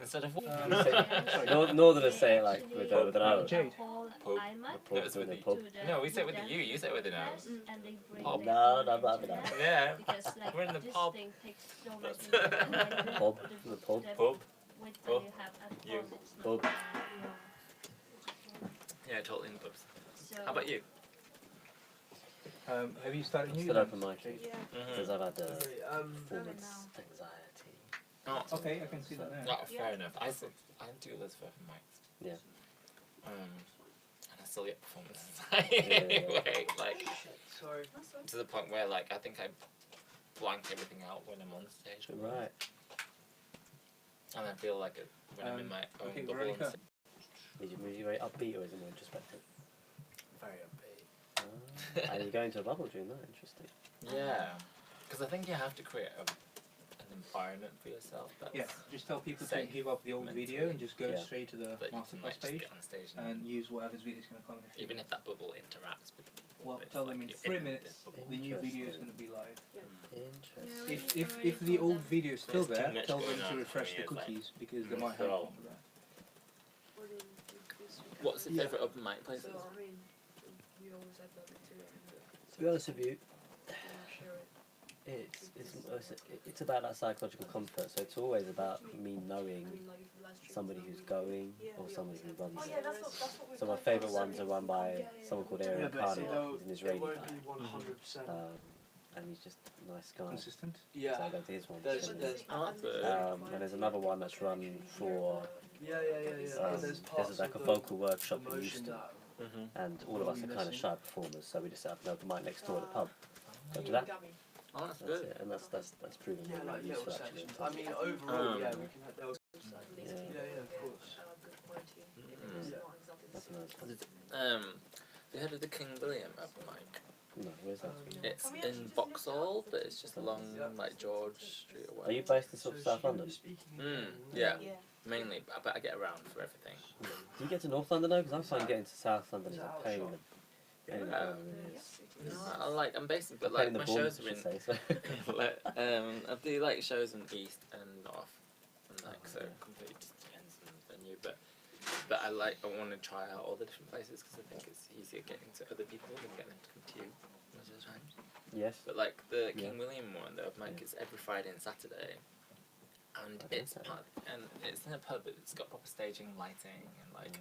Instead of what? Northerners say it like with an O. Jade. Pub. The No, it's with the pub. No, we say it with the U. You say it with an O. Pub. No, I'm not having that. Yeah. We're in the pub. Pub. The pub. Pub. Pub. You. Pub. Yeah, totally in pubs. How about you? Have you started new? Still open mic. Yeah. Because I've had performance anxiety. Oh, Okay, I can see that now. oh, fair enough. I do this for open mics. Yeah. And I still get performance anxiety anyway. Like, Sorry. to the point where, like, I think I blank everything out when I'm on stage. Right. And I feel like it when I'm in my own okay, bubble. Veronica. Was you very upbeat or is it more introspective? Very upbeat. And you're going to a bubble during that? Interesting. Yeah. Because I think you have to create an environment for yourself. That's Yeah, just tell people to safe give up the old mentally. video and just go Yeah. straight to the that you can Masterclass like, just page get on stage and and use whatever's video is going to come in the even if that bubble interacts with people. Well, it's tell like them in you're 3 in minutes this bubble. the new video is going to be live. Interesting. If the old video is still There's too there, much tell going them on to for refresh me, the it's like- cookies because they might have So- a problem with that. What's your favourite open mic places? So, I mean, we always have that material. To be honest with you, it's about that psychological comfort. So it's always about me knowing somebody who's going or somebody who runs Oh, it. yeah, that's what we So my favourite ones are run by someone called Aaron Carney. He's an Israeli guy. 100%. And he's just a nice guy. Consistent. So I Yeah. go to his one. There's, I like the... And there's another one that's run for yeah. There's this parts is like a of the vocal workshop in emotion Houston, that and all of us are kind of shy performers, so we just set up an open mic next door at the pub. Go to that. Oh, that's That's good. it, and that's proven yeah, really like little useful actually. sections. I mean, overall, yeah, we can have those. Yeah. Of course. That's nice. Have you heard of the King William open mic? No, where's that? It's in Vauxhall, but it's just along like George Street or Are you whatever. based in sort of South London? Yeah, mainly, but I get around for everything. Do you get to North London though? Because I find getting to South London is a pain in the I'm based in, but pain in like the my bum, shows I are in. should say, so. Like, I do like shows in East and North, and like so completely just depends on the venue. But I want to try out all the different places because I think it's easier getting to other people than getting them to come to you most of the time. Yes. But like the King William one, the open mic is every Friday and Saturday, and it's in a pub. But it's got proper staging, lighting, and like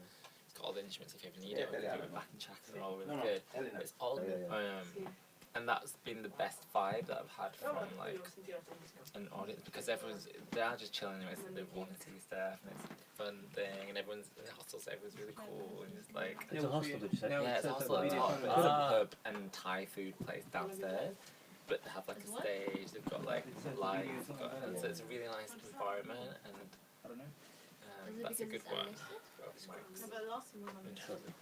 it's got all the instruments if you ever need it. Or you do it backing tracks and all really good. It's all and that's been the best vibe that I've had from like an audience because they are just chilling and they want to see stuff and it's a fun thing and everyone's the hostel said it was really cool and it's like It's a hostel, did you say? yeah, it's a hostel at the top. It's a pub and Thai food place downstairs, but they have like a stage. They've got like lights. And so it's a really nice environment and I don't know. that's a good one for open mics.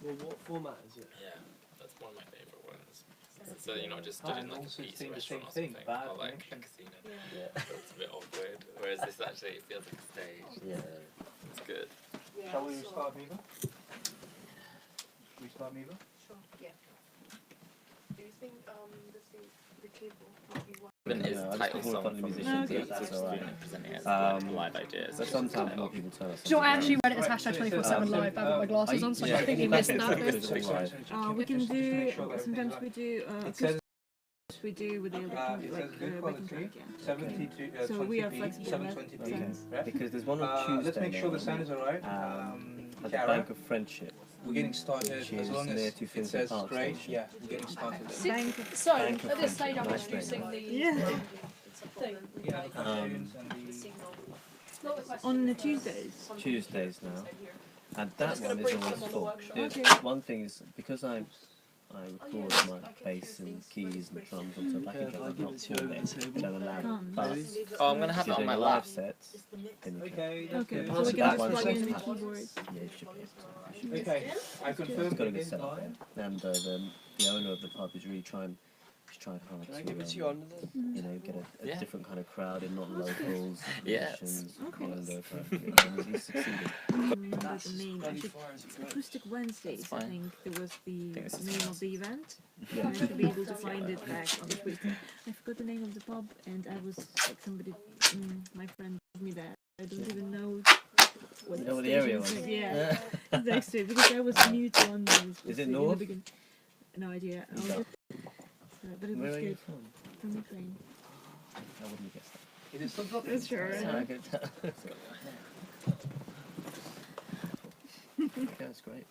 Well, what format is it? Yeah, that's one of my favourite ones. So you're not just doing And like a also pizza saying the restaurant or same something, thing, bad or like a connection. casino. Yeah. That's a bit awkward. Whereas this actually it feels like a stage. Yeah. It's good. Shall we start Miva? We start Miva? Sure. Yeah. Do you think the cable might be one? Then his I just title call song upon the from musicians, the if that's just alright. doing it, presenting it as like live ideas. So sometimes more people tell us. Do you know what, I actually read it as hashtag 24/7 live. I've got my glasses on, so I think you missed that bit. We can do, sometimes we do, we do with the electronic, like backing track, yeah. 70 to So we are 20p, flexible in that 720p. sense. Right? Because there's one on Tuesday. Let's make sure the now, sound is alright. at the Chiara, Bank of Friendship. we're getting started Which as is long as near it to Finsbury says Park great. Station. Yeah, we're getting started. So, Bank of at this stage I'm Friendship. introducing the Yeah, thing. the Hungarians and the On the Tuesdays. Tuesdays now. And that one is always full. Okay. One thing is, because I record my bass and keys and drums onto a backing drum, I'm not sure they don't allow it. But Oh, I'm gonna have if it you're on doing my a lap. live set, then you can. Okay, Okay, that's so we good. can That just one's plug in the just- keyboards. Yeah, you should be able to. Okay, I confirm It's got to it get is set up live. there. And the owner of the pub is really trying hard Can I to, give it to you under the... you know, get a Yeah. different kind of crowd in, not locals, Yes. musicians, Okay. and he's succeeded. Remember the name. I should, Acoustic Wednesdays, I fine. think there was the think this is name of the event. Yeah. I should be able to find it back on the Twitter. I forgot the name of the pub, and I was like somebody, my friend gave me that. I don't even know With You know what the area stations, was? Yeah, it's next to it because there was new to London. Is it north? No idea. I was No. just, but it Where was are you good. from? From Ukraine. I wouldn't guess that. Is it still dropping? That's sure. Sorry, I could tell. Okay, that's great.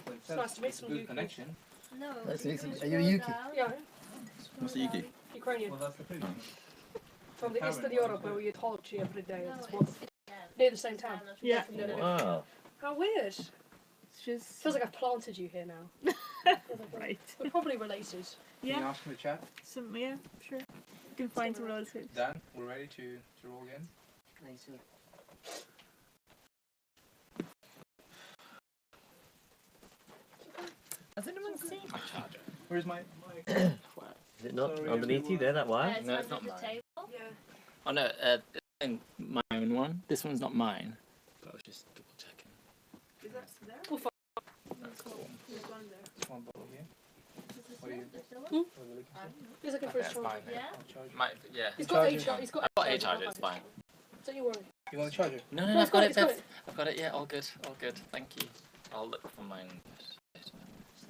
It's nice to meet some good Yuki. connection. No. Nice to meet you. just Are you a roll Yuki? down. Yeah, What's the Yuki? Ukrainian. Well, that's the thing. From the Eastern Europe where we get Holochi every day. No, It's it's near the same town. Yeah. Wow. How weird. It's just Feels like I've planted you here now. right. We're probably related. Can you Yeah. ask in the chat? Some yeah, sure. You can find some relatives. Dan, we're ready to roll again? Has anyone seen my charger? Where's my... Is it not Sorry, underneath you there, that wire? It's No, it's under not the mine. table. Yeah. Oh no, it's my own one. This one's not mine. But I was just double checking. Is that there? That's cool. There's one there. There's one bottle here. What are you... What Hmm? what are you looking for? He's looking for his Okay, charger. fine. Yeah. I'll charge you. My, yeah. He's got a Charger. charger. He's got I've got a charger, charger, I'll it's find fine. it. Don't you worry. You want the charger? No, No, no, it's I've got it, it's got Bev. it. I've got it, yeah, all good, all good. Thank you. I'll look for mine.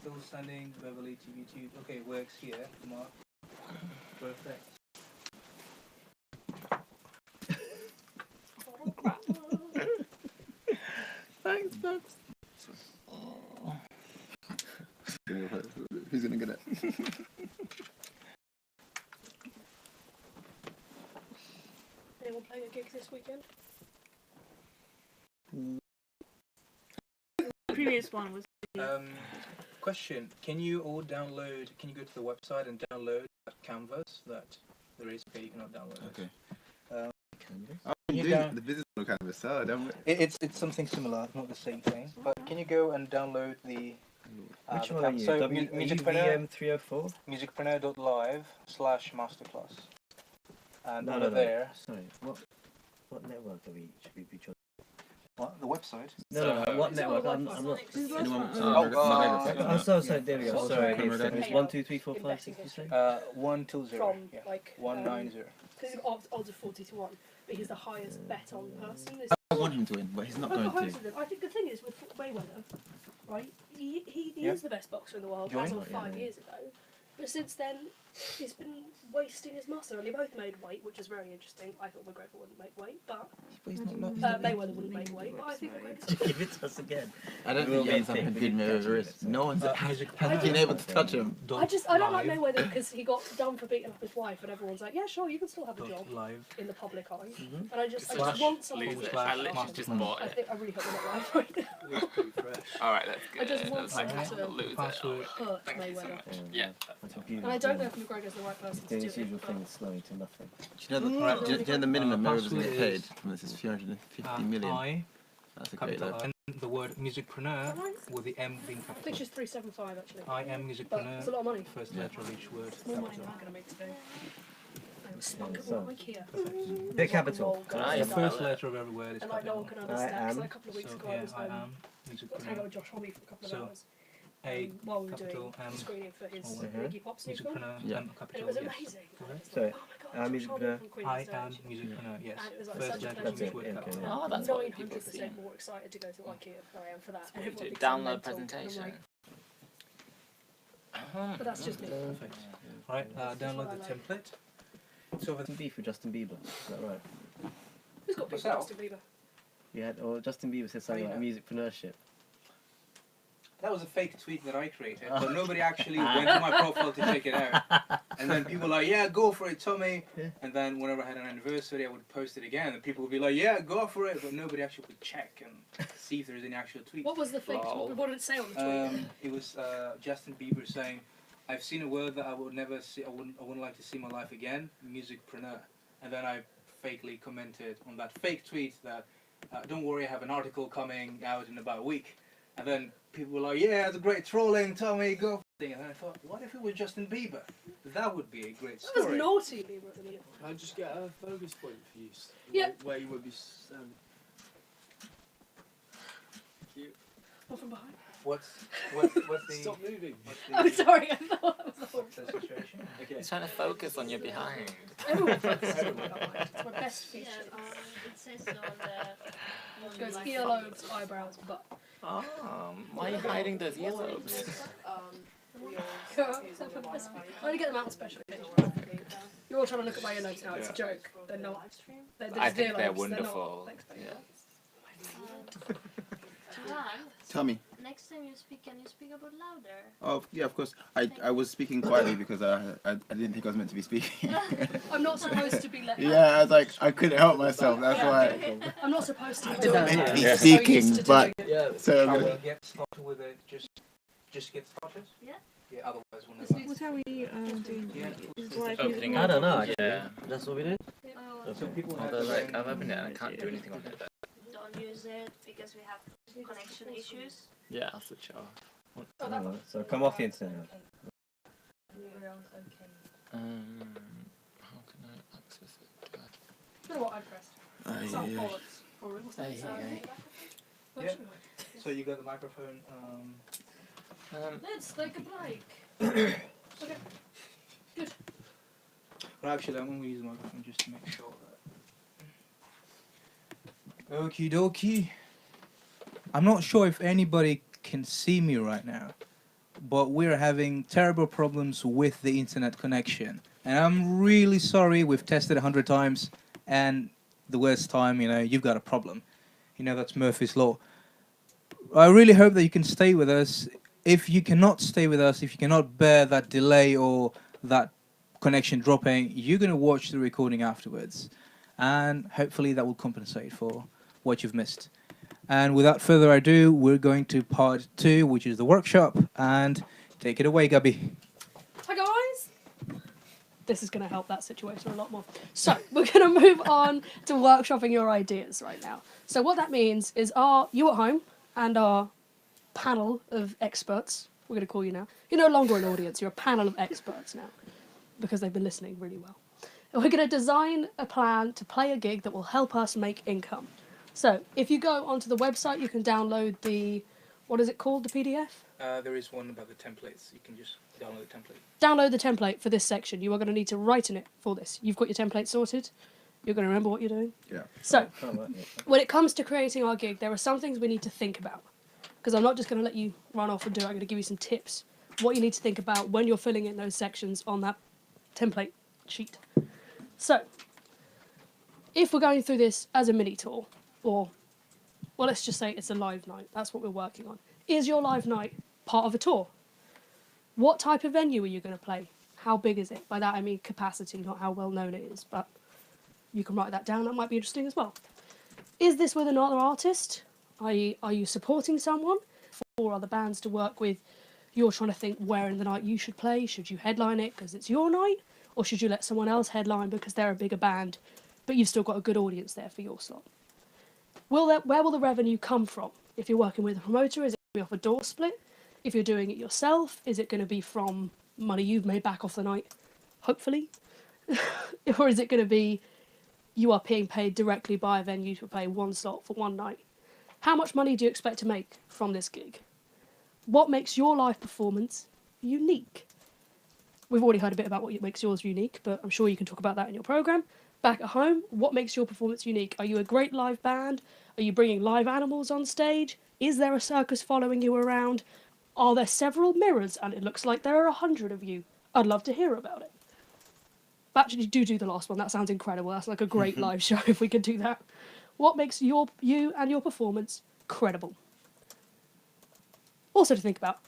Still standing, Beverly TV2. Okay, works here. Mark. Perfect. Thanks, Babs. Who's gonna get it? Anyone playing a gig this weekend? The previous one was Question: Can you all download? Can you go to the website and download that canvas that there is? Okay, you cannot download it. Okay. Can you Doing down- the business model kind of so don't It's something similar, not the same thing. But can you go and download the Which the one are you? So WVM 304? musicpreneur.live/masterclass. And No, over no, no. there, Sorry, what network are we, should we be joining? what, the website. No, no, no, what Is it all network? Wi-Fi? I'm not. Anyone? Oh, Sorry, there we go. Oh, Sorry, sorry. it's 1, 2, 3, 4, 5, 6, you say? 120. From Yeah. like 190. because he's got odds of 40-1, but he's the highest bet on person. I want him to win, but he's not going to. I think the thing is with Mayweather, right? He Yeah. is the best boxer in the world Join? as of Yeah, 5 yeah. years ago. But since then, he's been wasting his muscle, and they both made weight, which is very interesting. I thought McGregor wouldn't make weight, but But he's not. Mayweather wouldn't make weight. But I think McGregor. Give it to us again. I don't We'll think Yane's make having big good Mayweather catches. is. No one's has Music been able to touch him. I don't like Mayweather because he got done for beating up his wife, and everyone's like, yeah, sure, you can still have a job Live. in the public eye. Mhm. And I just Slash want someone Lose to it. slash I literally master just plan. bought I it. think I really hope we're not live right now. It's pretty fresh. Alright, that's I good. just want That's like, someone to lose it. Password. hurt Thank you so Mayweather. much. Yeah. And I don't know if McGregor's the right person to Doing do his usual it. thing, slowing to nothing. Do you know the minimum Mayweather doesn't get password paid is, from this is 350 million. I, That's a great capital level. N, the word musicpreneur with the M being I think capital. she's 375 actually. I am But it's a musicpreneur. lot of money. First letter of each word. It's more money Capital. than I'm going to make today. I'm stuck at so- IKEA. Perfect. The capital. Ah, The yeah. first letter of every word is And like no one capital. can understand. I So am. a couple of weeks So ago I yeah, was I am got to hang out musicpreneur. with Josh Hobby for a couple of So, hours. A While we were capital doing M, screening for his or Iggy Pop's new film. musicpreneur, Yeah. M And it capital, was yes. amazing. Correct. I was So, like, oh my god, I'm Josh Hobby musicpreneur. from Queen I of the am Stage. musicpreneur, yes. And it was like First such a letter pleasure of to each meet word him. capital. Okay. Oh, that's what people 900% see. more excited to go to IKEA than I am for that. And We everyone do thinks I'm download mental. presentation. And I'm like, but that's just me. Perfect. Right, download the template. So over Justin Bieber for Justin Bieber, is that right? Who's got big Yourself? Justin Bieber? You had, or Justin Bieber said something Oh, about musicpreneurship. that was a fake tweet that I created, but nobody actually went to my profile to check it out. And then people were like, yeah, go for it, Tommy. Yeah. And then whenever I had an anniversary, I would post it again, and people would be like, yeah, go for it, but nobody actually would check and see if there's any actual tweet. What was the fake? Lol. What did it say on the tweet? It was Justin Bieber saying, "I've seen a word that I would never see. I wouldn't like to see in my life again. Musicpreneur." And then I fakely commented on that fake tweet that, "Don't worry, I have an article coming out in about a week." And then people were like, "Yeah, it's a great trolling, Tommy, go for it." And then I thought, what if it was Justin Bieber? That would be a great That was story. naughty, Bieber at the minute. I'll just get a focus point for you. Yeah. Where you would be. Not from behind. What's the... Stop moving. I'm sorry, I thought that was the whole What's the situation? Okay. He's trying to focus on your behind. Everyone focuses on my behind. It's my best Yeah, feature. it says on It goes the earlobes, eyebrows, butt. Oh, why are you hiding those earlobes? I only get them out on special occasions. You're all trying to look at my earlobes now. It's a joke. They're not. They're I just think they're earlobes. wonderful. They're not. Yeah. Johan, Tell me. next time you speak, can you speak a bit louder? Oh, yeah, of course. I was speaking quietly because I didn't think I was meant to be speaking. I'm not supposed to be let. Yeah, I was like, I couldn't help myself. That's why. I'm not supposed to be I'm doing meant to it. be Yeah. speaking, to but doing Yeah. so Shall we get started with it? Just get started? Yeah. Yeah, otherwise we'll never... What are we doing? Yeah. Is live Opening music? I don't know. Yeah. That's what we do. Oh, So people have Although, their like, own- I've opened it and I can't do anything on it. don't use it because we have connection issues. Yeah, I'll switch it off. Alright, so come off the internet. How can I access it? God. You know what I pressed? It's not bollocks. Or what's that? Yeah. So you got the microphone. Let's take a break. Okay. Good. Well, actually, I'm going to use the microphone just to make sure that... Okie dokie. I'm not sure if anybody can see me right now, but we're having terrible problems with the internet connection. And I'm really sorry, we've tested 100 times, and the worst time, you've got a problem. That's Murphy's Law. I really hope that you can stay with us. If you cannot stay with us, if you cannot bear that delay or that connection dropping, you're going to watch the recording afterwards. And hopefully that will compensate for what you've missed. And without further ado, we're going to part 2, which is the workshop. And take it away, Gabby. Hi guys! This is going to help that situation a lot more. So, we're going to move on to workshopping your ideas right now. So what that means is you at home and our panel of experts, we're going to call you now. You're no longer an audience, you're a panel of experts now, because they've been listening really well. And we're going to design a plan to play a gig that will help us make income. So, if you go onto the website, you can download the, what is it called, the PDF? There is one about the templates. You can just download the template. Download the template for this section. You are going to need to write in it for this. You've got your template sorted. You're going to remember what you're doing. Yeah. So, when it comes to creating our gig, there are some things we need to think about. Because I'm not just going to let you run off and do it. I'm going to give you some tips. What you need to think about when you're filling in those sections on that template sheet. So, if we're going through this as a mini tour, or, well, let's just say it's a live night. That's what we're working on. Is your live night part of a tour? What type of venue are you going to play? How big is it? By that I mean capacity, not how well known it is, but you can write that down. That might be interesting as well. Is this with another artist? Are you supporting someone? 4 other bands to work with. You're trying to think where in the night you should play. Should you headline it because it's your night? Or should you let someone else headline because they're a bigger band, but you've still got a good audience there for your slot? Where will the revenue come from? If you're working with a promoter, is it going to be off a door split? If you're doing it yourself, is it going to be from money you've made back off the night? Hopefully. Or is it going to be you are being paid directly by a venue to play one slot for one night? How much money do you expect to make from this gig? What makes your live performance unique? We've already heard a bit about what makes yours unique, but I'm sure you can talk about that in your programme. Back at home, what makes your performance unique? Are you a great live band? Are you bringing live animals on stage? Is there a circus following you around? Are there several mirrors and it looks like there are 100 of you? I'd love to hear about it. Actually, do the last one. That sounds incredible. That's like a great live show if we could do that. What makes you and your performance credible? Also to think about,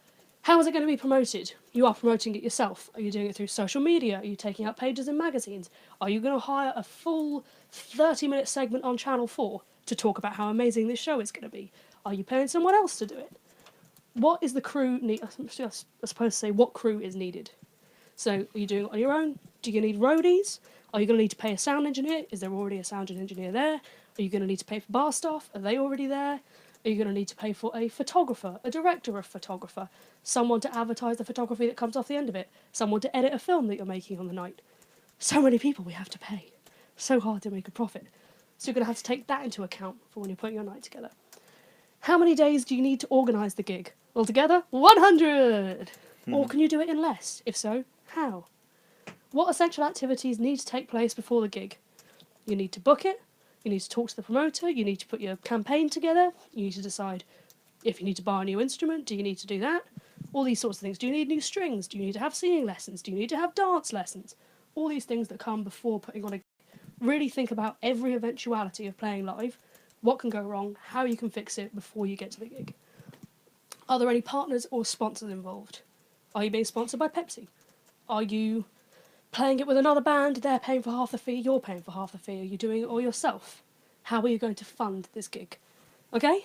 how is it going to be promoted? You are promoting it yourself. Are you doing it through social media? Are you taking up pages in magazines? Are you going to hire a full 30-minute segment on Channel 4 to talk about how amazing this show is going to be? Are you paying someone else to do it? What is the crew need? I'm supposed to say what crew is needed. So are you doing it on your own? Do you need roadies? Are you going to need to pay a sound engineer? Is there already a sound engineer there? Are you going to need to pay for bar staff? Are they already there? Are you going to need to pay for a photographer, a director of photographer, someone to advertise the photography that comes off the end of it, someone to edit a film that you're making on the night? So many people we have to pay. So hard to make a profit. So you're going to have to take that into account for when you're putting your night together. How many days do you need to organise the gig? Altogether, 100! Or can you do it in less? If so, how? What essential activities need to take place before the gig? You need to book it, you need to talk to the promoter, you need to put your campaign together, you need to decide if you need to buy a new instrument, do you need to do that? All these sorts of things. Do you need new strings? Do you need to have singing lessons? Do you need to have dance lessons? All these things that come before putting on a gig. Really think about every eventuality of playing live, what can go wrong, how you can fix it before you get to the gig. Are there any partners or sponsors involved? Are you being sponsored by Pepsi? Are you playing it with another band, they're paying for half the fee, you're paying for half the fee, are you doing it all yourself? How are you going to fund this gig? Okay?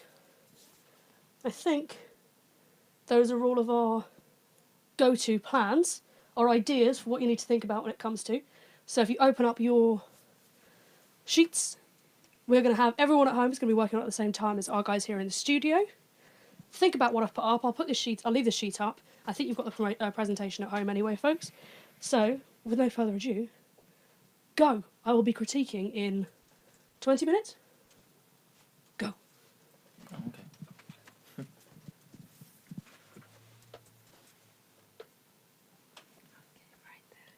I think those are all of our go-to plans, our ideas for what you need to think about when it comes to. So if you open up your sheets, we're going to have everyone at home is going to be working at the same time as our guys here in the studio. Think about what I've put up. I'll leave the sheet up. I think you've got the presentation at home anyway, folks. So, with no further ado, go. I will be critiquing in 20 minutes. Go. Oh, okay.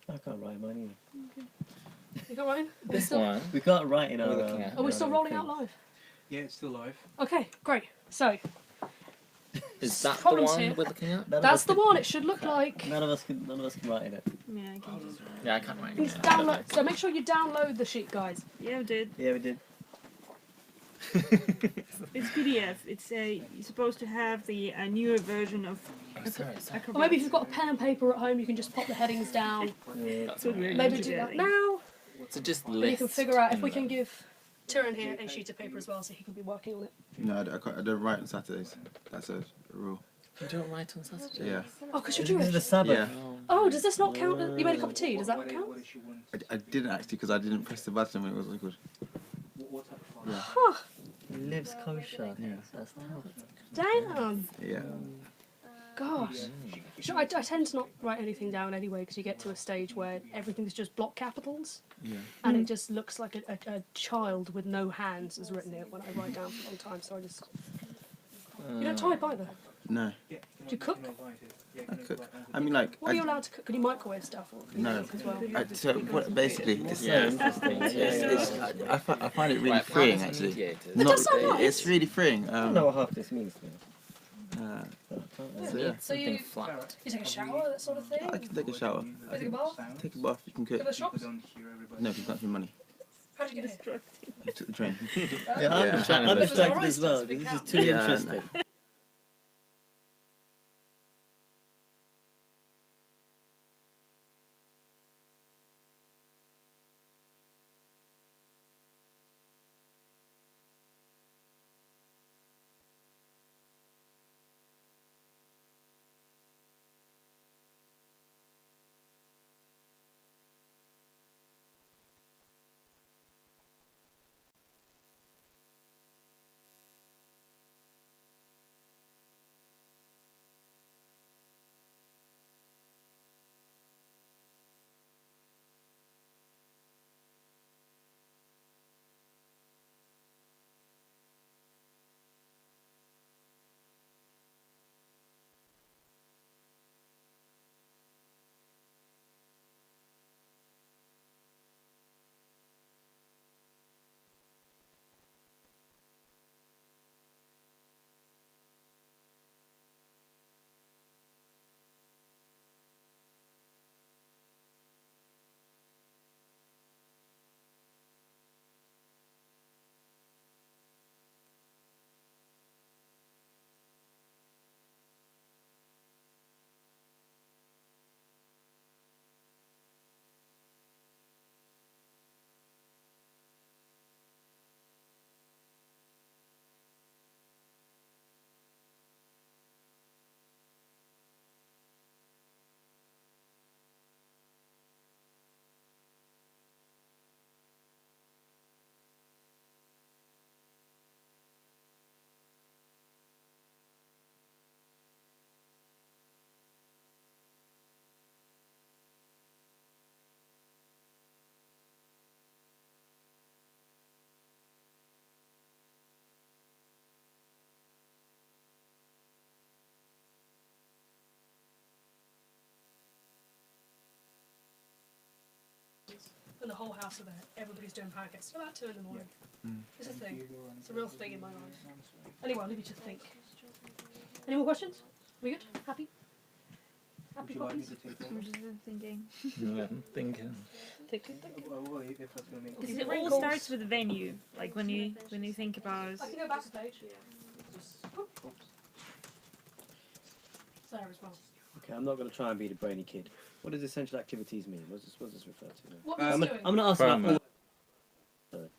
I can't write mine either. You got Ryan? This one. We can't write in What are our. we looking at? Are we still our rolling thing. out live? Yeah, it's still live. Okay, great. So, Is that the Problems one here. we're looking at? None of that's us the can- one. It should look like. None of us can write in it. Yeah, I can just. Yeah, I can't write. You need to download. So make sure you download the sheet, guys. Yeah, I did. Yeah, we did. It's PDF. It's you're supposed to have the newer version of Oh, sorry. Acrobat. Or maybe if you've got a pen and paper at home, you can just pop the headings down. Yeah. That's So what we're Maybe into do that that. now. So just And list. you can figure out if we in can the- give Tyrion here a sheet of paper as well, so he can be working on it. No, I don't write on Saturdays. That's a rule. You don't write on Saturday. Yeah. Oh, because you're This is the Jewish. Sabbath. Yeah. Oh, does this not count? You made a cup of tea. Does that count? What does she want? I didn't actually because I didn't press the button when it was liquid. What type of file? Yeah. Huh. He lives kosher. Yeah. That's Damn. Yeah. Gosh. So I tend to not write anything down anyway, because you get to a stage where everything's just block capitals, Yeah. and it just looks like a child with no hands has written it when I write down for a long time. So I just. You don't type either. No. Yeah, Do you cook? I cook. I mean, like. What are you allowed to cook? Can you microwave stuff or can you No. cook as well? So what, basically, it's, Yeah. interesting. I find it really Right, freeing planets actually. mediated. It does sound nice. It's really freeing. I don't know what half this means. So yeah, So Something you flat. take a shower, that sort of thing. I can take a shower. You take a bath. Take a bath. You can Go cook. to the shops. No, if you've got some money. How'd you get here? I took the train. Yeah, I'm Yeah. distracted, I'm distracted as well. Big This is house. too Yeah, interesting. and the whole house are there. Everybody's doing pancakes till about 2 in the morning. It's a thing. It's a real thing in my life. Anyway, I'll leave you to think. Any more questions? We good? Happy? Happy puppies? I'm just thinking. Thinking. Thinking. Because it all starts with the venue. Like when you think about. I can go backstage. Sarah as well. Okay, I'm not going to try and be the brainy kid. What does essential activities mean? What does this refer to? What I'm he's doing? going to ask about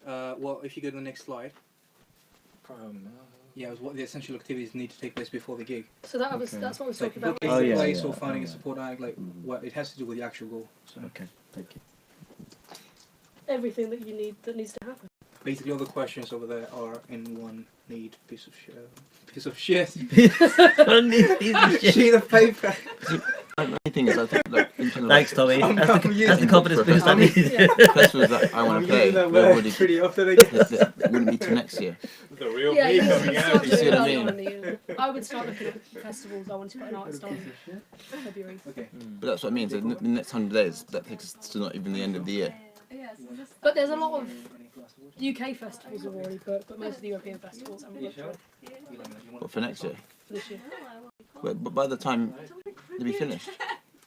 all. Well, if you go to the next slide. Yeah, it was what the essential activities need to take place before the gig. So that was that's what I was talking about. Booking Oh, the yeah, place yeah. or finding a support act, like what it has to do with the actual goal. So Okay, thank you. Everything that you need that needs to happen. basically, all the questions over there are in one neat piece of shit. Sheet of paper. The only thing is, I think, like, in terms of, Thanks, Tommy. I'm That's the confidence boost I I'm need. festivals that I want to play, that they're word already, pretty often. it wouldn't be till next year. The real Yeah, me you coming start out. You see doing what I early mean? on in the year. I would start looking at festivals. I want to put an artist on February. Okay. But that's what I mean. So the next 100 days, that takes us to not even the end of the year. But there's a lot of UK festivals have already booked, but most of the European festivals haven't booked yet But for next year, for this year. but by the time they'll be finished,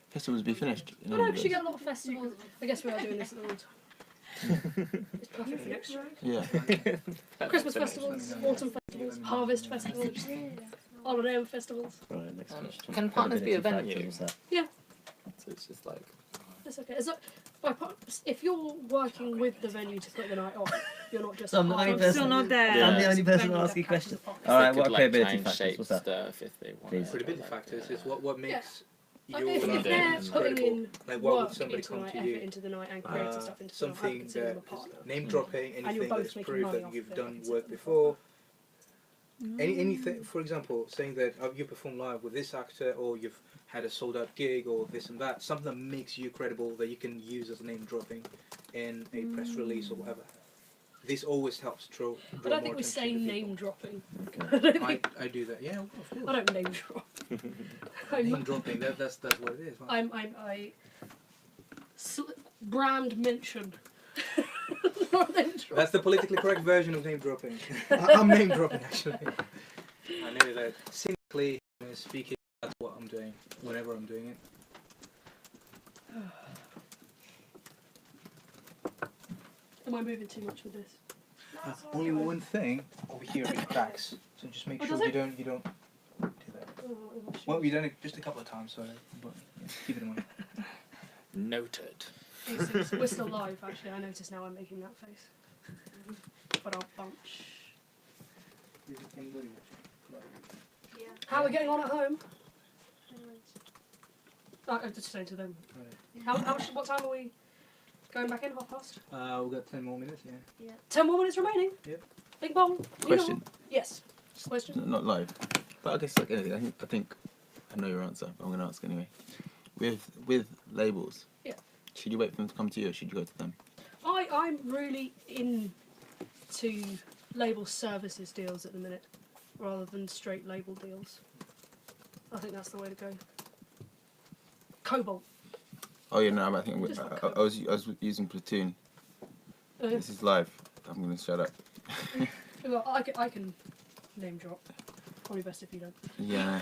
festivals will be finished. In I know, 100 because you days. get a lot of festivals. I guess we are doing this at the wrong time. It's perfect for next year. Yeah. Christmas festivals, autumn festivals, harvest festivals, holiday festivals. Right, next question. Can partners be a Ability venue? factors, that. Yeah, So it's just like. that's okay. If you're working with the venue to put the night off, you're not just. So I'm the only I'm person. still not there. I'm the only person Venue asking that questions. catches All right, They what could, are credibility change factors? shape What's that? stuff if they want. Please. Credibility factors is what makes Like, your if life they're putting credible. in Like, why would work somebody into the come night, to effort you? into the night, and creating stuff into the night, I Something consider them a that partner. name dropping, you're anything both that's making proof money that off you've it, I done consider work them a before. Anything, for example, saying that you perform live with this actor, or you've had a sold out gig, or this and that, something that makes you credible that you can use as name dropping in a press release or whatever. This always helps draw I don't think more we say attention to name people. dropping. I do that, yeah, of course. I don't name drop. Name dropping, that's what it is. Like. Brand mention. Not name drop. That's the politically correct version of name dropping. I'm name dropping actually. I know that cynically speaking, that's what I'm doing whenever I'm doing it. Am I moving too much with this? Only one thing over here it cracks, so just make Oh, sure does you it? don't do that. Oh, I should- Well, we've done it just a couple of times, so but, yeah, keep it in mind. Noted. We're still live, actually. I notice now I'm making that face. But I'll bunch. How are we getting on at home? I'm just saying to them. What time are we going back in? 1:30? We've got 10 more minutes, yeah. 10 more minutes remaining. Yep. Bing bong. Question. Yes. Question. Not live, but I guess like anything, I think I know your answer. But I'm going to ask anyway. With labels. Yeah. Should you wait for them to come to you, or should you go to them? I'm really into label services deals at the minute, rather than straight label deals. I think that's the way to go. Cobalt. Oh yeah, no. I think Just I was using Platoon. This is live. I'm going to shut up. Well, I can name drop. Probably best if you don't. Yeah.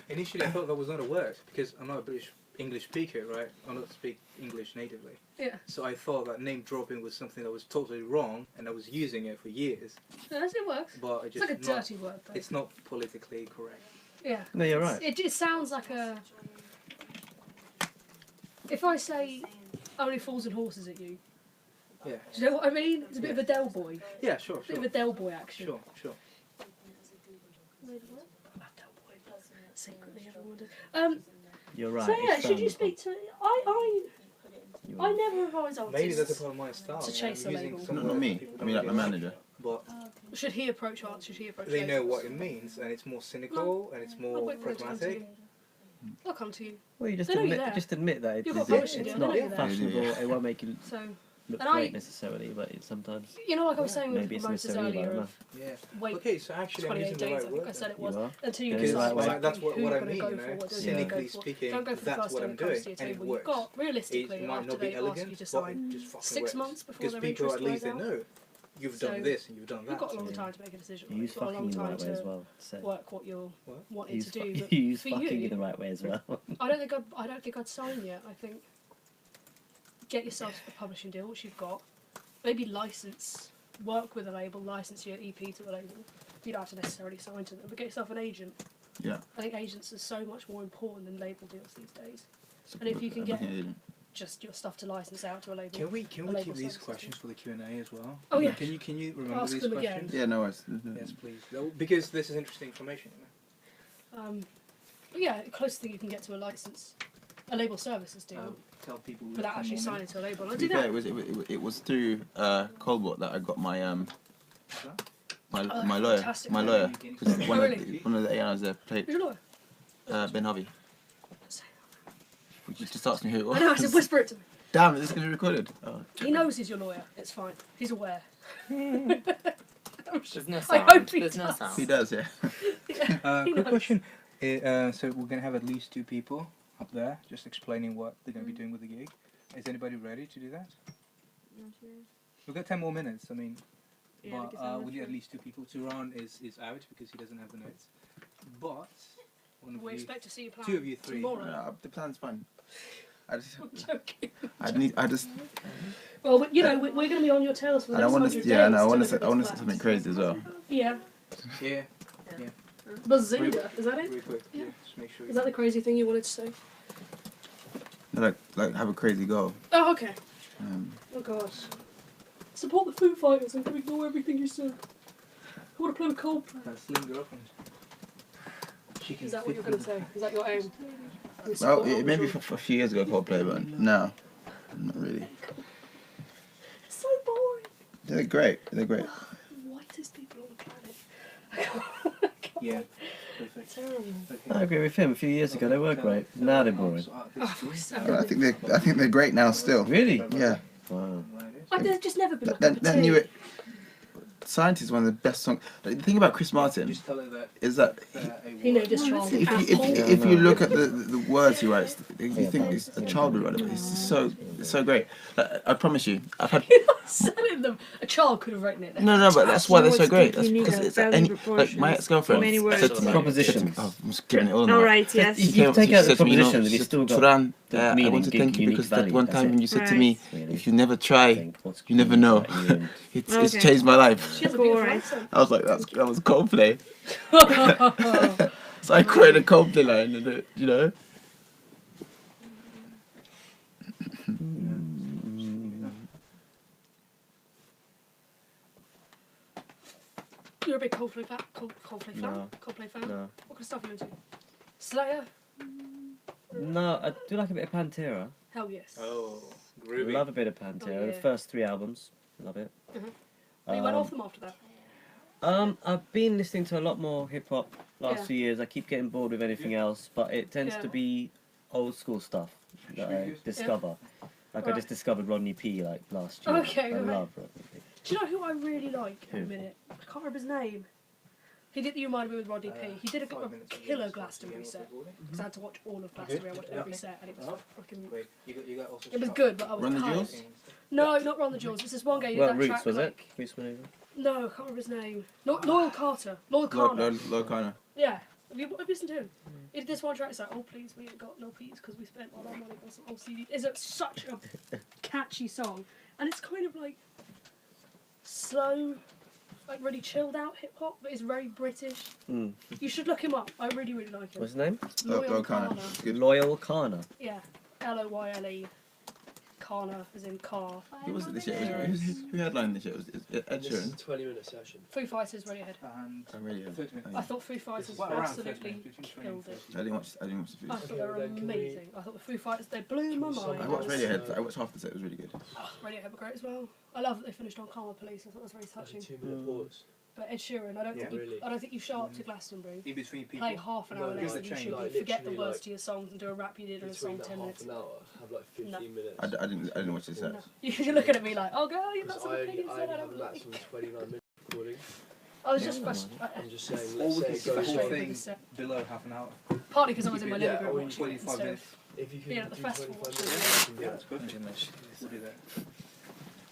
Initially, I thought that was not a word because I'm not a British English speaker, right? I don't speak English natively. Yeah. So I thought that name dropping was something that was totally wrong, and I was using it for years. Yes, it works. But It's like a dirty word, though. It's not politically correct. Yeah. No, you're right. It sounds like a. If I say only fools and horses at you, Yeah. do you know what I mean? It's a bit of a Del Boy. Yeah, sure, A bit sure. of a Del Boy action. Sure, sure. I love Del Boy. Secretly, everyone does. You're right. So yeah, It's, should you speak to? I you're- never advise artists. Maybe that's a part of my style. To yeah, chase I'm a using label. some Not words me. that people I mean, don't like my get. manager. But Should he approach art? Should he approach? they know labels? what it means, and it's more cynical, and it's I'll more wait for it to come to pragmatic. you. I'll come to you. Well, you just They know you're admit, there. just admit that You've got it's publishing it's deal, not they know you're there. fashionable. Yeah. It won't make you. So look And great necessarily, but it's sometimes You know, like I was saying with maybe it's promoters necessarily earlier, enough. Yeah. wait Okay, so actually I'm 28 using the days, right I think I word. said it You was, are? until you Going Because the decide right way. exactly that's who what you're I going to mean, go you for, know. what deal you're going to Cynically go for. speaking, Don't go for the that's first what thing I'm that comes doing, to your and it table. works. You've got, realistically, It might after not be they ask elegant, you to but sign it just fucking 6 works. months before Because their people interest at least dies they out. know you've So done this and you've done that. You've got a long Yeah. time to make a decision. You use You've got a long fucking in the time right way as to well. So work what you're What? wanting use to do. But you use for fucking in you, the right way as well. I don't think I'd sign yet. I think get yourself a publishing deal, which you've got. Maybe work with a label, license your EP to a label. You don't have to necessarily sign to them, but get yourself an agent. Yeah. I think agents are so much more important than label deals these days. And if you can get just your stuff to license out to a label. Can we label keep these services questions for the Q&A as well? Oh, yeah. Can you remember Ask these them again. questions? Yeah, no worries. Yes, please. Because this is interesting information. You know? But yeah, the closest thing you can get to a license, a label services deal, Tell people we without have 10 actually more signing minutes. to a label. I'll To do be fair, that. it was through Colbert that I got my Oh, my lawyer, fantastic. my lawyer, because Oh, really? one of the A&Rs there played Who's your lawyer? Ben Harvey. You just asked me who it was. I know, I said whisper it to me. Damn, this is gonna be recorded. Oh. He knows he's your lawyer. It's fine. He's aware. There's no I sound. hope he There's no does. sound. He does, yeah. He Quick knows. question. So we're going to have at least 2 people up there just explaining what they're going to be doing with the gig. Is anybody ready to do that? We've got 10 more minutes, I mean. Yeah, but because I'm not we need sure. at least 2 people. Turan is out because he doesn't have the notes. But one of We you, expect to see you plan 2 of you 3. tomorrow. The plan's fine. I just, I'm joking. I just, Well, but, you know, we're going to be on your tails for the and I next want 100 to, days. yeah, and I to want to look say, at I want this to say plan. something crazy as well. Yeah. Yeah. Bazinga. Is that it? Really quick. Yeah. Yeah. Just make sure. Is that the crazy thing you wanted to say? Like have a crazy goal. Oh, okay. Um, Oh, God. Support the Foo Fighters and ignore everything you said. I want to play with Coldplay. Slim girlfriend. She can Is that what fit you're going to with- say? Is that your aim? well, maybe for a few years ago, Coldplay, but now, not really. It's so boring. They're great. They're great. The whitest people on the planet. Yeah. Perfect. Terrible. I agree with him. A few years ago they were great. Now they're boring. I think they're great now still. Really? Yeah. Wow. There's just never been a cup of That tea. knew it. Science is one of the best songs. The thing about Chris Martin Just tell her that is that He named his child if Apple. you look at the words he writes, you think it's a child would write it. But it's so great. I promise you, I've had Selling them. A child could have written it. no, but that's why they're so What's great. good, That's you need because a it's value any like my proportions. ex-girlfriend Many words. said to me, Propositions. Oh, I'm just giving it all. All now. right, yes. You can take out the Said to me, proposition, and you've still got Turan, the I meaning, want to thank you unique because that value, one that's time it. when you said to Right. me, Really. if you never try, Think, what's you never know. about you and- It's Okay. changed my life. She has a beautiful Alright. accent. I was like, that was Coldplay. So I quoted a Coldplay line, and you know. You're a big Coldplay fan? Coldplay fan? No. Coldplay fan? No. What kind of stuff are you into? Slayer? No, I do like a bit of Pantera. Hell yes. Oh, groovy. Love a bit of Pantera. Oh, The yeah. first 3 albums, love it. You went off them after that? I've been listening to a lot more hip hop last Yeah. few years. I keep getting bored with anything else, but it tends Yeah. to be old school stuff that I discover. Like I Right. just discovered Rodney P like last year. Okay, I right. love Rodney P. Do you know who I really like in a Who? minute? I can't remember his name. He did. You reminded me with Rodney P. He did a killer Glastonbury set. Because I had to watch all of Glastonbury. I watched every set, and it was fucking. Wait, you got also It was good, but I was Run the tired. Jewels? No, not Run the Jewels. This is one guy. He did Well, that Roots track, was like, it? Roots Maneuver? No, I can't remember his name. Loyal Carter. Loyal Carter. Low Connor. Yeah. Have you listened to him? He did this one track. It's like, oh please, we ain't got no peas because we spent all our money on some old CD. It's such a catchy song, and it's kind of like slow, like really chilled out hip hop, but it's very British. Mm. You should look him up. I really like him. What's his name? Loyal Connor. Carter. Good. Loyal Kana. Yeah, Loyle. Carner, as in car. Who was it this year? Who headlined this year? Was it Ed This Sheeran? is a 20-minute session. Foo Fighters, Radiohead. And Oh, really? 30 minutes. I thought Foo Fighters Well, around 30 absolutely minutes, between 20 and killed it. 30. I didn't watch the I food. thought they were Then can we- amazing. I thought the Foo Fighters, they blew my mind. I watched Radiohead. I watched half the set. It was really good. Radiohead were great as well. I love that they finished on Karma Police. I thought that was very touching. 2-minute pause. But Ed Sheeran, I don't think you show up to Glastonbury, In between people. play half an hour No, later, it's you a should change. be, forget the Literally, words to your songs and do a rap you did in a song Between 10 minutes. half an hour, have like 15 No. minutes. I didn't watch this set. No. You're looking at me like, oh girl, you've got Because some I opinions only that I have a don't like. maximum 29-minute recording. I was just frustrated. I'm just saying, Or let's we say can it see the goes whole on. with thing this set. below half an hour. Partly because I was in my Yeah, living or room in watching it 25 instead minutes. of If you can being at the do festival 25 watching minutes, Yeah, that's perfect. We'll do that.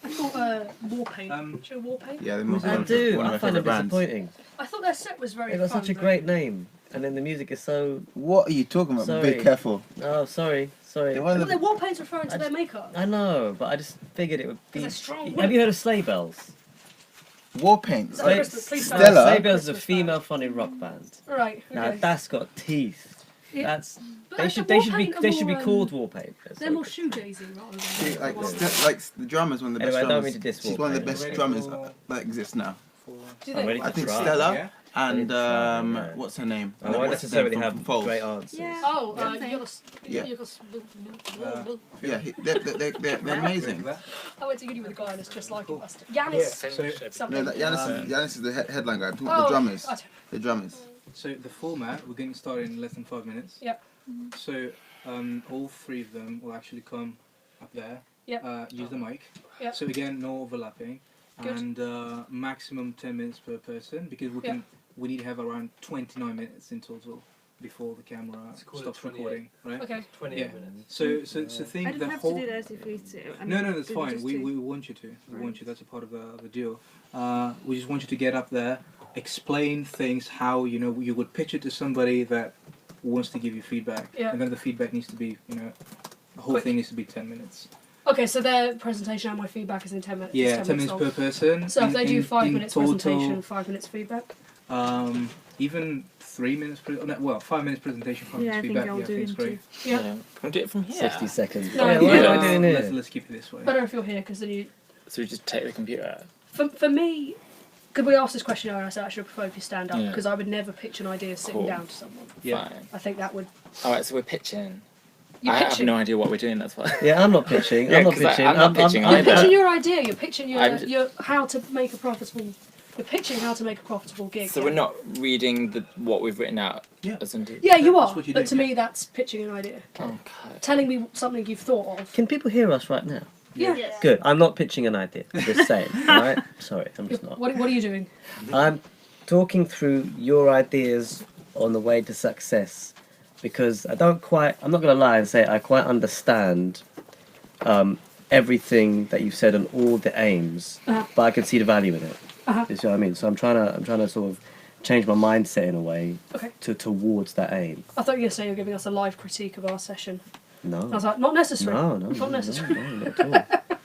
I thought War Paint. Um, Do you know War Paint? Yeah, they I do. One of I my find it favourite bands. disappointing. I thought their set was very They got fun. such a but- great name, and then the music is so. What are you talking about? Sorry. Be careful. Oh, sorry. They're one Well, of their the, War Paint's referring to their makeup. I know, but I just figured it would be. It's a strong Have word. you heard of Sleigh Bells? War Paint. Is that Like, Christmas? Please tell Stella. us. Sleigh Bells is a Christmas band. female phonic rock band. Right. Now Okay. that's got teeth. Yeah. That's But they the should War be Paint are they should be more, called War Paint. They're more shoegazy rather See, than. like, War Paint. like the drummer's one of the best Anyway, I don't mean drummers. to diss She's War one of the Paint. best Ready drummers for- that exists now. Do you I'm think? ready I to think try. Stella Yeah. and Yeah. what's her name? I won't What's her name necessarily from have Foles? great answers. Yeah. Oh, Yeah. Yeah. You're Yeah, they're amazing. I went to uni with a guy and it's just like Cool. him. Yanis. So, Something. No, Yanis is the headline guy. I'm talking Oh, the drummers. I don't- The drummers. so the format, we're getting started in less than 5 minutes. Yep. So all three of them will actually come up there. Yep. Use the mic. Yep. So again, no overlapping. Good. And maximum 10 minutes per person because we need to have around 29 minutes in total before the camera call it stops 28. recording, right? Okay. 28 Yeah. minutes. So I think don't the have whole. to do that if we to. I No, mean, no, that's do fine. just We to- want you to. We Right. want you. That's a part of the deal. We just want you to get up there, explain things how you would pitch it to somebody that wants to give you feedback, Yeah. and then the feedback needs to be the whole Quick. thing needs to be 10 minutes. Okay, so their presentation and my feedback is in 10 minutes. Yeah, it's 10 minutes long. per person. So if they do 5 in minutes total, presentation, 5 minutes feedback. Even 3 minutes. 5 minutes presentation, 5 Yeah, I minutes think feedback. I'll Yeah, I do think it's it great. Yeah. Can we do it from here? 60 seconds. No, Oh, yeah, yeah. why are we doing this? Let's keep it this way. Better if you're here because then you. So we just take the computer out. For me, because we asked this question earlier, I said I should prefer if you stand up Yeah. because I would never pitch an idea sitting Cool. down to someone. Yeah. Fine. I think that would. Alright, so we're pitching. You're I have pitching. no idea what we're doing, that's why. Yeah, I'm not pitching. Yeah, I'm not 'cause pitching. I'm not pitching You're either. pitching your idea. You're pitching I'm- your how to make a profitable. You're pitching how to make a profitable gig. So yeah. we're not reading what we've written out. Yeah. As in, Yeah, you That's are. what you But do, to me, that's pitching an idea. okay. Telling me something you've thought of. Can people hear us right now? Yeah. Yes. Good. I'm not pitching an idea. I'm just saying. Alright? Sorry, I'm just not. What are you doing? I'm talking through your ideas on the way to success because I'm not going to lie and say I quite understand everything that you've said on all the aims, Uh-huh. but I can see the value in it. Uh-huh. You see what I mean? So I'm trying to sort of change my mindset in a way Okay. towards that aim. I thought you were saying you're giving us a live critique of our session. No. I was like, not necessary. No, Not necessary. no, not at all.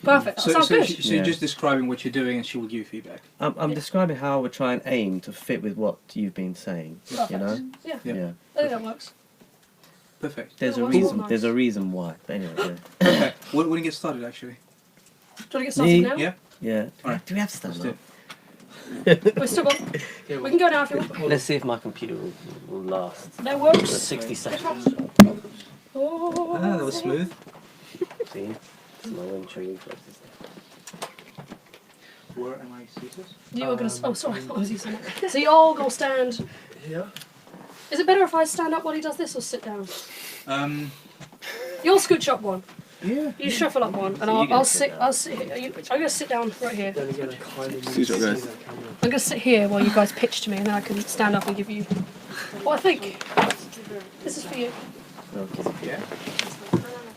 Perfect. That So, sounds so, good. so you're just describing what you're doing, and she will give you feedback. I'm describing how I would try and aim to fit with what you've been saying. Perfect. You know? Yeah. Yeah. Yeah. I think that works. Perfect. There's Yeah, a well, reason. nice. There's a reason why. But anyway, yeah. Okay. When do you get started, actually? Do you want to get started Me? now? Yeah. Yeah. Alright. Do we have to stand Let's do up? it. We've still got. We can go now if you want. Let's see if my computer will last. That For works. 60 seconds. Oh. Ah, that was smooth. See? It's my wind chill reflexes. Where am I seated? You were gonna. Oh, sorry. I thought I was using it. So you all go stand. Yeah. Is it better if I stand up while he does this or sit down? You'll scooch up one. Yeah. You shuffle up one, and So you're gonna I'll sit sit. down. I'll sit. I'm gonna sit down right here. Then again, I kind of See need to what see goes. that camera. I'm gonna sit here while you guys pitch to me, and then I can stand up and give you what I think. This is for you. Okay. Yeah.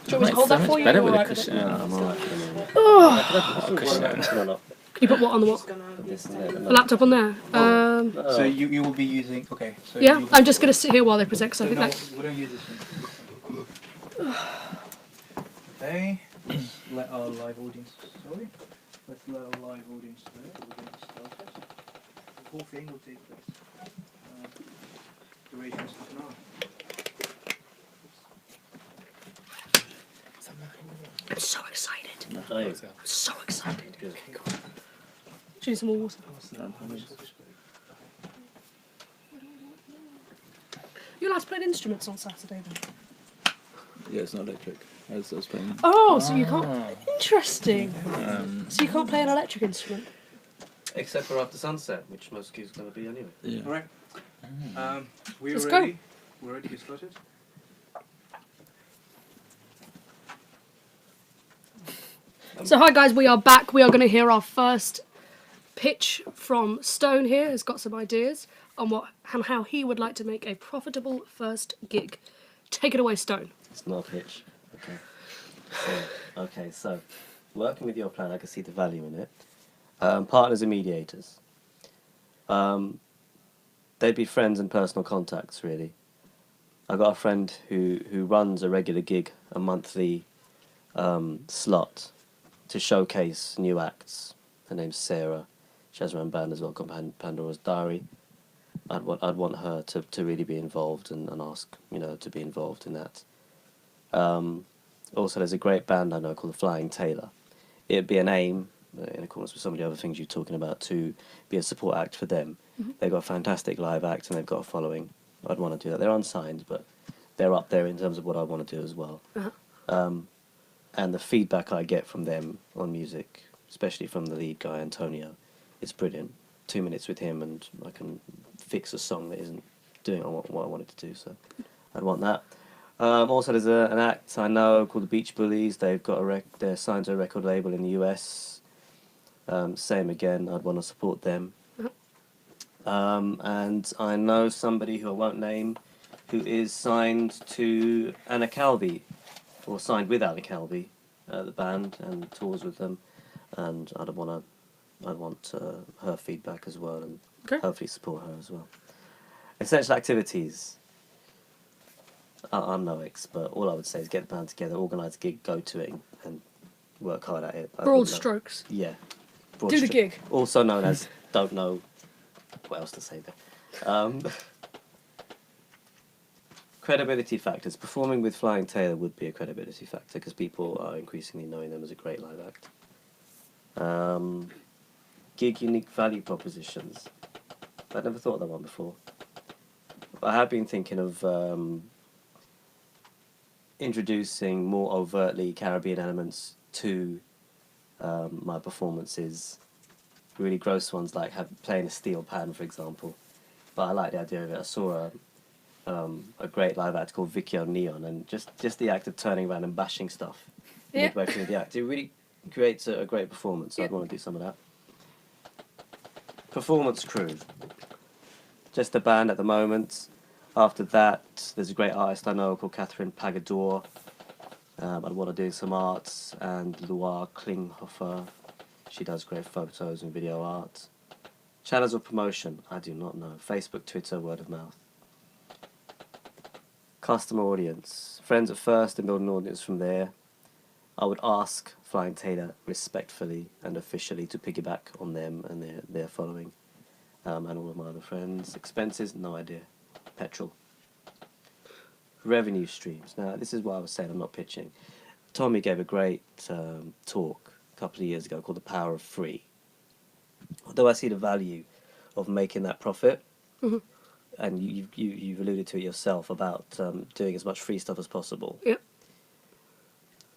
Do you want me to hold that for you? better or with a alright with it? cushion. I'm alright for the moment. Oh, No, no. can you put what on the what? This is it. A laptop on there. So you will be using. Okay. So Yeah, you'll- I'm just gonna sit here while they present because I So think no, that. we don't use this one. Okay. Let our live audience. Sorry. Let's let our live audience know that we're going to start it. The whole thing will take place. Duration is half an hour. I'm so excited. Oh, yeah. I'm so excited. Good. Do you need some more water? You're allowed to play instruments on Saturday then? Yeah, it's not electric. I was playing. Oh, so you can't. Interesting. Um, So you can't play an electric instrument. Except for After Sunset, which most gigs are going to be anyway. yeah. All right. We're Let's go. ready. We're ready to get started. So hi guys, we are back. We are going to hear our first pitch from Stone here. Has got some ideas on how he would like to make a profitable first gig. Take it away, Stone. It's not a pitch. So, working with your plan, I can see the value in it. Partners and mediators. They'd be friends and personal contacts, really. I got a friend who runs a regular gig, a monthly slot to showcase new acts. Her name's Sarah. She has her own band as well, called Pandora's Diary. I'd want her to really be involved and ask, to be involved in that. Also, there's a great band I know called The Flying Tailor. It'd be an aim, in accordance with some of the other things you're talking about, to be a support act for them. Mm-hmm. They've got a fantastic live act and they've got a following. I'd want to do that. They're unsigned, but they're up there in terms of what I want to do as well. Uh-huh. And the feedback I get from them on music, especially from the lead guy, Antonio, it's brilliant. 2 minutes with him and I can fix a song that isn't doing what I wanted to do, so I'd want that. Also, there's an act I know called the Beach Bullies. They've got they're signed to a record label in the US. Same again, I'd want to support them. And I know somebody who I won't name who is signed to Anna Calvi, or signed with Anna Calvi, the band, and tours with them. And I'd want her feedback as well, and hopefully support her as well. Essential activities. I'm no expert. All I would say is get the band together, organise a gig, go to it, and work hard at it. Broad strokes. Yeah. Do the gig. Also known as don't know what else to say there. Credibility factors. Performing with Flying Tailor would be a credibility factor because people are increasingly knowing them as a great live act. Gig unique value propositions. I'd never thought of that one before. I have been thinking of introducing more overtly Caribbean elements to my performances. Really gross ones like playing a steel pan, for example. But I like the idea of it. I saw a great live act called Vicky Neon, and just the act of turning around and bashing stuff midway through the act. It really creates a great performance. So I'd want to do some of that. Performance crew. Just a band at the moment. After that, there's a great artist I know called Catherine Pagador. I'd want to do some arts, and Loire Klinghofer. She does great photos and video art. Channels of promotion, I do not know. Facebook, Twitter, word of mouth. Customer audience. Friends at first and build an audience from there. I would ask Flying Tailor respectfully and officially to piggyback on them and their following. And all of my other friends. Expenses, no idea. Petrol. Revenue streams. Now, this is what I was saying, I'm not pitching. Tommy gave a great talk a couple of years ago called The Power of Free. Although I see the value of making that profit, and you've alluded to it yourself about doing as much free stuff as possible. Yep.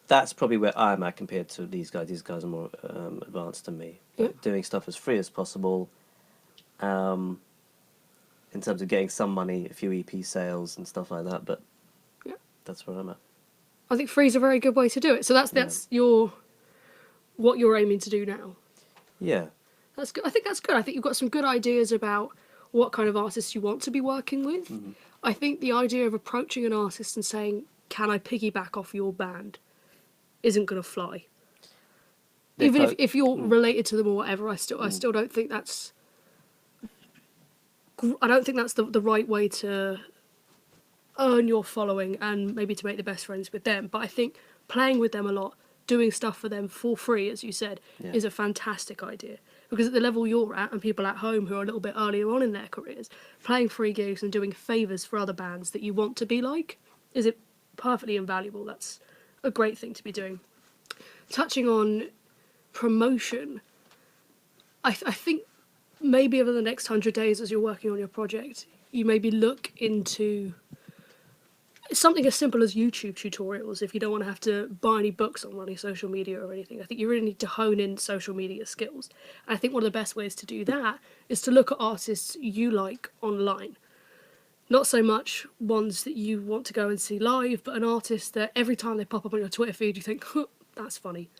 That's probably where I'm at compared to these guys. These guys are more advanced than me. Yep. Doing stuff as free as possible. In terms of getting some money, a few EP sales and stuff like that, but that's where I'm at. I think free is a very good way to do it. So that's what you're aiming to do now. Yeah. That's good. I think that's good. I think you've got some good ideas about what kind of artists you want to be working with. Mm-hmm. I think the idea of approaching an artist and saying, "Can I piggyback off your band?" isn't going to fly. Even if you're related to them or whatever, I still don't think that's. I don't think that's the right way to earn your following and maybe to make the best friends with them. But I think playing with them a lot, doing stuff for them for free, as you said, is a fantastic idea. Because at the level you're at, and people at home who are a little bit earlier on in their careers, playing free gigs and doing favours for other bands that you want to be like is perfectly invaluable. That's a great thing to be doing. Touching on promotion, I think maybe over the next 100 days as you're working on your project, you maybe look into something as simple as YouTube tutorials, if you don't want to have to buy any books on running social media or anything. I think you really need to hone in social media skills. I think one of the best ways to do that is to look at artists you like online. Not so much ones that you want to go and see live, but an artist that every time they pop up on your Twitter feed, you think, huh, that's funny.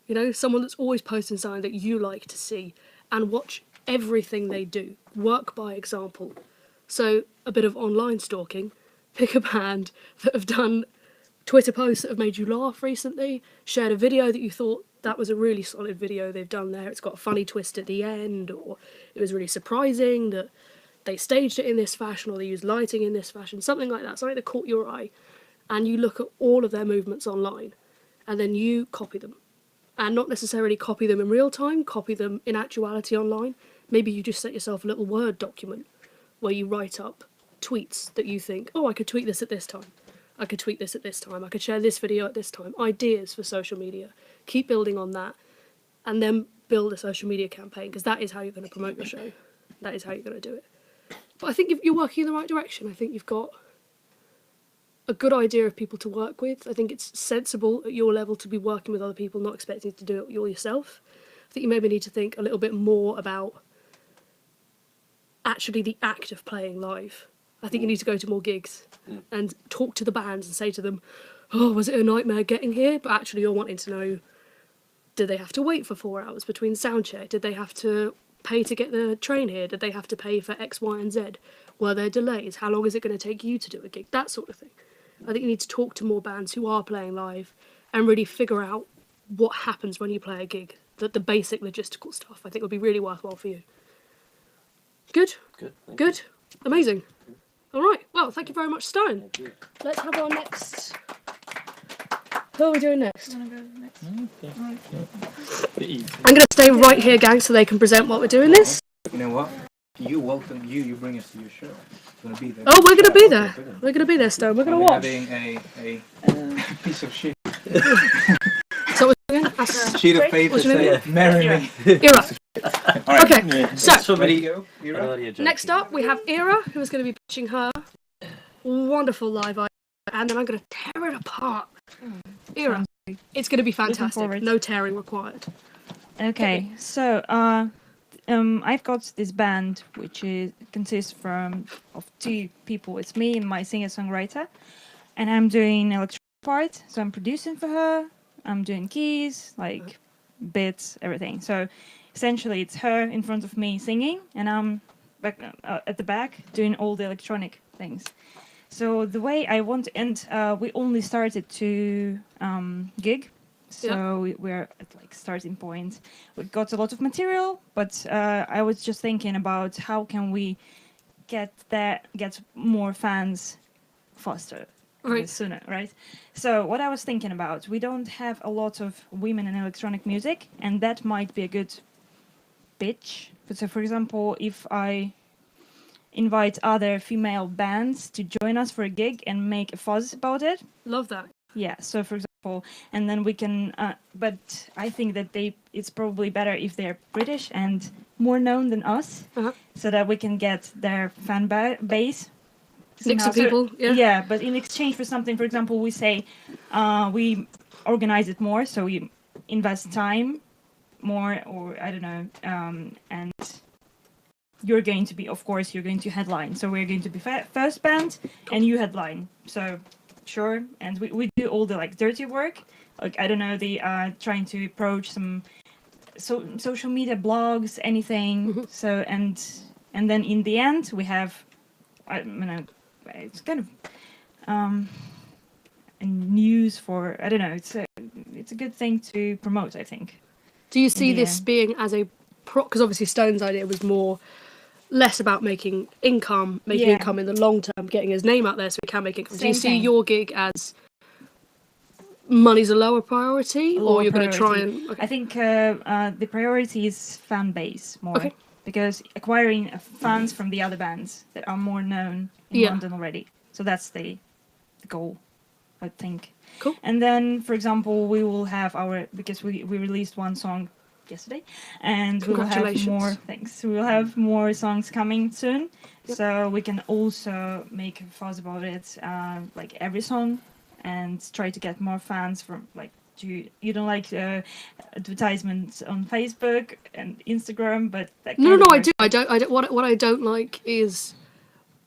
You know, someone that's always posting something that you like to see, and watch everything they do. Work by example. So, a bit of online stalking. Pick a band that have done Twitter posts that have made you laugh recently, shared a video that you thought that was a really solid video they've done there, it's got a funny twist at the end, or it was really surprising that they staged it in this fashion, or they used lighting in this fashion, something like that, something that caught your eye, and you look at all of their movements online, and then you copy them. And not necessarily copy them in real time, copy them in actuality online. Maybe you just set yourself a little Word document where you write up tweets that you think, oh, I could tweet this at this time. I could tweet this at this time. I could share this video at this time. Ideas for social media. Keep building on that. And then build a social media campaign, because that is how you're going to promote your show. That is how you're going to do it. But I think you're working in the right direction. I think you've got a good idea of people to work with. I think it's sensible at your level to be working with other people, not expecting to do it all yourself. I think you maybe need to think a little bit more about actually the act of playing live. I think you need to go to more gigs and talk to the bands and say to them, oh, was it a nightmare getting here? But actually you're wanting to know, did they have to wait for 4 hours between soundcheck? Did they have to pay to get the train here? Did they have to pay for X, Y, and Z? Were there delays? How long is it going to take you to do a gig? That sort of thing. I think you need to talk to more bands who are playing live and really figure out what happens when you play a gig. The basic logistical stuff, I think, would be really worthwhile for you. Good? Good. Amazing. All right. Well, thank you very much, Stone. Let's have our next... Who are we doing next? Wanna go next? I'm going to stay right here, gang, so they can present what we're doing this. You know what? You welcome you bring us to your show. We're gonna be there. Oh, we're going to be there. We're going to be there, Stone. We're going to watch. Having a piece of shit. So we're doing Sheet of paper What's your name? saying, marry me. Era. Alright. Okay, so Ready to go? Ira? next up we have Era, who is going to be pitching her wonderful live idea, and then I'm going to tear it apart. Era, it's going to be fantastic. forward. No tearing required. Okay, so I've got this band which consists of 2 people. It's me and my singer-songwriter, and I'm doing electronic part. So I'm producing for her. I'm doing keys, like bits, everything. So essentially, it's her in front of me singing, and I'm back at the back doing all the electronic things. So the way I want to end, we only started to gig. So we're at like starting point. We got a lot of material, but I was just thinking about how can we get more fans faster, sooner, right? So what I was thinking about, we don't have a lot of women in electronic music, and that might be a good pitch. So for example, if I invite other female bands to join us for a gig and make a fuss about it. Love that. Yeah, so for example, and then we can, but I think that it's probably better if they're British and more known than us, so that we can get their fan base. Mix of people, yeah. Yeah, but in exchange for something, for example, we say we organize it more, so we invest time more, or I don't know, and you're going to be, of course, you're going to headline. So we're going to be first band, and you headline. So sure, and we do all the like dirty work, like I don't know, the trying to approach some social media blogs, anything. So and then in the end we have, I don't know, it's kind of news for, I don't know, it's a good thing to promote, I think. Do you see this being as a because obviously Stone's idea was less about making income in the long term, getting his name out there so he can make income. Do you see your gig as money's a lower priority, or you're going to try and... I think the priority is fan base more, because acquiring fans from the other bands that are more known in London already. So that's the goal, I think. Cool. And then, for example, we will have because we released one song yesterday, and we will have more. Congratulations. Thanks. We will have more songs coming soon, Yep. so we can also make a fuss about it, like every song, and try to get more fans from like. You don't like advertisements on Facebook and Instagram, but that No, kind no, of I works. do. I don't. What I don't like is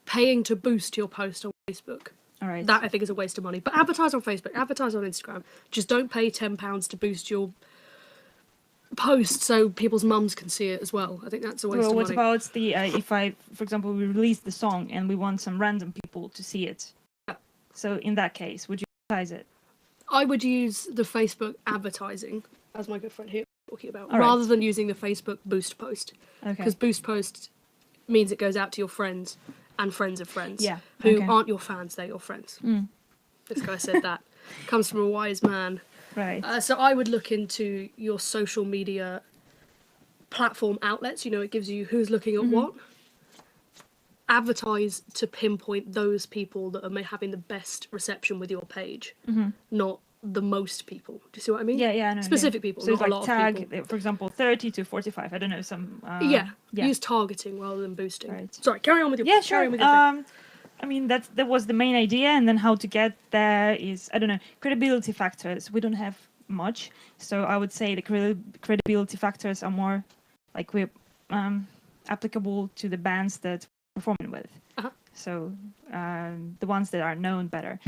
paying to boost your post on Facebook. All right. That I think is a waste of money. But advertise on Facebook, advertise on Instagram. Just don't pay £10 to boost your post so people's mums can see it as well. I think that's a waste Well, of what money. about the if I, for example, we release the song and we want some random people to see it? Yeah. So in that case, would you advertise it? I would use the Facebook advertising, as my good friend here was talking about, All right. rather than using the Facebook boost post. Okay. Because boost post means it goes out to your friends and friends of friends Yeah, who okay. aren't your fans, they're your friends. Mm. This guy said that. Comes from a wise man. Right. So I would look into your social media platform outlets. You know, it gives you who's looking at what. Advertise to pinpoint those people that are having the best reception with your page, not the most people. Do you see what I mean? Yeah, I know. Specific yeah. people, So not it's a like lot of tag, people. for example, 30 to 45. I don't know, some... Yeah. yeah. Use targeting rather than boosting. Right. Sorry, carry on with your Yeah, carry sure. on with your thing. I mean, that was the main idea, and then how to get there is, I don't know, credibility factors. We don't have much, so I would say the credibility factors are more like we're applicable to the bands that we're performing with. Uh-huh. So the ones that are known better.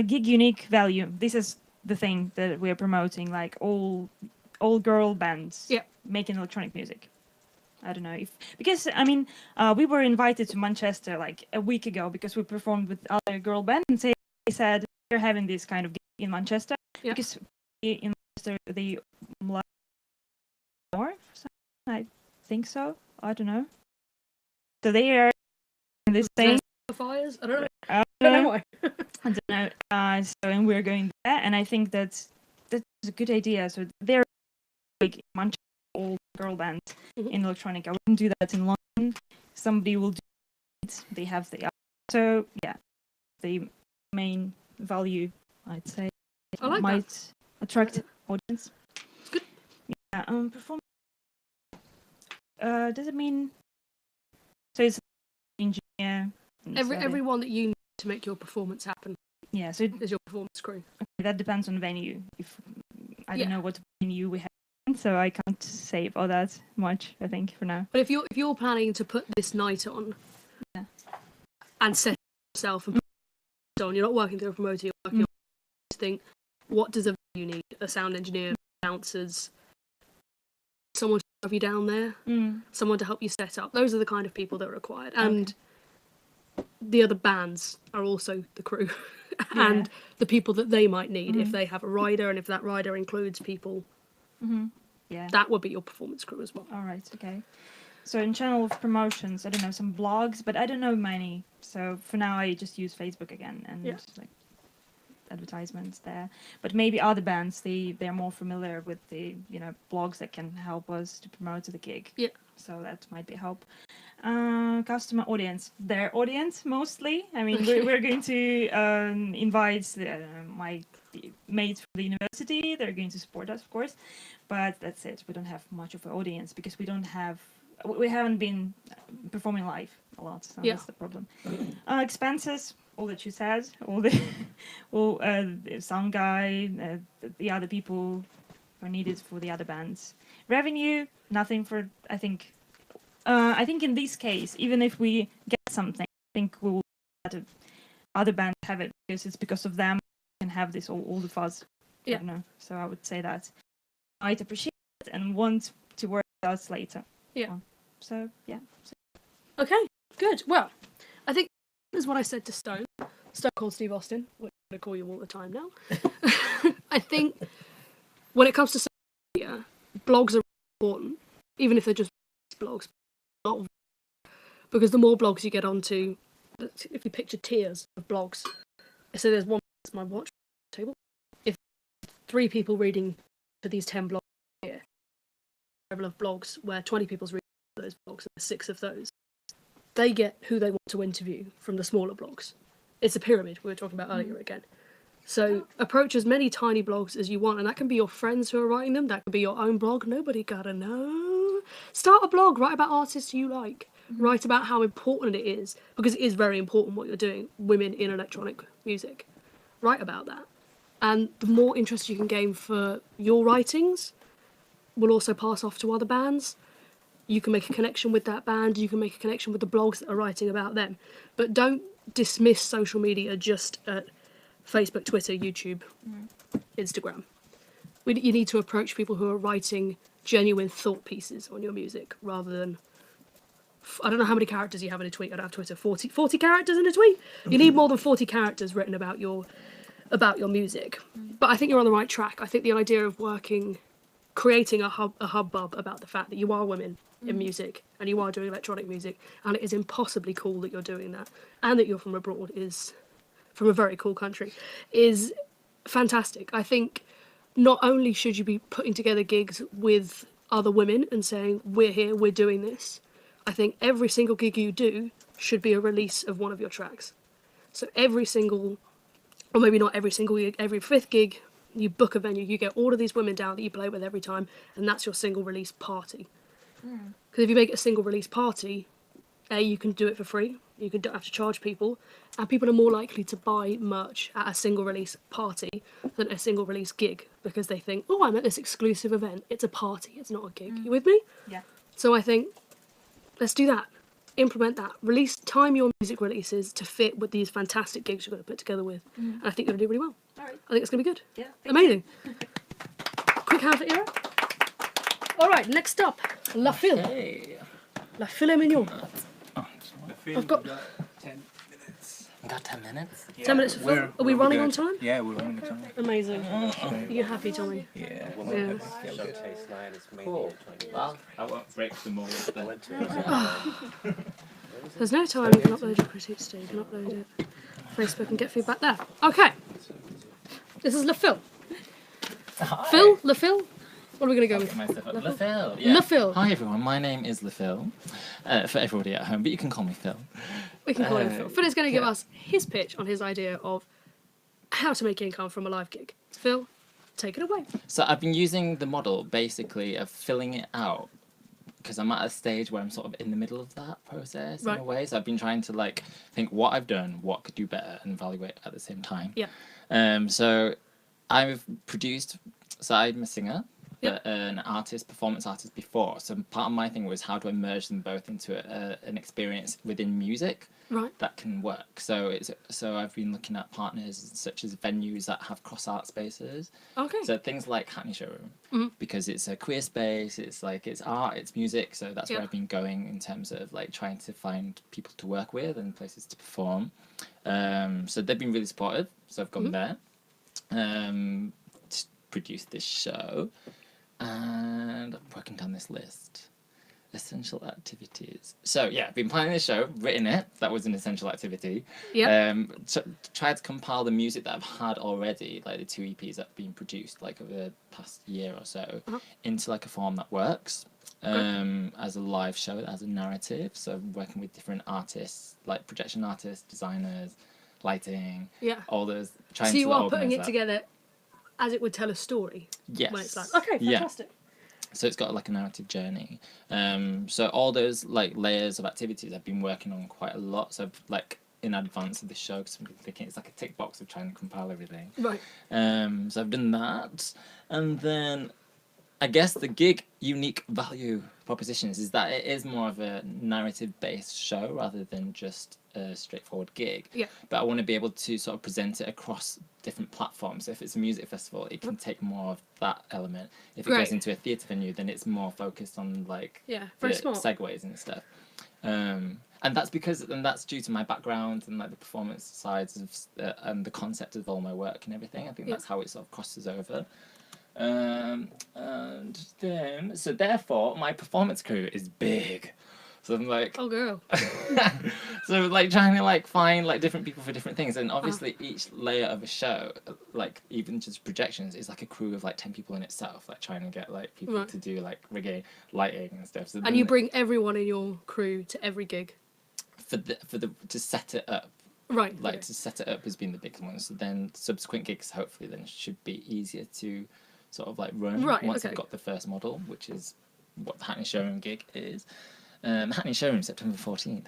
Gig unique value. This is the thing that we're promoting, like all girl bands Yep. making electronic music. I don't know if because I mean we were invited to Manchester like a week ago because we performed with other girl bands and they said we're having this kind of gig in Manchester Yeah. because in Manchester they like more. I think so. I don't know. So they are in this thing. Fires? I don't know. I I don't know why. I don't know. So and we're going there, and I think that's a good idea. So they're like Manchester all girl bands in electronic. I wouldn't do that in London. Somebody will do it. They have the so yeah, the main value I'd say I like might attract that. audience. It's good. Yeah. Perform. Does it mean? So it's engineer. and so Everyone that you need to make your performance happen yeah. So is your performance crew. that depends on venue. If I Yeah. don't know what venue we have, so I can't say about that much. I think for now. But if you're planning to put this night on, Yeah. and set yourself and put it on, you're not working through a promoter. You're working on to think, what does a venue need? A sound engineer, bouncers, someone to have you down there, someone to help you set up. Those are the kind of people that are required, and the other bands are also the crew and the people that they might need if they have a rider, and if that rider includes people. Yeah. That would be your performance crew as well. All right. Okay. So in channel of promotions, I don't know some blogs, but I don't know many. So for now, I just use Facebook again and like advertisements there. But maybe other bands they're more familiar with the blogs that can help us to promote the gig. Yeah. So that might be help. Customer audience, their audience mostly. I mean, we're going to invite my mates from the university. They're going to support us, of course, but that's it. We don't have much of an audience because we haven't been performing live a lot. So that's the problem. Expenses, all that you said, the sound guy, the other people are needed for the other bands. Revenue, nothing for. I think in this case, even if we get something, I think we will let other bands have it because of them we can have this all the fuzz. Yeah. I don't know. So I would say that I'd appreciate it and want to work with us later. Yeah. So yeah. Okay, good. Well, I think this is what I said to Stone Cold Steve Austin, which I'm going to call you all the time now. I think when it comes to social media, blogs are important, even if they're just blogs. Because the more blogs you get onto, if you picture tiers of blogs, so there's one, that's my watch table. If 3 people reading to these 10 blogs here, level of blogs where 20 people's reading those blogs, and there's 6 of those, they get who they want to interview from the smaller blogs. It's a pyramid we were talking about earlier again. So approach as many tiny blogs as you want, and that can be your friends who are writing them, that could be your own blog, nobody gotta know. Start a blog, write about artists you like, write about how important it is, because it is very important what you're doing, women in electronic music. Write about that. And the more interest you can gain for your writings will also pass off to other bands. You can make a connection with that band, you can make a connection with the blogs that are writing about them. But don't dismiss social media just at Facebook, Twitter, YouTube, Instagram. You need to approach people who are writing genuine thought pieces on your music rather than... I don't know how many characters you have in a tweet. I don't have Twitter. 40 characters in a tweet? You need more than 40 characters written about your music. But I think you're on the right track. I think the idea of creating a hubbub about the fact that you are women in music and you are doing electronic music and it is impossibly cool that you're doing that and that you're from abroad, is from a very cool country, is fantastic. I think not only should you be putting together gigs with other women and saying, we're here, we're doing this, I think every single gig you do should be a release of one of your tracks. So every single, or maybe not every single gig, every 5th gig, you book a venue, you get all of these women down that you play with every time, and that's your single release party. Because if you make it a single release party, you can do it for free, you don't have to charge people, and people are more likely to buy merch at a single release party than a single release gig, because they think, oh, I'm at this exclusive event, it's a party, it's not a gig. You with me? Yeah. So I think, let's do that. Implement that. Time your music releases to fit with these fantastic gigs you're going to put together with. And I think you're going to do really well. All right. I think it's going to be good. Yeah. Amazing. Quick hand for Ira. All right, next up, La Phil. Hey. La Filet Mignon. I've got 10 minutes. We got 10 minutes? 10 minutes for Phil. Are we running on good. time? Yeah, we're running on time. Amazing. Are you happy, Tommy? Yeah. Yeah. Cool. Well, I won't break the mold then. There's no time. You can upload your critiques, so you can upload it. Facebook and get feedback there. Okay. This is La Phil. Phil? La Phil? What are we going to go with? Le Phil. Yeah. Le Phil. Hi everyone, my name is Le Phil. For everybody at home, but you can call me Phil. We can call him Phil. Phil is going to give us his pitch on his idea of how to make income from a live gig. Phil, take it away. So I've been using the model basically of filling it out because I'm at a stage where I'm sort of in the middle of that process in a way. So I've been trying to think what I've done, what could do better, and evaluate at the same time. Yeah. So I've produced. So I'm a singer. But an artist, performance artist before. So part of my thing was how do I merge them both into an experience within music that can work. So I've been looking at partners such as venues that have cross art spaces. Okay. So things like Hackney Showroom, because it's a queer space. It's art, it's music. So that's where I've been going in terms of trying to find people to work with and places to perform. So they've been really supportive. So I've gone there to produce this show. And I'm working down this list. Essential activities. So yeah, I've been planning this show, written it. That was an essential activity. Yeah. Tried to compile the music that I've had already, like the 2 EPs that have been produced over the past year or so, into a form that works. As a live show, as a narrative. So I'm working with different artists, like projection artists, designers, lighting. Yeah. All those. So you are putting it together as it would tell a story. Yes. When it's okay, fantastic. Yeah. So it's got a narrative journey. So all those layers of activities I've been working on quite a lot. So in advance of the show, because I'm thinking it's like a tick box of trying to compile everything. Right. So I've done that, and then I guess the gig unique value propositions is that it is more of a narrative-based show rather than just a straightforward gig. Yeah. But I want to be able to sort of present it across different platforms. So if it's a music festival, it can take more of that element. If it goes into a theatre venue, then it's more focused on very smart segues and stuff. And that's that's due to my background and the performance sides of and the concept of all my work and everything. I think that's how it sort of crosses over. And then so therefore my performance crew is big. So I'm oh girl. So trying to find different people for different things, and obviously each layer of a show, even just projections, is a crew of 10 people in itself, trying to get people to do rigging, lighting and stuff. So and you bring everyone in your crew to every gig for the to set it up. Right. Like okay. to set it up has been the biggest one. So then subsequent gigs hopefully then should be easier to sort of like run Right, once okay. I've got the first model, which is what the Hackney Showroom gig is. Hackney Showroom, September 14th.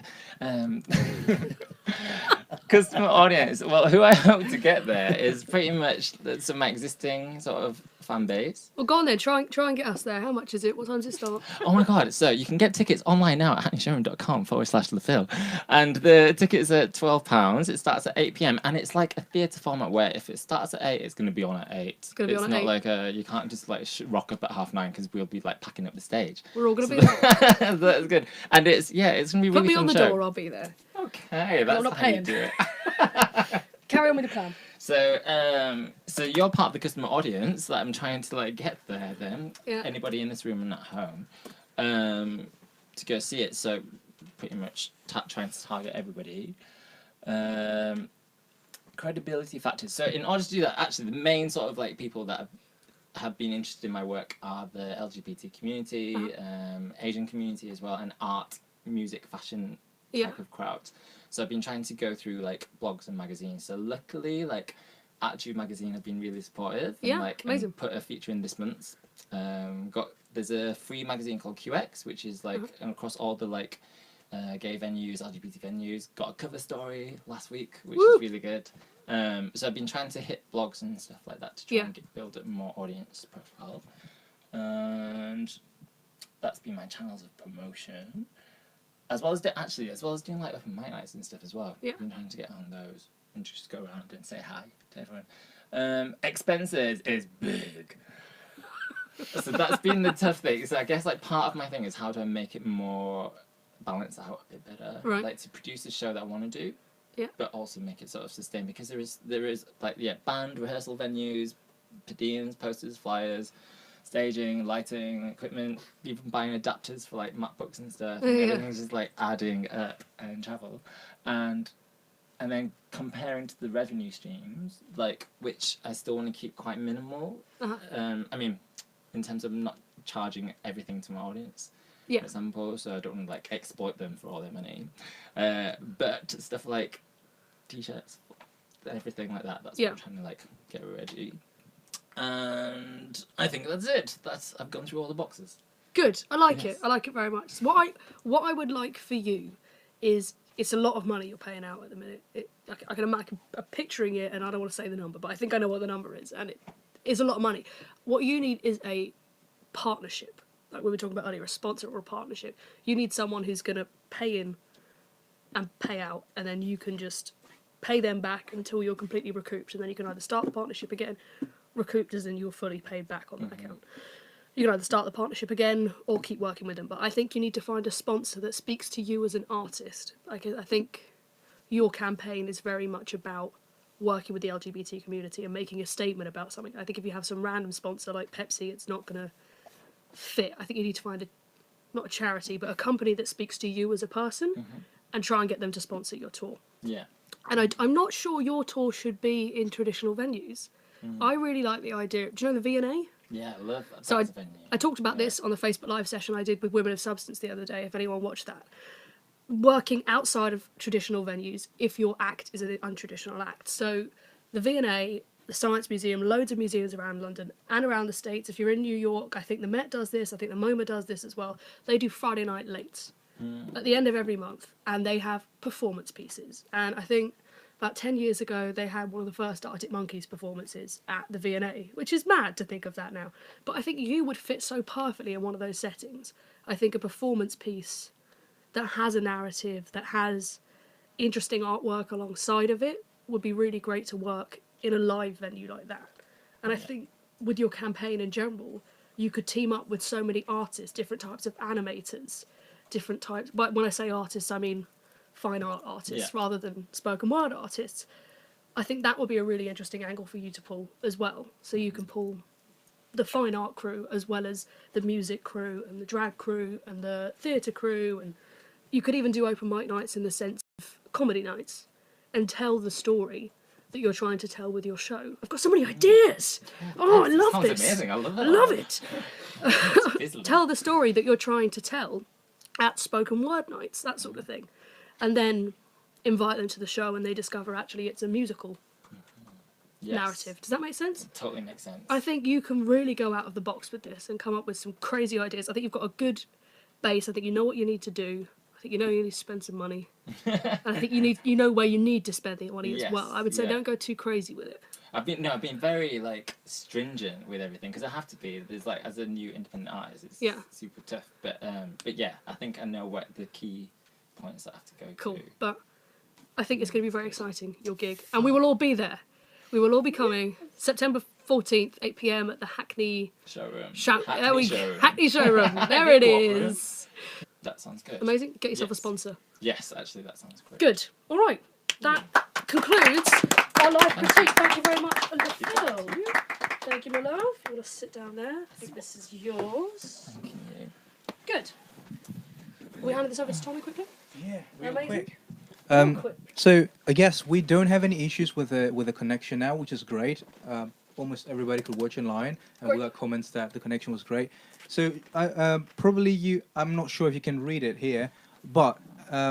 Customer audience. Well, who I hope to get there is pretty much some my existing sort of fan base. Well, go on then. Try and get us there. How much is it? What time does it start? Oh my god, so you can get tickets online now at hackneyshowroom.com/LaFille. And the tickets are £12. It starts at 8 p.m. and it's like a theatre format where if it starts at 8, it's going to be on at 8. It's gonna be on at not 8. like you can't just like rock up at 9:30 because we'll be like packing up the stage. We're all going to be there. That's good. And it's going to be Put really me fun on the show. door. I'll be there. Okay, that's not how you paying. do it. Carry on with the plan. So you're part of the customer audience that I'm trying to like get there. Then Yeah. anybody in this room and at home, to go see it. So pretty much trying to target everybody. Credibility factors. So in order to do that, actually, the main sort of like people that have been interested in my work are the LGBT community, Asian community as well, and art, music, fashion type of crowds. So I've been trying to go through like blogs and magazines. So luckily, like Attitude magazine have been really supportive. Yeah, and, like, amazing. And put a feature in this month. There's a free magazine called QX, which is like across all the like gay venues, LGBT venues. Got a cover story last week, which is really good. So I've been trying to hit blogs and stuff like that to try and build up more audience profile. And that's been my channels of promotion. As well as doing like open mic nights and stuff as well. Yeah. I've been trying to get on those and just go around and say hi to everyone. Expenses is big. So that's been the tough thing. So I guess like part of my thing is how do I make it more balance out a bit better? Right. Like to produce a show that I want to do. Yeah. But also make it sort of sustain because there is like band rehearsal venues, per diems, posters, flyers, staging, lighting, equipment, even buying adapters for like MacBooks and stuff. And everything's just like adding up and travel, and then comparing to the revenue streams, like which I still want to keep quite minimal. I mean, in terms of not charging everything to my audience. For example, so I don't want to like exploit them for all their money. But stuff like t-shirts, everything like that. That's what I'm trying to like get ready. And I think that's it. I've gone through all the boxes. Good. I like it. I like it very much. What I would like for you is it's a lot of money you're paying out at the minute. I can imagine picturing it, and I don't want to say the number, but I think I know what the number is, and it is a lot of money. What you need is a partnership, like we were talking about earlier, a sponsor or a partnership. You need someone who's going to pay in and pay out, and then you can just pay them back until you're completely recouped, and then you can either start the partnership again. Recouped as in you're fully paid back on that account. You can either start the partnership again or keep working with them. But I think you need to find a sponsor that speaks to you as an artist. Like I think your campaign is very much about working with the LGBT community and making a statement about something. I think if you have some random sponsor like Pepsi, it's not going to fit. I think you need to find not a charity, but a company that speaks to you as a person and try and get them to sponsor your tour. Yeah. And I'm not sure your tour should be in traditional venues. I really like the idea. Do you know the V&A? Yeah, I love that. So I talked about this on the Facebook Live session I did with Women of Substance the other day, if anyone watched that. Working outside of traditional venues if your act is an untraditional act. So the V&A, the Science Museum, loads of museums around London and around the States. If you're in New York, I think the Met does this, I think the MoMA does this as well. They do Friday night lates at the end of every month, and they have performance pieces. And I think about 10 years ago, they had one of the first Arctic Monkeys performances at the V&A, which is mad to think of that now. But I think you would fit so perfectly in one of those settings. I think a performance piece that has a narrative, that has interesting artwork alongside of it, would be really great to work in a live venue like that. And I think with your campaign in general, you could team up with so many artists, different types of animators, different types. But when I say artists, I mean fine art artists rather than spoken word artists. I think that would be a really interesting angle for you to pull as well. So you can pull the fine art crew as well as the music crew and the drag crew and the theatre crew, and you could even do open mic nights in the sense of comedy nights and tell the story that you're trying to tell with your show. I've got so many ideas. Oh, I love this. Amazing. I love it. I love it. Tell the story that you're trying to tell at spoken word nights, that sort of thing. And then invite them to the show and they discover actually it's a musical Yes. narrative. Does that make sense? Totally makes sense. I think you can really go out of the box with this and come up with some crazy ideas. I think you've got a good base. I think you know what you need to do. I think you know you need to spend some money. And I think you know where you need to spend the money as well. I would say don't go too crazy with it. I've been very like stringent with everything because I have to be. There's like as a new independent artist, it's super tough. But yeah, I think I know what the key points that I have to go Cool. to. But I think it's going to be very exciting, your gig, and we will all be there. We will all be coming September 14th, 8 p.m. at the Hackney Showroom. Hackney Showroom. There it is. That sounds good. Amazing. Get yourself a sponsor. Yes, actually, that sounds great. Good. All right. That concludes our live critique. Thank you very much, Phil. Thank you, my love. You want to sit down there? I think this is yours. Thank you. Good. Will we hand this over to Tommy quickly? Yeah, real Amazing. quick. Quick. So I guess we don't have any issues with the connection now, which is great. Almost everybody could watch online, and we got comments that the connection was great. So I'm not sure if you can read it here, but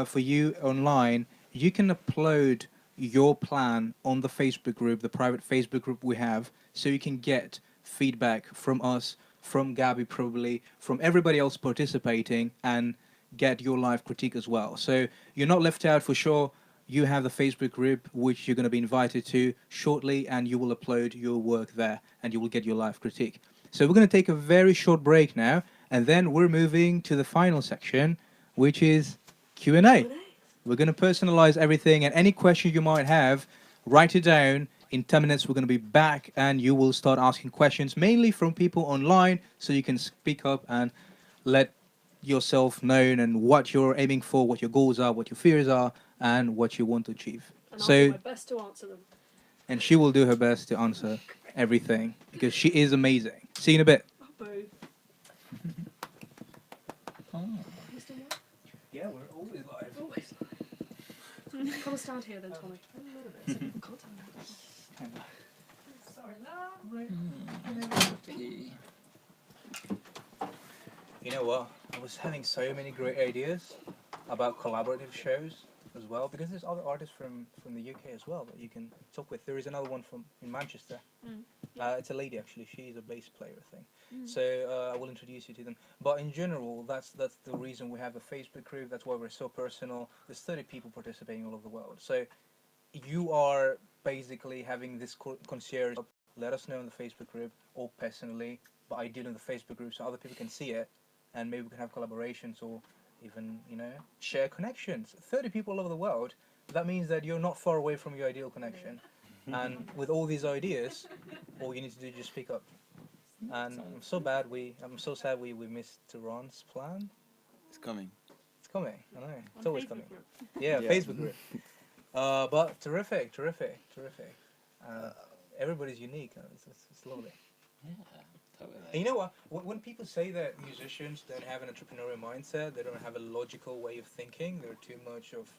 for you online, you can upload your plan on the Facebook group, the private Facebook group we have, so you can get feedback from us, from Gabby probably, from everybody else participating, and get your live critique as well. So you're not left out for sure. You have the Facebook group, which you're going to be invited to shortly, and you will upload your work there, and you will get your live critique. So we're going to take a very short break now, and then we're moving to the final section, which is Q&A. We're going to personalize everything, and any question you might have, write it down. In 10 minutes, we're going to be back, and you will start asking questions, mainly from people online, so you can speak up and let yourself known and what you're aiming for, what your goals are, what your fears are, and what you want to achieve. And I'll do my best to answer them. And she will do her best to answer everything because she is amazing. See you in a bit. Oh, boo. Yeah, we're always live. Always. Come and stand here then, Tommy. Sorry, love. You know what? I was having so many great ideas about collaborative shows as well, because there's other artists from the UK as well that you can talk with. There is another one in Manchester. It's a lady actually. She's a bass player, I think. So I will introduce you to them. But in general, that's the reason we have a Facebook group. That's why we're so personal. There's 30 people participating all over the world. So you are basically having this concierge. Let us know in the Facebook group or personally, but ideally in the Facebook group so other people can see it, and maybe we can have collaborations or even, share connections. 30 people all over the world, that means that you're not far away from your ideal connection. And with all these ideas, all you need to do is just speak up. And I'm so sad we missed Tehran's plan. It's coming. It's coming, I know. It's always coming. Yeah, Facebook group. But terrific. Everybody's unique. It's lovely. Yeah. Totally. And you know what? When people say that musicians don't have an entrepreneurial mindset, they don't have a logical way of thinking, they're too much of,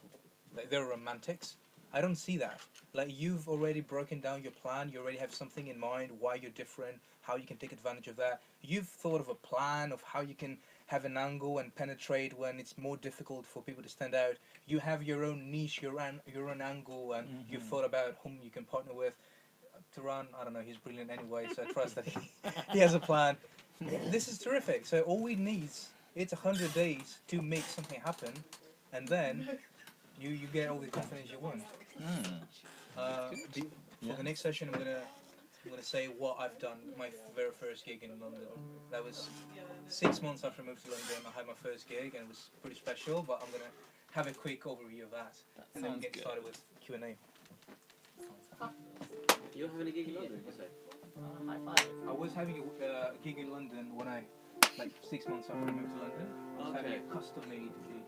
they're romantics. I don't see that. Like, you've already broken down your plan, you already have something in mind, why you're different, how you can take advantage of that. You've thought of a plan of how you can have an angle and penetrate when it's more difficult for people to stand out. You have your own niche, your own angle, and you've thought about whom you can partner with. Tehran, I don't know, he's brilliant anyway, so I trust that he has a plan. This is terrific. So all we need, it's 100 days to make something happen, and then you get all the confidence you want. For the next session, I'm gonna say what I've done. My very first gig in London. That was 6 months after I moved to London. I had my first gig, and it was pretty special. But I'm gonna have a quick overview of that, and then get started with Q&A. You're having a gig in London, you say? High five. I was having a gig in London when 6 months after I moved to London. I was having a custom-made gig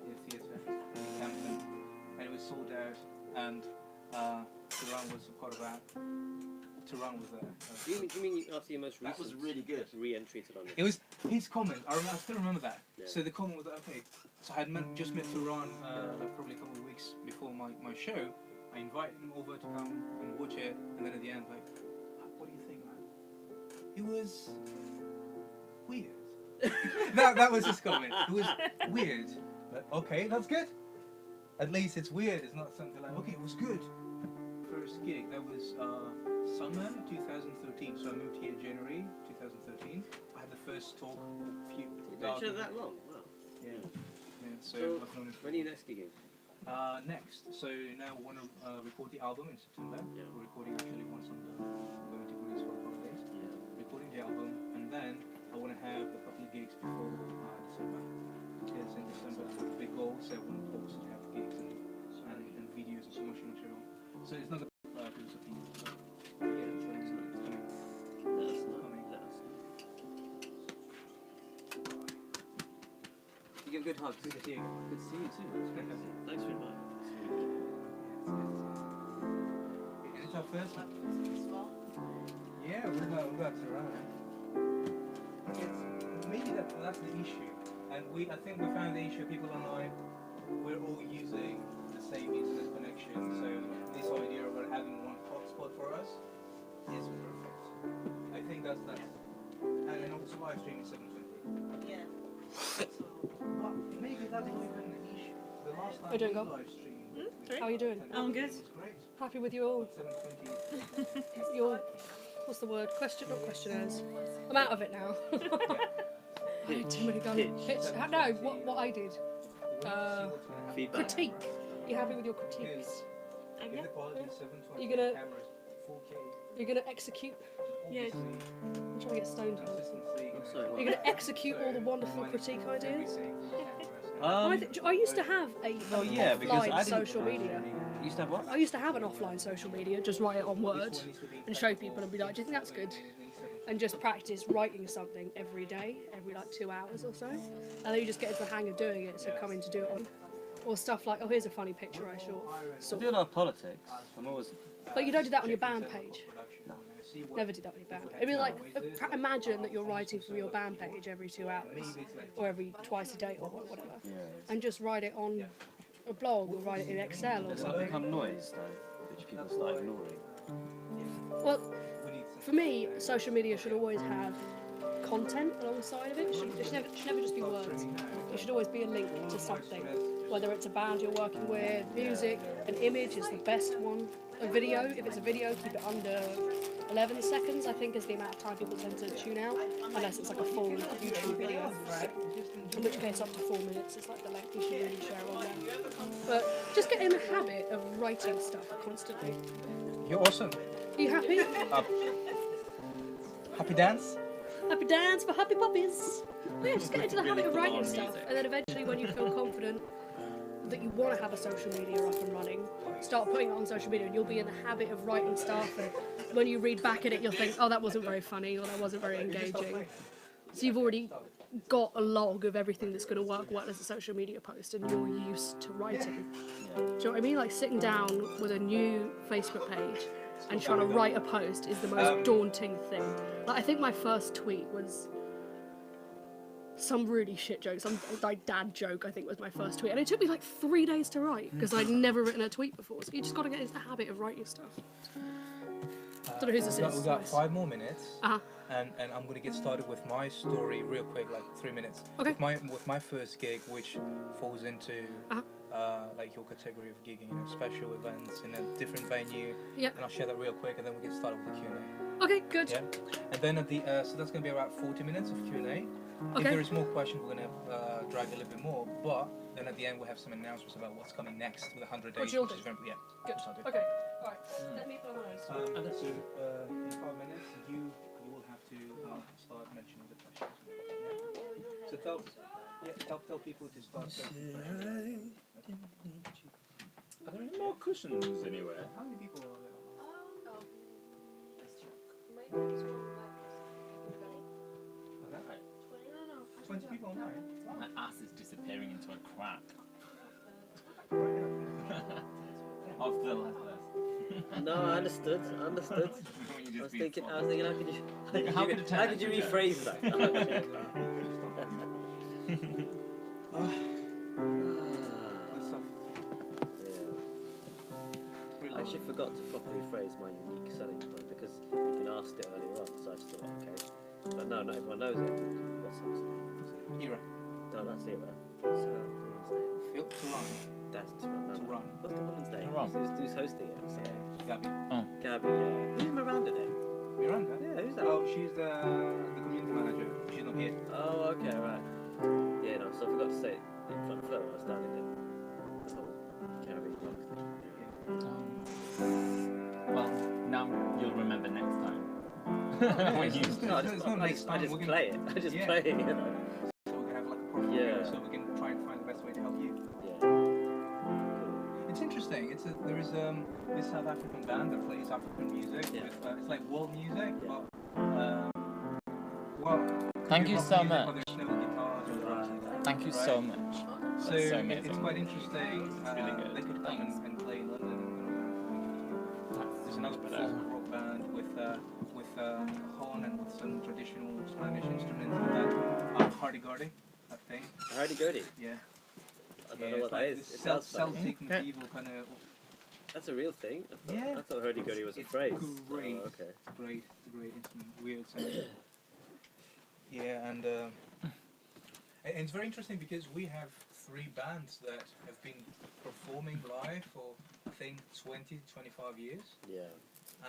in a theatre in Camden, and it was sold out, and Tehran was a part of that. Tehran was there. You mean after your most recent? That was really good. Re-entry to London. It was his comment. I still remember that. Yeah. So the comment was, okay, so I had just met Tehran probably a couple of weeks before my show. I invited him over to come and watch it, and then at the end, what do you think, man? It was weird. that was his comment. It was weird. But okay, that's good. At least it's weird. It's not something like, okay, it was good. First gig, that was summer 2013. So I moved here in January 2013. I had the first talk a few. That long? Wow. Yeah. So I've known it. When are you next gigging? Next. So now we want to record the album in September. Yeah. We're recording actually one song. We're going to Greece for holidays. Yeah. Recording the album, and then I want to have a couple of gigs before December. Because in December I have a big goal, so I want to post have gigs and videos and promotional material. So it's not a groups of people. So yeah, it's coming. You give a good hug. Good to see you. Good to see you too. Thanks for inviting me. It's our first one. Yeah, we got around. Maybe that's the issue. And I think we found the issue, people online, we're all using the same internet connection, so this idea of having one hotspot for us is perfect. I think that's and also live streaming 720. Yeah. But maybe that's not even the issue. The last time How you doing, Gob? live streamed, How are you doing? I'm good. it was great. Happy with your 720. your what's the word? Not questionnaires. I'm out of it now. I had too many pitch. No, what I did. Feedback. Critique. You happy with your critiques? If the quality is 720, You're gonna- cameras 4K. You're gonna execute. Yeah. I'm trying to get stoned. Consistency. Sorry, You're gonna execute all the wonderful critique ideas. Um, I used to have a well, yeah, because I offline didn't- social media. You used to have what? I used to have an offline social media, just write it on Word and show people and be like, do you think that's good? And just practice writing something every day, every like 2 hours or so. And then you just get into the hang of doing it, so coming to do it on. Or stuff like, oh, here's a funny picture I I do a lot of politics. I'm always. But you don't do that on your band page. Never do that on your band page. I mean, like, imagine that you're writing from your band page every 2 hours, or every twice a day, or whatever, Yeah. and just write it on a blog or write it in Excel or Does that something. become noise though, which people start ignoring? Well, for me, social media should always have content alongside of it. It should never just be words. It should always be a link to something, whether it's a band you're working with, music, an image is the best one. A video, if it's a video, keep it under 11 seconds, I think, is the amount of time people tend to tune out, unless it's like a full YouTube video. In which case, up to 4 minutes is like the length you should really share on there. But just get in the habit of writing stuff constantly. You're awesome. Are you happy? Happy dance? Happy dance for happy puppies. Yeah, just get into the habit of writing stuff, and then eventually, when you feel confident that you want to have a social media up and running, start putting it on social media, and you'll be in the habit of writing stuff. And when you read back at it, you'll think, "Oh, that wasn't very funny," or "That wasn't very engaging." So you've already got a log of everything that's going to work well as a social media post, and you're used to writing. Do you know what I mean? Like sitting down with a new Facebook page and trying to write a post is the most daunting thing. Like, I think my first tweet was some really shit joke, some like dad joke, I think was my first tweet, and it took me like 3 days to write because I'd never written a tweet before. So you just got to get into the habit of writing stuff. I don't know whose this is. We've got 5 more minutes, Uh-huh. and I'm going to get started with my story real quick, like 3 minutes. Okay. With my first gig, which falls into like your category of gigging, special events in a different venue. Yeah. And I'll share that real quick, and then we get started with the Q&A. Okay, good. Yeah. And then at the so that's going to be about 40 minutes of Q&A. If Okay. there is more questions, we're going to drag a little bit more. But then at the end, we'll have some announcements about what's coming next with 100 days. What you'll which do. is very- yeah. Good. that's what I'll do. Okay. All right. Let me put on my So in 5 minutes, you will have to start mentioning the questions. Yeah. So tell people to start. Are there any more cushions anywhere? How many people are there? 20 people online. My ass is disappearing into a crack. Of the less. No, I understood. I understood. I was thinking, how could you rephrase that? I actually forgot to properly phrase my unique selling point because you've been asked it earlier on, so I just thought, okay. But no, everyone knows it. What's that? Era. No, that's Era. Phil Tulani. That's no, Oh. Who's hosting it? So. Gabby. Gabby, yeah. Leave Miranda then. Miranda? Yeah, who's that? Oh, she's the community manager. She's not here. Oh, okay, right. Yeah, no, so I forgot to say it in front of her. I was standing there. Oh, Gabby. Well, now you'll remember next time. When you No, I just play it. I just play it, you know. So we can have like a proper video, so we can try and find the best way to help you. Yeah. It's interesting. There is this South African band that plays African music. With, it's like world music, but well. Thank you so much. But there's no guitars or drums and that, Thank you right? so much. So That's so amazing. it's quite interesting. It's really good. They could come and play in London. There's another folk rock band with horn and with some traditional Spanish instruments and that. Hurdy-gurdy, I think. Hurdy-gurdy? Yeah. I don't know what that is. It sounds Celtic medieval kind of. That's a real thing? Yeah. I thought hurdy-gurdy was a phrase. Great. Oh, okay. Great instrument. Weird sound. Yeah, and it's very interesting because we have 3 bands that have been performing live for I think 20, 25 years. Yeah.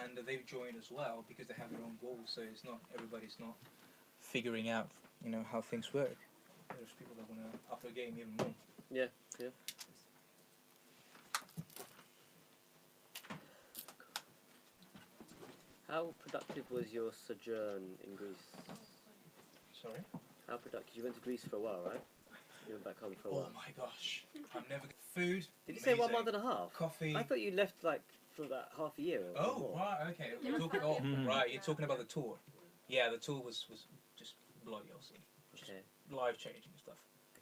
And they've joined as well because they have their own walls, so it's not everybody's not figuring out, you know, how things work. There's people that want to up their game even more. Yeah, yeah. How productive was your sojourn in Greece? Sorry? How productive? You went to Greece for a while, right? You went back home for a while. Oh my gosh. I've never... Food, Did you say 1 month and a half? Coffee. I thought you left like for about half a year or Oh, more. right, okay. Right, you're talking about the tour. Yeah, the tour was just bloody awesome. Just life-changing stuff.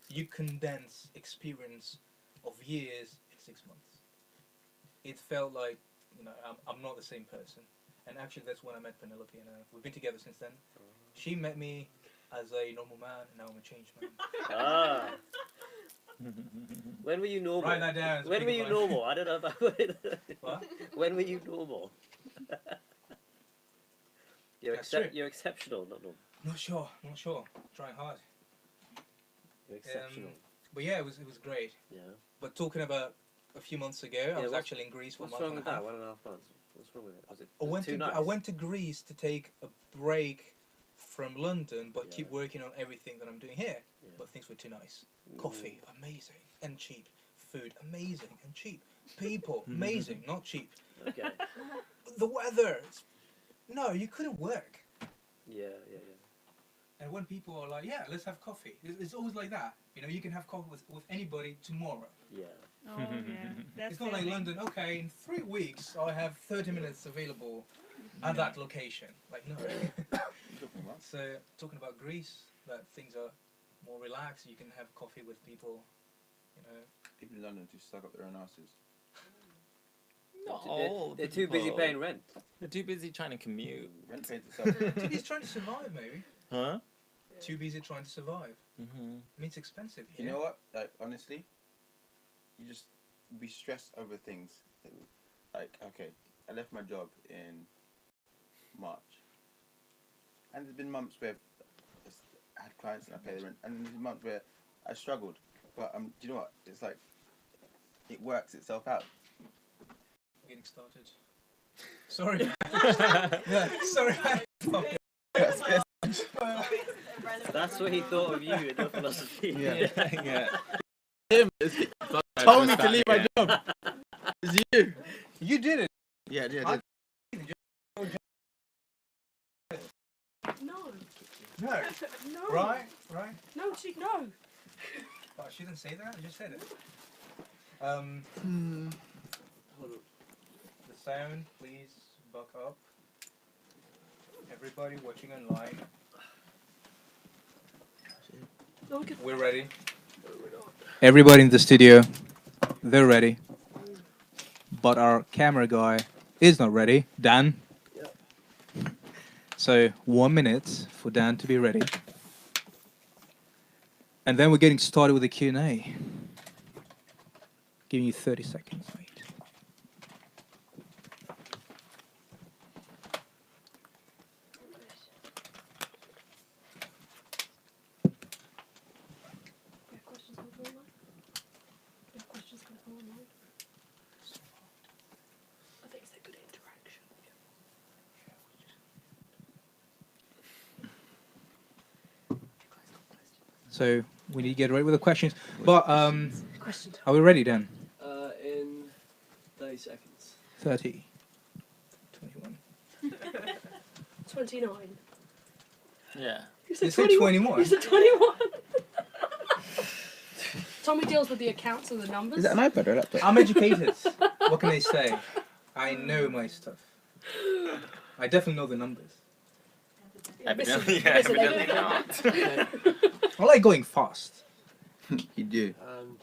You condense experience of years in 6 months. It felt like, you know, I'm not the same person. And actually that's when I met Penelope, and we've been together since then. She met me as a normal man, and now I'm a changed man. Ah. When were you normal? Write that down. When were you normal? I don't know about What? When were you normal? You're That's true. You're exceptional, not normal. Not sure. Trying hard. You're exceptional. But yeah, it was great. Yeah. But talking about a few months ago, I was actually in Greece for a month What's wrong with and a half. that? 1.5 months. What's wrong with it? Was it I too nice? I went to Greece to take a break from London, but keep working on everything that I'm doing here. Yeah. But things were too nice. Coffee, amazing and cheap. Food, amazing and cheap. People, amazing, not cheap. Okay. The weather, no, you couldn't work. Yeah. And when people are like, yeah, let's have coffee. It's always like that. You know, you can have coffee with anybody tomorrow. Yeah. Oh, yeah. That's It's not like London, okay, in 3 weeks I have 30 minutes available at that location. Like, no. So, talking about Greece, that things are more relaxed, you can have coffee with people, you know. People in London just suck up their own asses. Not all They're too busy people. paying rent. They're too busy trying to commute. Rent pays itself. Too busy trying to survive, maybe. Huh? Too busy trying to survive. Mm-hmm. I mean, it's expensive You here. know what? Like, honestly, you just be stressed over things. Like, okay, I left my job in March. And there's been months where I had clients and I paid the rent. And there's been months where I struggled. But do you know what? It's like, it works itself out. Getting started. Sorry. Sorry. That's what he thought of you and your philosophy. Yeah. Him! Told me to leave my job! It's you! You did it. Yeah, I did. No. No. No. Right? No, no. Oh, she didn't say that. I just said it. The sound, please buck up. Everybody watching online. We're ready. Everybody in the studio, they're ready. But our camera guy is not ready. Dan. So 1 minute for Dan to be ready. And then we're getting started with the Q&A. Giving you 30 seconds, mate. So we need to get ready with the questions. But Question. are we ready then? In 30 seconds. 30, 21. 29. Yeah. You You said 21. You said 21. Tommy deals with the accounts and the numbers. Is that an iPad or a laptop? I'm educated. What can I say? I know my stuff. I definitely know the numbers. Evidently, Listen, yeah, listen, evidently not. I like going fast. You do. And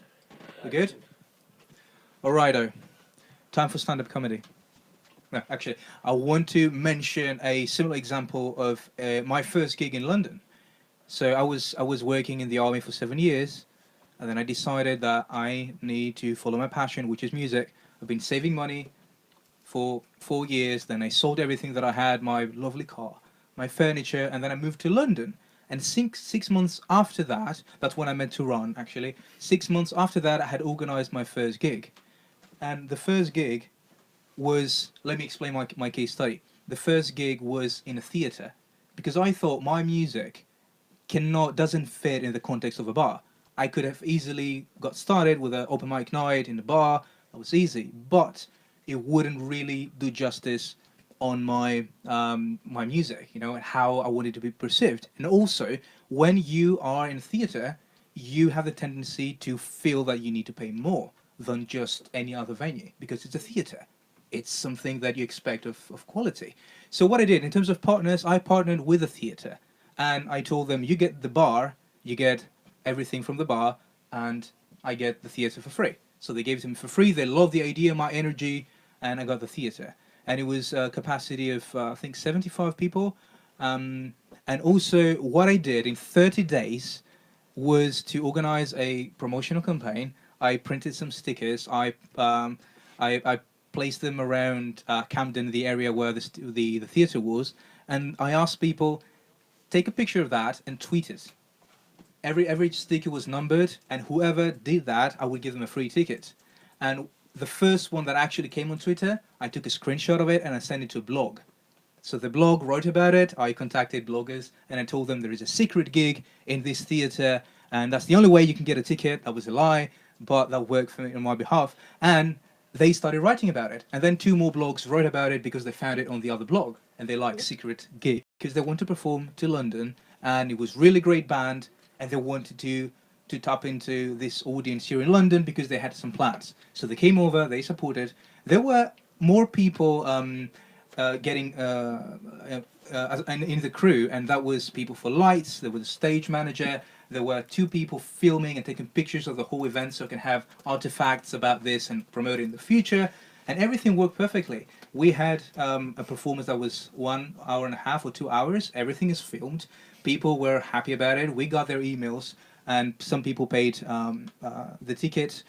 We good? Alrighto. Time for stand-up comedy. No, actually, I want to mention a similar example of my first gig in London. So I was working in the army for 7 years, and then I decided that I need to follow my passion, which is music. I've been saving money for 4 years. Then I sold everything that I had, my lovely car, my furniture, and then I moved to London. And 6 months after that, that's when I meant to run, actually. 6 months after that, I had organized my first gig. And the first gig was, let me explain my case study. The first gig was in a theatre, because I thought my music doesn't fit in the context of a bar. I could have easily got started with an open mic night in the bar. That was easy, but it wouldn't really do justice on my my music, you know, and how I wanted to be perceived. And also, when you are in theatre, you have the tendency to feel that you need to pay more than just any other venue, because it's a theatre. It's something that you expect of quality. So what I did, in terms of partners, I partnered with a theatre, and I told them, you get the bar, you get everything from the bar, and I get the theatre for free. So they gave it to me for free. They loved the idea, my energy, and I got the theatre. And it was a capacity of, I think, 75 people. And also, what I did in 30 days was to organize a promotional campaign. I printed some stickers. I placed them around Camden, the area where the theatre was, and I asked people, take a picture of that and tweet it. Every sticker was numbered, and whoever did that, I would give them a free ticket. And the first one that actually came on Twitter, I took a screenshot of it and I sent it to a blog. So the blog wrote about it. I contacted bloggers and I told them there is a secret gig in this theatre, and that's the only way you can get a ticket. That was a lie, but that worked for me on my behalf. And they started writing about it. And then 2 more blogs wrote about it because they found it on the other blog, and they liked secret gig because they want to perform to London, and it was really great band, and they wanted to tap into this audience here in London because they had some plans. So they came over, they supported. There were more people getting in the crew, and that was people for lights, there was a stage manager, there were 2 people filming and taking pictures of the whole event so I can have artifacts about this and promote it in the future, and everything worked perfectly. We had a performance that was 1 hour and a half or 2 hours. Everything is filmed. People were happy about it. We got their emails, and some people paid the ticket,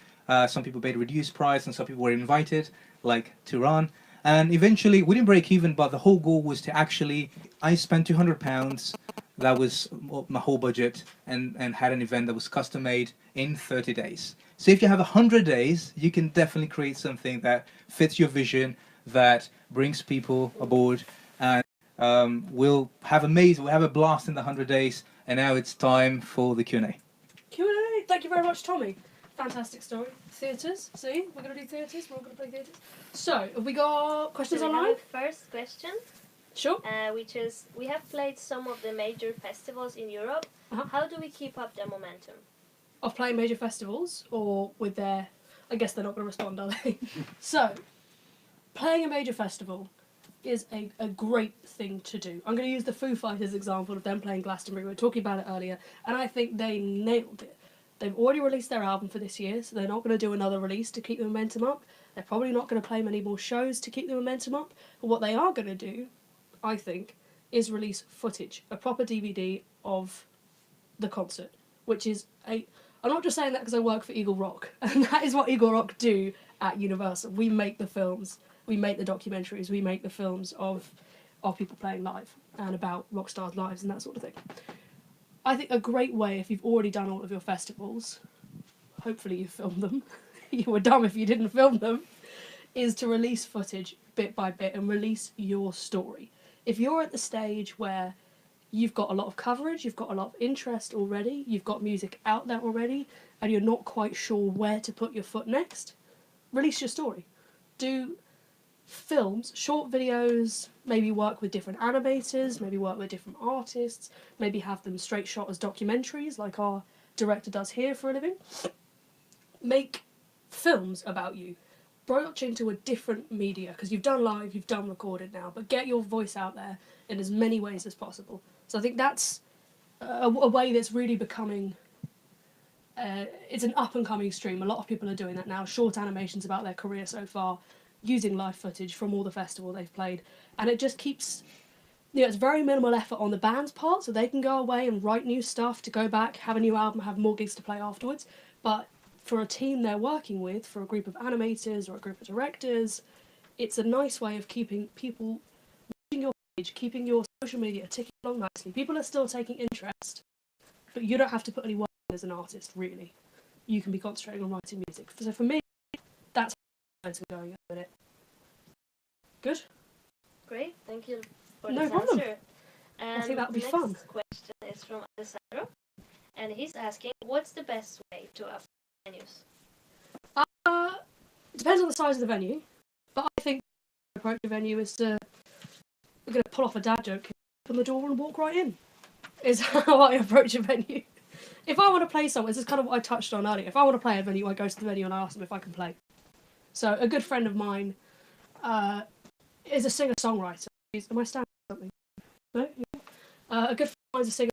some people paid reduced price, and some people were invited, like Turan. And eventually, we didn't break even, but the whole goal was to actually, I spent £200, that was my whole budget, and had an event that was custom made in 30 days. So if you have 100 days, you can definitely create something that fits your vision, that brings people aboard, and we'll have a blast in the 100 days. And now it's time for the Q&A. Q&A. Thank you very much, Tommy. Fantastic story. Theatres. See, we're going to do theatres. We're all going to play theatres. So, have we got questions So we online? have a first question, Sure. which is, we have played some of the major festivals in Europe. Uh-huh. How do we keep up the momentum? Of playing major festivals, or with their... I guess they're not going to respond, are they? So, playing a major festival is a great thing to do. I'm going to use the Foo Fighters example of them playing Glastonbury. We were talking about it earlier, and I think they nailed it. They've already released their album for this year, so they're not going to do another release to keep the momentum up. They're probably not going to play many more shows to keep the momentum up. But what they are going to do, I think, is release footage, a proper DVD of the concert, which is I'm not just saying that because I work for Eagle Rock, and that is what Eagle Rock do at Universal. We make the films, we make the documentaries, we make the films of people playing live and about rock stars' lives and that sort of thing. I think a great way, if you've already done all of your festivals, hopefully you filmed them, you were dumb if you didn't film them, is to release footage bit by bit and release your story. If you're at the stage where you've got a lot of coverage, you've got a lot of interest already, you've got music out there already, and you're not quite sure where to put your foot next, release your story. Do films, short videos, maybe work with different animators, maybe work with different artists, maybe have them straight shot as documentaries like our director does here for a living. Make films about you. Broach into a different media, because you've done live, you've done recorded now, but get your voice out there in as many ways as possible. So I think that's a way that's really becoming, it's an up and coming stream. A lot of people are doing that now, short animations about their career so far, using live footage from all the festival they've played, and it just keeps, it's very minimal effort on the band's part, so they can go away and write new stuff to go back, have a new album, have more gigs to play afterwards, but for a team they're working with, for a group of animators or a group of directors, it's a nice way of keeping people watching your page, keeping your social media ticking along nicely. People are still taking interest, but you don't have to put any work in as an artist, really. You can be concentrating on writing music. So for me, that's how I'm going at the minute. Good? Great, thank you for No this problem. answer. And I think that would be the fun. next question is from Alessandro, and he's asking, what's the best way to approach venues? It depends on the size of the venue, but I think the approach to venue is to, we're going to pull off a dad joke, open the door and walk right in, is how I approach a venue. If I want to play somewhere, this is kind of what I touched on earlier, if I want to play a venue, I go to the venue and I ask them if I can play. So a good friend of mine is a singer-songwriter. Am I standing something? No? Yeah. A good friend of mine is a singer.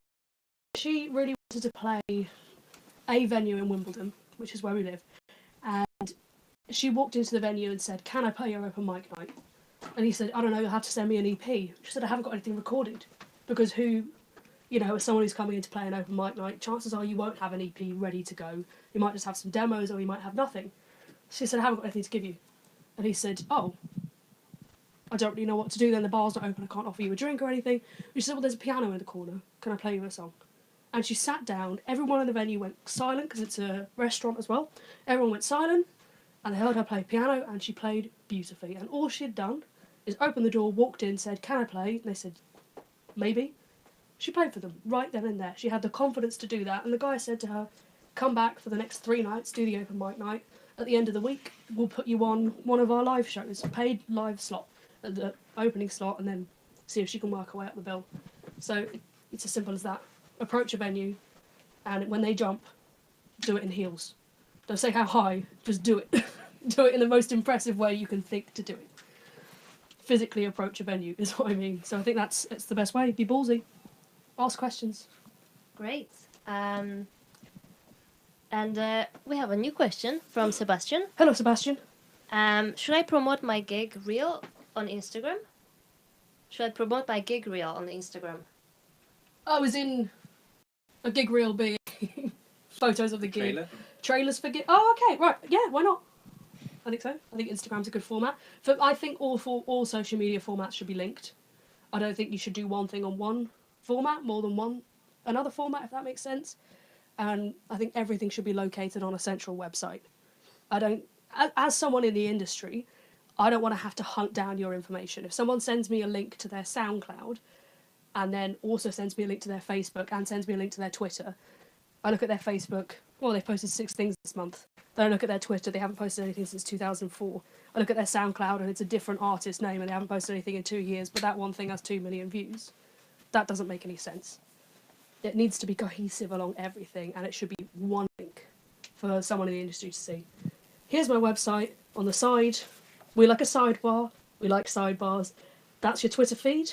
She really wanted to play a venue in Wimbledon, which is where we live, and she walked into the venue and said, "Can I play your open mic night?" And he said, "I don't know, you'll have to send me an EP." She said, "I haven't got anything recorded," because as someone who's coming in to play an open mic night, chances are you won't have an EP ready to go. You might just have some demos or you might have nothing. She said, "I haven't got anything to give you." And he said, "Oh, I don't really know what to do then, the bar's not open, I can't offer you a drink or anything." She said, "Well, there's a piano in the corner, can I play you a song?" And she sat down, everyone in the venue went silent, because it's a restaurant as well. Everyone went silent, and they heard her play piano, and she played beautifully. And all she had done is open the door, walked in, said, "Can I play?" And they said, "Maybe." She played for them, right then and there. She had the confidence to do that, and the guy said to her, "Come back for the next 3 nights, do the open mic night. At the end of the week, we'll put you on one of our live shows, paid live slot, at the opening slot, and then see if she can work her way up the bill." So it's as simple as that. Approach a venue, and when they jump, do it in heels. Don't say how high, just do it. Do it in the most impressive way you can think to do it. Physically approach a venue is what I mean. So I think it's the best way. Be ballsy. Ask questions. Great. We have a new question from Sebastian. Hello, Sebastian. Should I promote my gig reel on Instagram? Should I promote my gig reel on Instagram? I was in a gig reel being photos of the gig. Trailers for gig. Oh, okay, right. Yeah, why not? I think so. I think Instagram's a good format. I think all social media formats should be linked. I don't think you should do one thing on one format more than another format, if that makes sense. And I think everything should be located on a central website. As someone in the industry, I don't want to have to hunt down your information. If someone sends me a link to their SoundCloud and then also sends me a link to their Facebook and sends me a link to their Twitter, I look at their Facebook, well, they've posted 6 things this month. Then I look at their Twitter, they haven't posted anything since 2004. I look at their SoundCloud and it's a different artist name and they haven't posted anything in 2 years, but that one thing has 2 million views. That doesn't make any sense. It needs to be cohesive along everything, and it should be one link for someone in the industry to see. Here's my website. On the side, we like a sidebar. We like sidebars. That's your Twitter feed.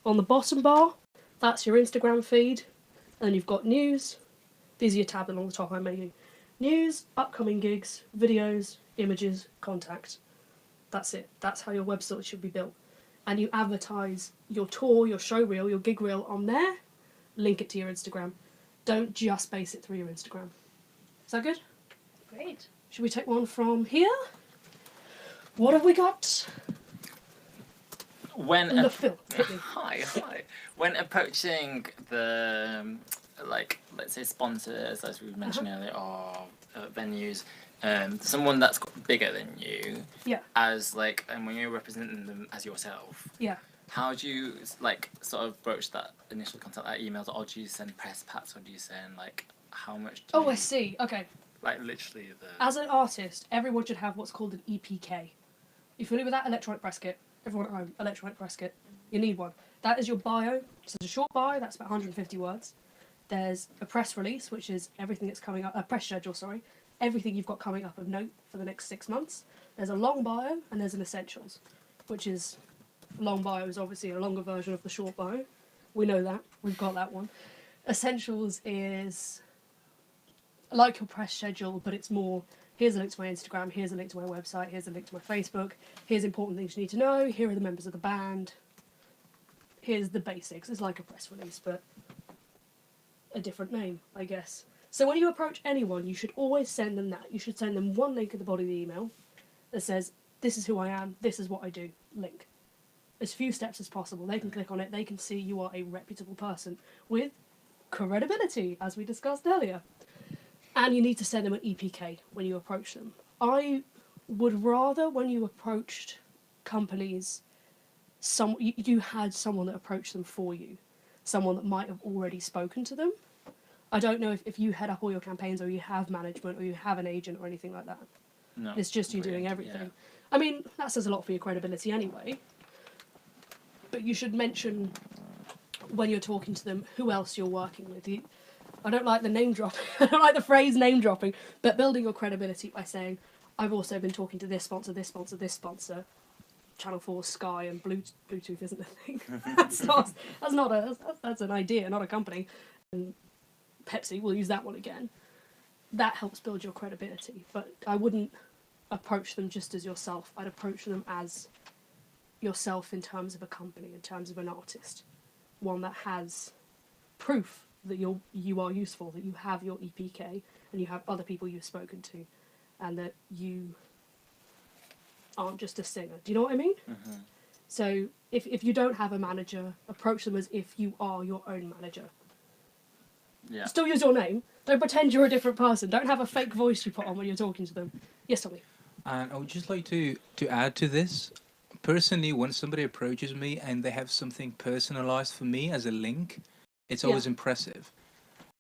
On the bottom bar, that's your Instagram feed. And then you've got news. These are your tabs along the top I'm making. News, upcoming gigs, videos, images, contact. That's it. That's how your website should be built. And you advertise your tour, your show reel, your gig reel on there. Link it to your Instagram. Don't just base it through your Instagram. Is that good? Great. Should we take one from here? What have we got? When Phil. hi. When approaching the let's say sponsors, as we mentioned earlier, or venues, someone that's bigger than you. Yeah. And when you're representing them as yourself. Yeah. how do you like sort of broach that initial contact, that emails, or do you send press packs, or do you send like how much? Do Oh, you, I see. Okay. Like literally the. As an artist, everyone should have what's called an EPK. You familiar with that? Electronic press kit. Everyone at home, electronic press kit. You need one. That is your bio. So it's a short bio. That's about 150 words. There's a press release, which is everything that's coming up. A press schedule, sorry. Everything you've got coming up of note for the next 6 months. There's a long bio and there's an essentials, which is long bio is obviously a longer version of the short bio. We know that. We've got that one. Essentials is like your press schedule, but it's more, here's a link to my Instagram, here's a link to my website, here's a link to my Facebook, here's important things you need to know, here are the members of the band, here's the basics. It's like a press release, but a different name, I guess. So when you approach anyone, you should always send them that. You should send them one link at the body of the email that says, this is who I am, this is what I do, link. As few steps as possible. They can click on it, they can see you are a reputable person with credibility, as we discussed earlier. And you need to send them an EPK when you approach them. I would rather, when you approached companies, you had someone that approached them for you, someone that might have already spoken to them. I don't know if you head up all your campaigns, or you have management, or you have an agent, or anything like that. No, it's just you doing everything. Yeah. I mean, that says a lot for your credibility anyway. But you should mention, when you're talking to them, who else you're working with. I don't like the name dropping. I don't like the phrase name dropping, but building your credibility by saying, I've also been talking to this sponsor, this sponsor, this sponsor. Channel 4, Sky, and Bluetooth isn't a thing. that's an idea, not a company. And Pepsi, we'll use that one again. That helps build your credibility. But I wouldn't approach them just as yourself. I'd approach them as yourself in terms of a company, in terms of an artist. One that has proof that you are useful, that you have your EPK, and you have other people you've spoken to, and that you aren't just a singer. Do you know what I mean? Mm-hmm. So if you don't have a manager, approach them as if you are your own manager. Yeah. Still use your name. Don't pretend you're a different person. Don't have a fake voice you put on when you're talking to them. Yes, Tommy. And I would just like to add to this. Personally, when somebody approaches me and they have something personalized for me as a link, it's always impressive.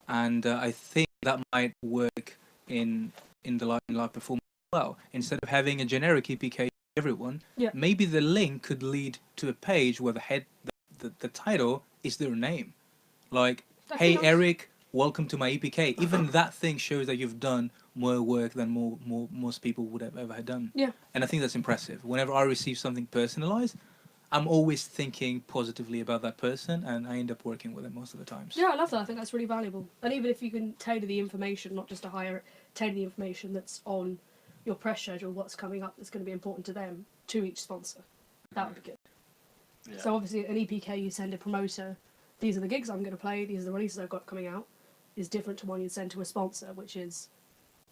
And I think that might work in the live performance as well. Instead of having a generic EPK for everyone, maybe the link could lead to a page where the title is their name. Like, hey, Eric, welcome to my EPK. Even that thing shows that you've done more work than most people would have ever done. Yeah. And I think that's impressive. Whenever I receive something personalized, I'm always thinking positively about that person, and I end up working with them most of the times. Yeah, I love that. I think that's really valuable. And even if you can tailor the information, not just to hire it, tailor the information that's on your press schedule, what's coming up that's going to be important to them, to each sponsor, that would be good. Yeah. So obviously an EPK, you send a promoter, these are the gigs I'm going to play, these are the releases I've got coming out, is different to one you'd send to a sponsor, which is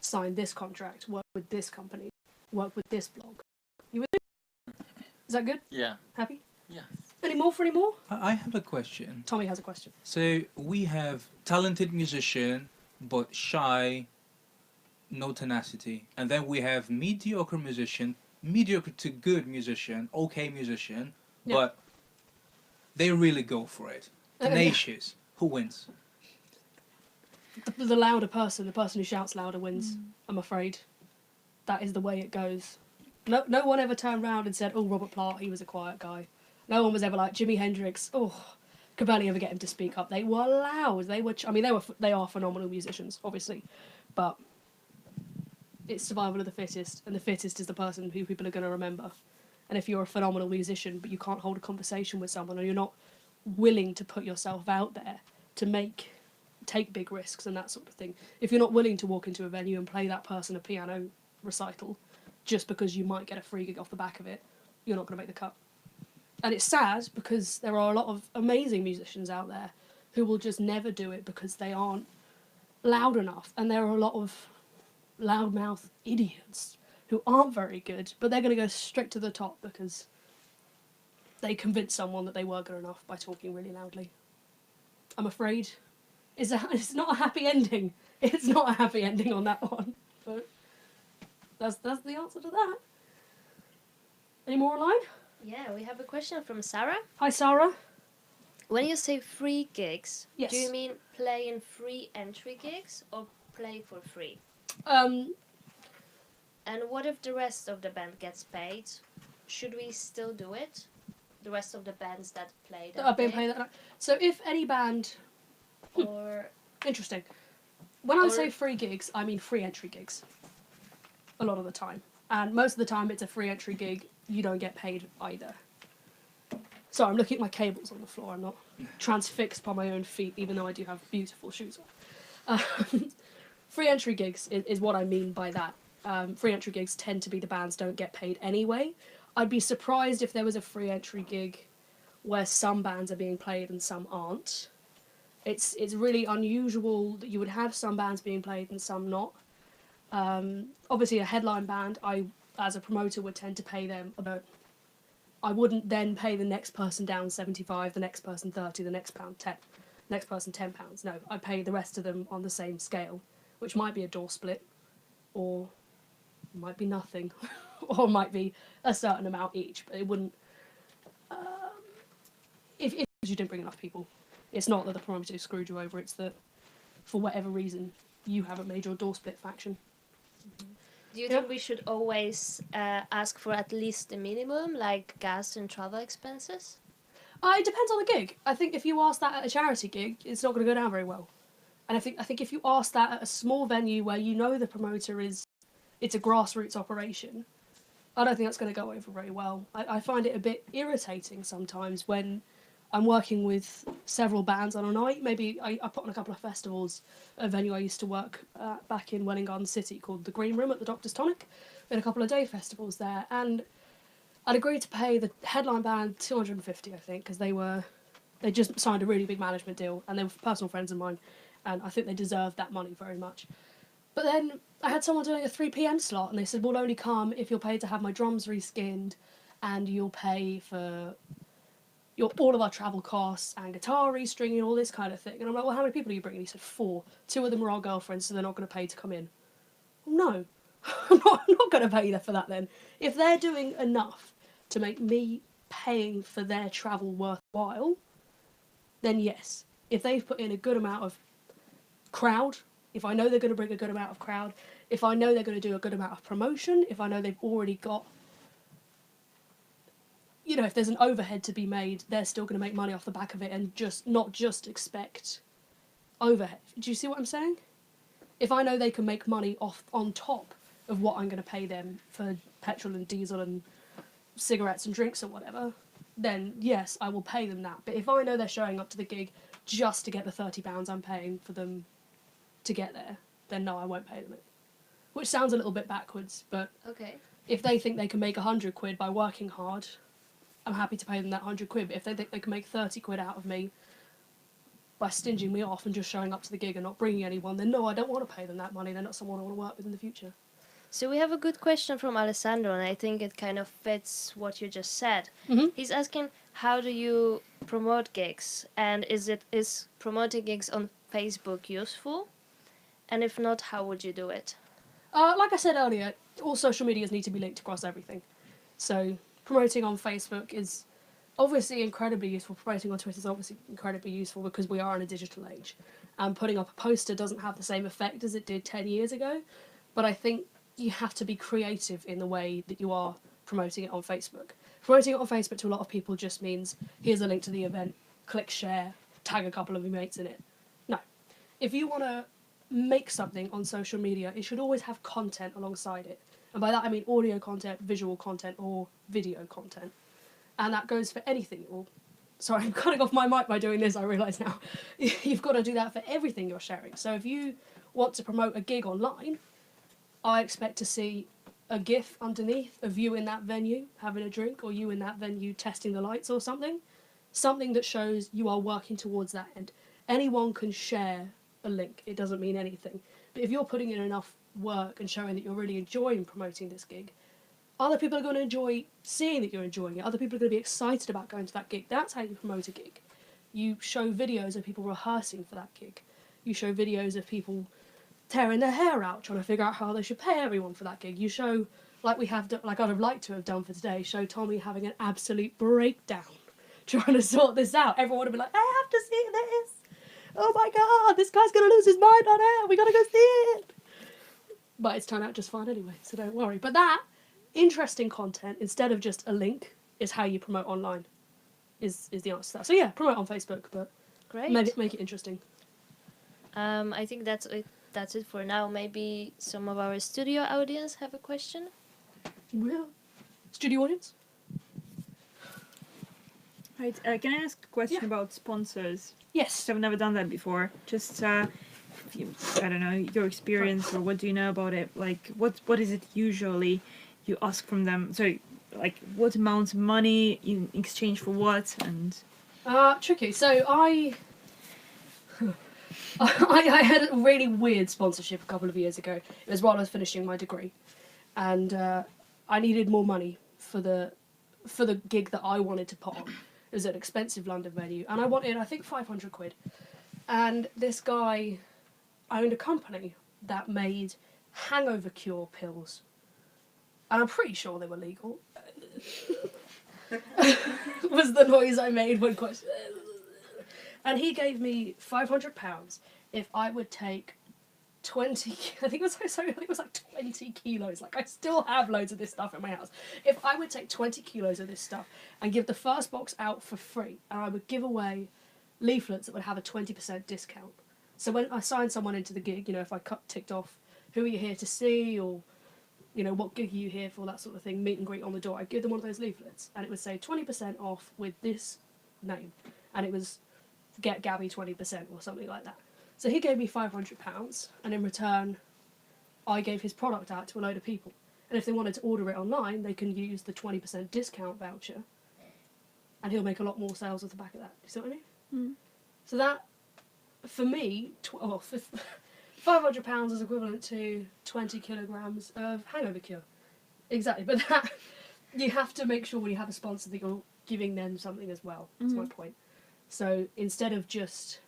sign this contract, work with this company, work with this blog. You with me? Is that good? Yeah. Happy? Yeah. Any more? I have a question. Tommy has a question. So we have talented musician, but shy, no tenacity. And then we have mediocre musician, mediocre to good musician, okay musician, but they really go for it. Tenacious. Who wins? The louder person, the person who shouts louder wins, I'm afraid. That is the way it goes. No one ever turned around and said, oh, Robert Plant, he was a quiet guy. No one was ever like, Jimi Hendrix, could barely ever get him to speak up. They were loud. They are phenomenal musicians, obviously. But it's survival of the fittest, and the fittest is the person who people are going to remember. And if you're a phenomenal musician, but you can't hold a conversation with someone, or you're not willing to put yourself out there to take big risks and that sort of thing. If you're not willing to walk into a venue and play that person a piano recital just because you might get a free gig off the back of it, you're not going to make the cut. And it's sad because there are a lot of amazing musicians out there who will just never do it because they aren't loud enough. And there are a lot of loudmouth idiots who aren't very good, but they're going to go straight to the top because they convinced someone that they were good enough by talking really loudly. I'm afraid it's not a happy ending. It's not a happy ending on that one. But that's the answer to that. Any more online? Yeah, we have a question from Sarah. Hi, Sarah. When you say free gigs, Yes. do you mean play in free entry gigs or play for free? And what if the rest of the band gets paid? Should we still do it? The rest of the bands that play that I've been gig? playing that. So if any band, Or interesting. When I Or- say free gigs, I mean free entry gigs. A lot of the time, and most of the time, it's a free entry gig. You don't get paid either. Sorry, I'm looking at my cables on the floor. I'm not transfixed by my own feet, even though I do have beautiful shoes on. Free entry gigs is what I mean by that. Free entry gigs tend to be the bands don't get paid anyway. I'd be surprised if there was a free entry gig where some bands are being played and some aren't. It's really unusual that you would have some bands being played and some not. Obviously, a headline band, I, as a promoter, would tend to pay them about. I wouldn't then pay the next person down 75, the next person 30, the next person £10. No, I pay the rest of them on the same scale, which might be a door split, or might be nothing, or might be a certain amount each. But it wouldn't. If you didn't bring enough people, it's not that the promoter screwed you over. It's that for whatever reason you haven't made your door split faction. do you think we should always ask for at least the minimum, like gas and travel expenses? It depends on the gig. I think if you ask that at a charity gig, it's not going to go down very well. And I think if you ask that at a small venue where you know the promoter it's a grassroots operation, I don't think that's going to go over very well. I find it a bit irritating sometimes when I'm working with several bands on a night. Maybe I put on a couple of festivals at a venue I used to work back in Welling Garden City called the Green Room at the Doctor's Tonic. We had a couple of day festivals there, and I'd agreed to pay the headline band $250, I think, because they just signed a really big management deal, and they were personal friends of mine, and I think they deserved that money very much. But then I had someone doing a 3 p.m. slot, and they said, we'll only come if you're paid to have my drums reskinned, and you'll pay for all of our travel costs and guitar restringing and all this kind of thing. And I'm like, well, how many people are you bringing? He said 4. 2 of them are our girlfriends, so they're not going to pay to come in. Well, no, I'm not going to pay them for that then. If they're doing enough to make me paying for their travel worthwhile, then yes. If they've put in a good amount of crowd, if I know they're going to bring a good amount of crowd, if I know they're going to do a good amount of promotion, if I know they've already got, if there's an overhead to be made, they're still going to make money off the back of it and not just expect overhead. Do you see what I'm saying? If I know they can make money on top of what I'm going to pay them for petrol and diesel and cigarettes and drinks or whatever, then yes, I will pay them that. But if I know they're showing up to the gig just to get the £30 I'm paying for them to get there, then no, I won't pay them it. Which sounds a little bit backwards, but Okay. if they think they can make £100 by working hard, I'm happy to pay them that £100. But if they think they can make £30 out of me by stinging me off and just showing up to the gig and not bringing anyone, then no, I don't want to pay them that money. They're not someone I want to work with in the future. So we have a good question from Alessandro, and I think it kind of fits what you just said. Mhm. He's asking, how do you promote gigs? And is promoting gigs on Facebook useful? And if not, how would you do it? Like I said earlier, all social medias need to be linked across everything. So promoting on Facebook is obviously incredibly useful. Promoting on Twitter is obviously incredibly useful because we are in a digital age. And putting up a poster doesn't have the same effect as it did 10 years ago. But I think you have to be creative in the way that you are promoting it on Facebook. Promoting it on Facebook to a lot of people just means, here's a link to the event, click share, tag a couple of your mates in it. No. If you want to make something on social media, it should always have content alongside it. And by that I mean audio content, visual content, or video content. And that goes for anything. Sorry, I'm cutting off my mic by doing this, I realise now. You've got to do that for everything you're sharing. So if you want to promote a gig online, I expect to see a GIF underneath of you in that venue having a drink, or you in that venue testing the lights or something. Something that shows you are working towards that end. Anyone can share a link. It doesn't mean anything. But if you're putting in enough work and showing that you're really enjoying promoting this gig, other people are going to enjoy seeing that you're enjoying it. Other people are going to be excited about going to that gig. That's how you promote a gig. You show videos of people rehearsing for that gig. You show videos of people tearing their hair out, trying to figure out how they should pay everyone for that gig. You show, like we have, like I'd have liked to have done for today, show Tommy having an absolute breakdown, trying to sort this out. Everyone would have been like, I have to see this. Oh my God, this guy's going to lose his mind on air. We got to go see it. But it's turned out just fine anyway, so don't worry. But that interesting content, instead of just a link, is how you promote online, is the answer to that. So yeah, promote on Facebook, but Great. make it interesting. I think that's it for now. Maybe some of our studio audience have a question. Well, studio audience? Right, can I ask a question about sponsors? Yes. I've never done that before. Just, if you, I don't know, your experience or what do you know about it? Like, what is it usually you ask from them? So, like, what amount of money in exchange for what? And Tricky. So I had a really weird sponsorship a couple of years ago. It was while I was finishing my degree, and I needed more money for the gig that I wanted to put on. It was an expensive London venue, and I wanted, I think, 500 quid. And this guy owned a company that made hangover cure pills, and I'm pretty sure they were legal. Was the noise I made when question. And he gave me £500 if I would take 20. I think it was like 20 kilos. Like, I still have loads of this stuff in my house. If I would take 20 kilos of this stuff and give the first box out for free, and I would give away leaflets that would have a 20% discount. So when I signed someone into the gig, if I ticked off who are you here to see, or what gig are you here for, that sort of thing, meet and greet on the door, I'd give them one of those leaflets, and it would say 20% off with this name, and it was get Gabby 20% or something like that. So he gave me £500, and in return, I gave his product out to a load of people. And if they wanted to order it online, they can use the 20% discount voucher, and he'll make a lot more sales off the back of that. Do you see what I mean? So that, for me, £500 is equivalent to 20 kilograms of hangover cure. Exactly, but that, you have to make sure when you have a sponsor that you're giving them something as well. That's my point. So instead of just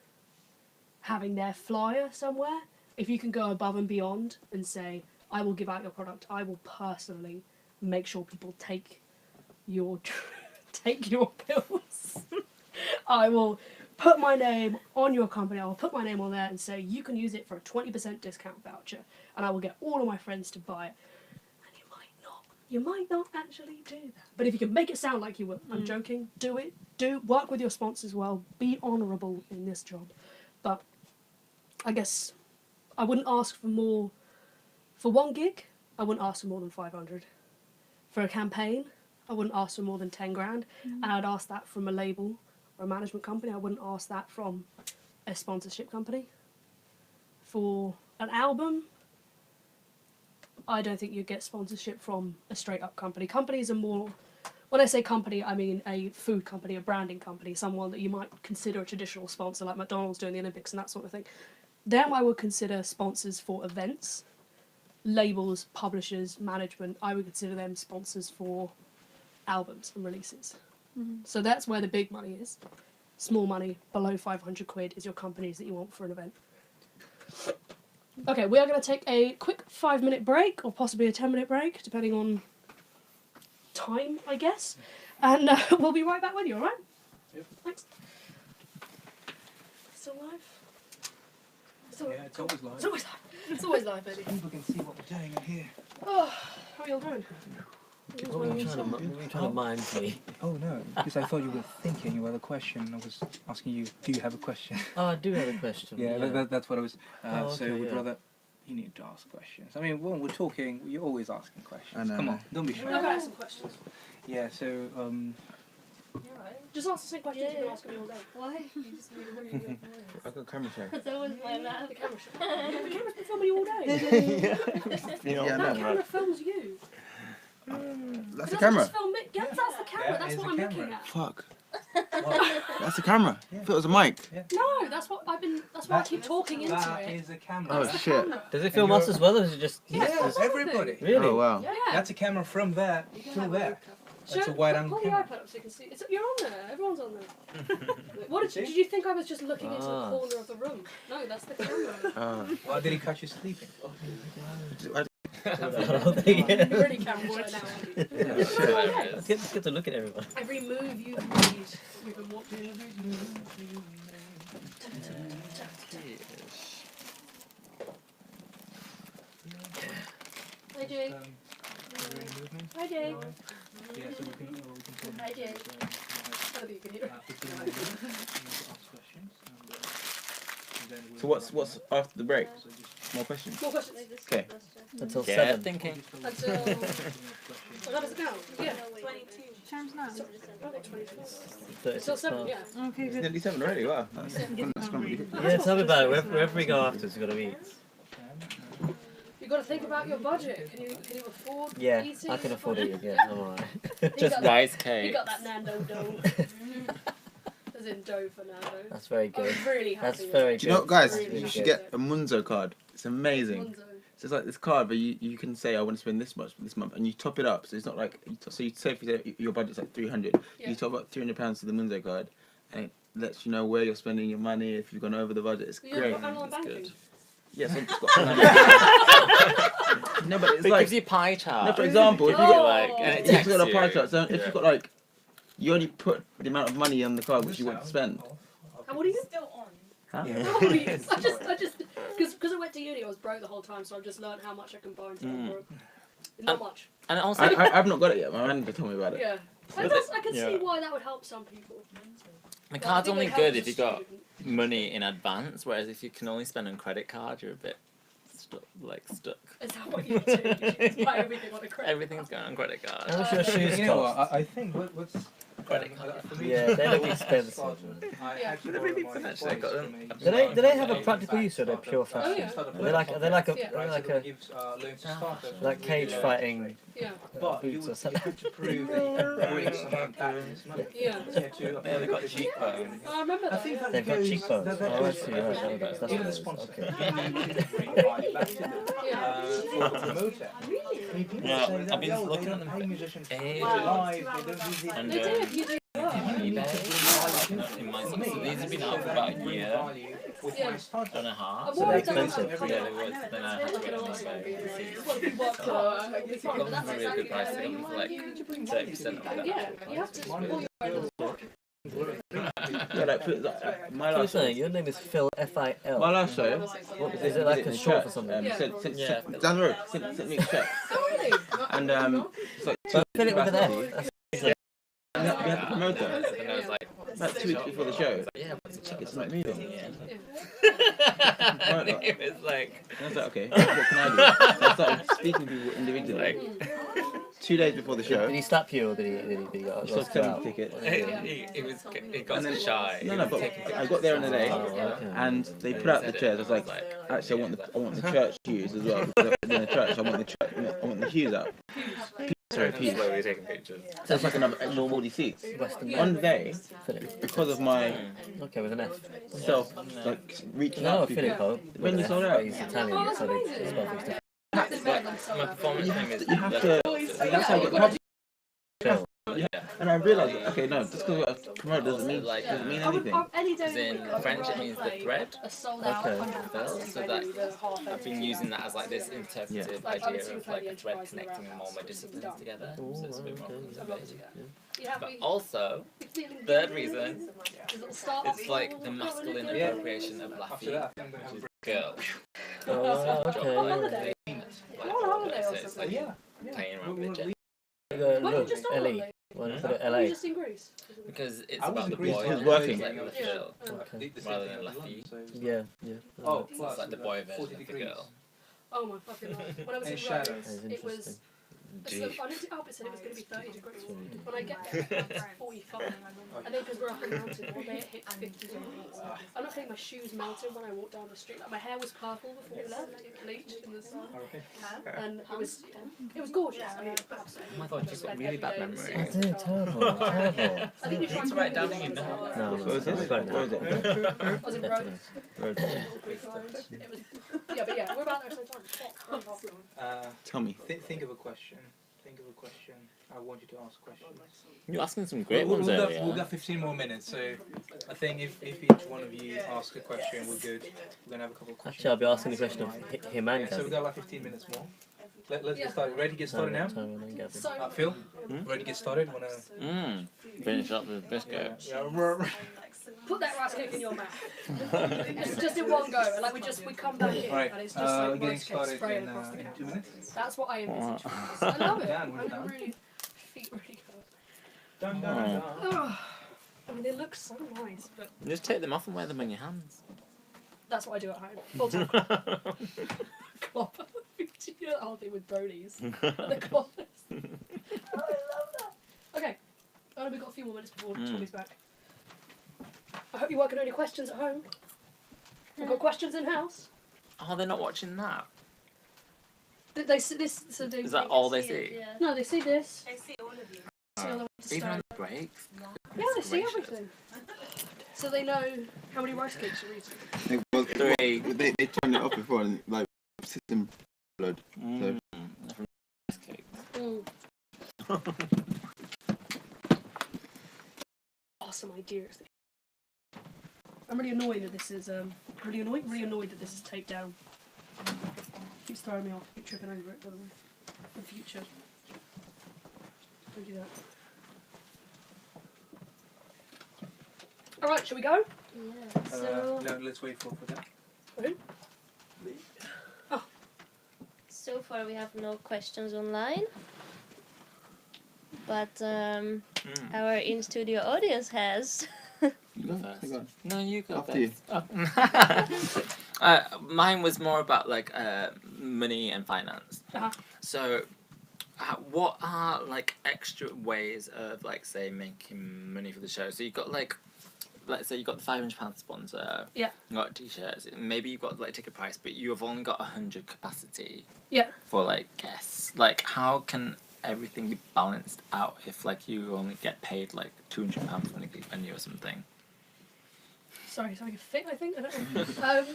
having their flyer somewhere, if you can go above and beyond and say, I will give out your product, I will personally make sure people take your pills. I will put my name on your company, I will put my name on there and say, you can use it for a 20% discount voucher, and I will get all of my friends to buy it. And you might not actually do that. But if you can make it sound like you will, I'm joking, do it. Work with your sponsors well, be honourable in this job. But I guess I wouldn't ask for more. For one gig, I wouldn't ask for more than 500. For a campaign, I wouldn't ask for more than 10 grand. And I'd ask that from a label or a management company. I wouldn't ask that from a sponsorship company. For an album, I don't think you'd get sponsorship from a straight up company. Companies are more, when I say company, I mean a food company, a branding company, someone that you might consider a traditional sponsor, like McDonald's doing the Olympics and that sort of thing. Them I would consider sponsors for events. Labels, publishers, management, I would consider them sponsors for albums and releases. So that's where the big money is. Small money, below 500 quid, is your companies that you want for an event. Okay, we are going to take a quick 5-minute break, or possibly a 10-minute break, depending on time, I guess. And we'll be right back with you, alright? Yep. Thanks. Still live? Yeah, it's always live. It's always live. It's always live, baby. People can see what we're doing in here. Oh, how are you all doing? What were you trying to mind me? Oh no, because I thought you were thinking you had a question. I was asking you, do you have a question? Oh, I do have a question. Yeah. That's what I was. Oh, so okay, we'd yeah. rather. You need to ask questions. I mean, when we're talking, you're always asking questions. I know. Come on, don't be shy. I've got some questions. Yeah. So You're right. Just ask the same questions you've been asking me all day. Why? You just need to really I've got a camera share. That was my map. The camera the camera's been filming you all day. Yeah, That no. camera films you. That's It the doesn't camera. just film me. Yeah, that's the camera. That That's is what the I'm camera. looking at. Fuck. What? That's the camera. I thought it was a mic. No, that's what I've been. That's why I keep talking into That it. is a camera. Oh That's the shit. camera. Does it film us as well, or is it just... Yeah, everybody. Really? Oh wow. Yeah. That's a camera from there to there. That's a wide angle Pull the camera. iPad up so you can see. You're on there. Everyone's on there. What did you think I was just looking into the corner of the room? No, that's the camera. Why did he catch you sleeping? You really can work now. It's good to look at everyone. Every move you've made, we've been watching. Hi, Jay. Hi, Jay. Yeah, so we can Hi, Jay. I don't think you can hear. So what's after the break? More questions? More questions. Okay. Until Yeah, 7. thinking. Until. What is it now? Yeah. 22. Times now. I've got 24. 36 Until 7, now. yeah. Okay, It's good. nearly 7 already. Wow. That's gone really quick. Yeah, tell me about it. Wherever we go afterwards, we've got to eat. You've got to think about your budget. Can you afford Yeah, eating? I can afford it. Yeah, I'm alright. Just got rice You cake. got that Nando dough. As in dough for Nando. That's very good. I'm really happy That's with very it. Do you know what, guys? Really You should good. get a Munzo card. It's amazing. Monzo. So it's like this card where you can say I want to spend this much this month, and you top it up. So it's not like so you say if you say your budget's like 300, Yeah. you top up £300 to the Munzo card, and it lets you know where you're spending your money if you've gone over the budget. It's You great. got online That's banking. good. Yes, it's got. No, but it's It like gives you pie chart. no. For example, if you Oh. got like, and it if texts you've got a pie you. chart, so if Yeah. you've got like you only put the amount of money on the card which you want to spend. And what are you Still on. Huh? I just, because I went to uni, I was broke the whole time, so I've just learned how much I can borrow until I'm broke. Not much. And also, I've not got it yet. My manager told me about it. Yeah. I can see Yeah. why that would help some people. the But I card's think only it helps good as if a you got student. money in advance, whereas if you can only spend on credit card, you're a bit stuck. Is that what you do? You just buy everything on a credit Everything's going on credit card. How much your shoes You know cost? what? I think what's Credit card. for me, Yeah, they look expensive. I Yeah. actually But they're really borrowed my expensive. They got them- boys Do they have a from practical use or they're pure fashion? Oh, yeah. Are they like a Yeah. like a gives loans to startups. like cage fighting Yeah. But you boots or would something? have to prove that you bring some back this money. Yeah. Yeah, they got cheekbones. I remember that. Yeah. They've got cheekbones. That Oh, I goes see. for Right, everything. that's Even the what it is. sponsor. Okay. You need to bring money back to them Yeah. for a promoter. Yeah, I've been looking at them Pay musicians ages. live, they don't do the And They do if you do well. eBay. In my so these have been out for about a year with Yeah. my startup. and a half. I'm So they're worried that expensive. it's Yeah, they were. Then I had to get them on Well, eBay. if you work hard, it's fine, but Got that's them for a really good exactly price. what They got them for like you 30% off. Yeah, you have to pull your own little book. Yeah, like my What's last your name? Your name is Phil F-I-L. my last show. What is it like a in short church, for something? Yeah. Yeah. down the road, sent me a check, Oh, really? and it's like But Philip with an F. we That's- had the promoter And I was like, about 2 weeks before the show. yeah, what's the check? It's not moving. And it was like, And I was like, okay, what can I do? So I started speaking to people individually. like 2 days before the show, Did he slap you or did he got he started lost selling out? tickets. he got And then- shy. No, but I got there in the day, Oh, okay. and they put out the chairs. I was like, actually, I want the church pews as well. Because in the church, I want the pews out. Sorry, pews. Where we were taking pictures. So it's like another extra 40 seats. Western One day, Philip. because of my Okay, with an F. self, like reaching No, out to people. Filippo. When you sold out. He's Italian, so they spell things different. My performance name is. You have to. That's how you get public. Phil. And I realised, okay, no, just because I promote doesn't mean anything. As in French, it means the thread. Okay. So that I've been using that as like this interpretive idea of like a thread connecting all my disciplines together. So it's a bit more conservative. But also, third reason, it's like the masculine appropriation of After Laffy, that, I'm gonna have which is girl. Oh, Job, okay. like, so it's like playing around with it. Look, LA. Why did you put it LA? Just in Greece. Because it's I was about in the Greece boy Who's and working. like the girl, Okay. rather than Laffy. Yeah, yeah. Oh, It's like the boy version of the girl. Oh my fucking life. When I was And in shadows. Rhodes, That is it was. interesting. So I looked it up, it said it was going to be 30 degrees. When I get there, it's 45. And then because we're up a mountain, one day it hit 50 degrees. I'm not saying my shoes melted when I walked down the street. Like my hair was purple before we left, it bleached in the sun. And it was gorgeous. I mean, absolutely. Oh my god, you've got really bad memory. I do, terrible, terrible. I think you tried to write down in your notes. No, What was this? I've got it What was now. it? I was in Rhodes. Road. It was, yeah, but yeah, we're about there at the same time. Uh, Tell me. think of a question. think of a question. I want you to ask questions. You're asking some great We've ones got, earlier. we've got 15 more minutes, so I think if each one of you asks a question, we're good. We're going to have a couple of questions. Actually, I'll be asking the question of him and Yeah, so we've got like 15 minutes more. Let's get started. Ready to get started now? Phil, ready to get started? Wanna... Finish up with biscuit. Yeah. Put that rice cake in your mouth. just in one go, and like we come back in, Right, and it's just like getting rice cake started spraying in across the 2 camera. minutes. That's what I envisage. I love it. Yeah, I'm we're done. really feet really good. Dun, dun, dun, dun. Oh, I mean, they look so nice, but Just take them off and wear them on your hands. that's what I do at home. Full time. Clopper. You know that whole thing with bronies? The cloppers. Oh, I love that. Okay, we've got a few more minutes before Tommy's back. I hope you're working on any questions at home. We've got questions in house. Oh, they're not watching that. They see this. So they, Is that all they see? Yeah. No, they see this. They see all of you. See all they want to Even on start. the breaks? Yeah, they see everything. So they know how many rice cakes you're eating. Well, Three. they turned it off before and like system blood. Awesome ideas. I'm really annoyed that this is really annoyed that this is taped down. Keeps throwing me off. Keep tripping over it, by the way. In the future. Don't do that. All right, shall we go? Yeah. So, No, let's wait for that. Who? Oh, so far we have no questions online. But our in-studio audience has. You go first. Go on. No, you go After you. first. Mine was more about like money and finance. Uh-huh. So, what are like extra ways of like say making money for the show? So you got like, let's say you got the £500 sponsor. Yeah. You got t-shirts. Maybe you got like ticket price, but you have only got 100 capacity. yeah. For like guests. Like how can everything be balanced out if like you only get paid like £200 for a venue or something? Sorry, something fit, I think. I don't know.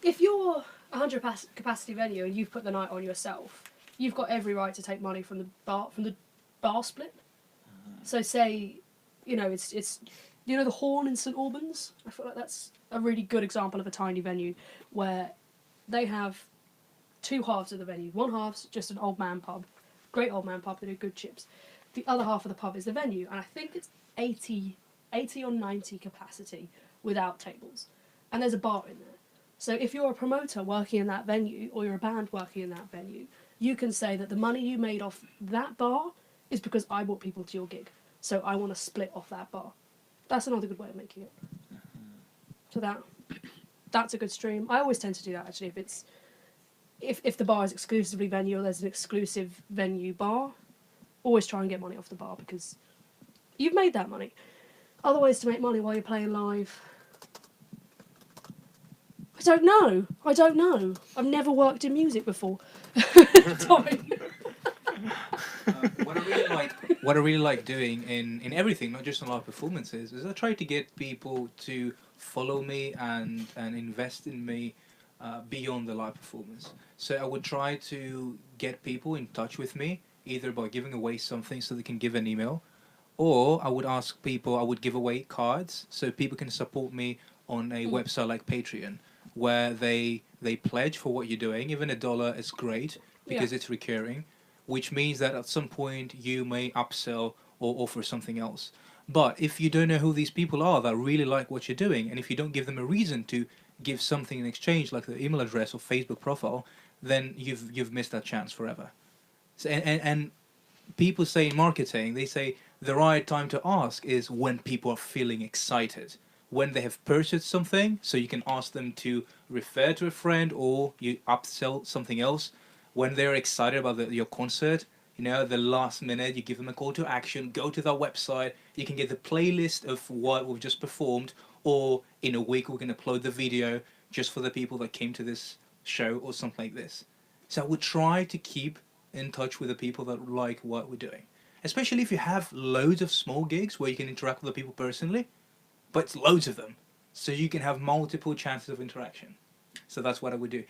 If you're a 100 capacity venue and you've put the night on yourself, you've got every right to take money from the bar split. So say, it's the Horn in St Albans. I feel like that's a really good example of a tiny venue where they have two halves of the venue. One half's just an old man pub, great old man pub. They do good chips. The other half of the pub is the venue, and I think it's 80 or 90 capacity without tables, and there's a bar in there. So if you're a promoter working in that venue, or you're a band working in that venue, you can say that the money you made off that bar is because I brought people to your gig, so I want to split off that bar. That's another good way of making it. So that's a good stream. I always tend to do that actually. If the bar is exclusively venue or there's an exclusive venue bar, always try and get money off the bar because you've made that money. Other ways to make money while you're playing live. I don't know. I've never worked in music before. Tommy. What I really like doing in everything, not just in live performances, is I try to get people to follow me and invest in me beyond the live performance. So I would try to get people in touch with me, either by giving away something so they can give an email, or I would give away cards so people can support me on a website like Patreon, where they pledge for what you're doing. Even $1 is great because it's recurring, which means that at some point you may upsell or offer something else. But if you don't know who these people are that really like what you're doing, and if you don't give them a reason to give something in exchange, like the email address or Facebook profile, then you've missed that chance forever. So, and people say in marketing, they say the right time to ask is when people are feeling excited, when they have purchased something, so you can ask them to refer to a friend or you upsell something else. When they're excited about your concert, the last minute, you give them a call to action, go to their website, you can get the playlist of what we've just performed, or in a week we can upload the video just for the people that came to this show or something like this. So I would try to keep in touch with the people that like what we're doing. Especially if you have loads of small gigs where you can interact with the people personally, but it's loads of them. So you can have multiple chances of interaction. So that's what I would do.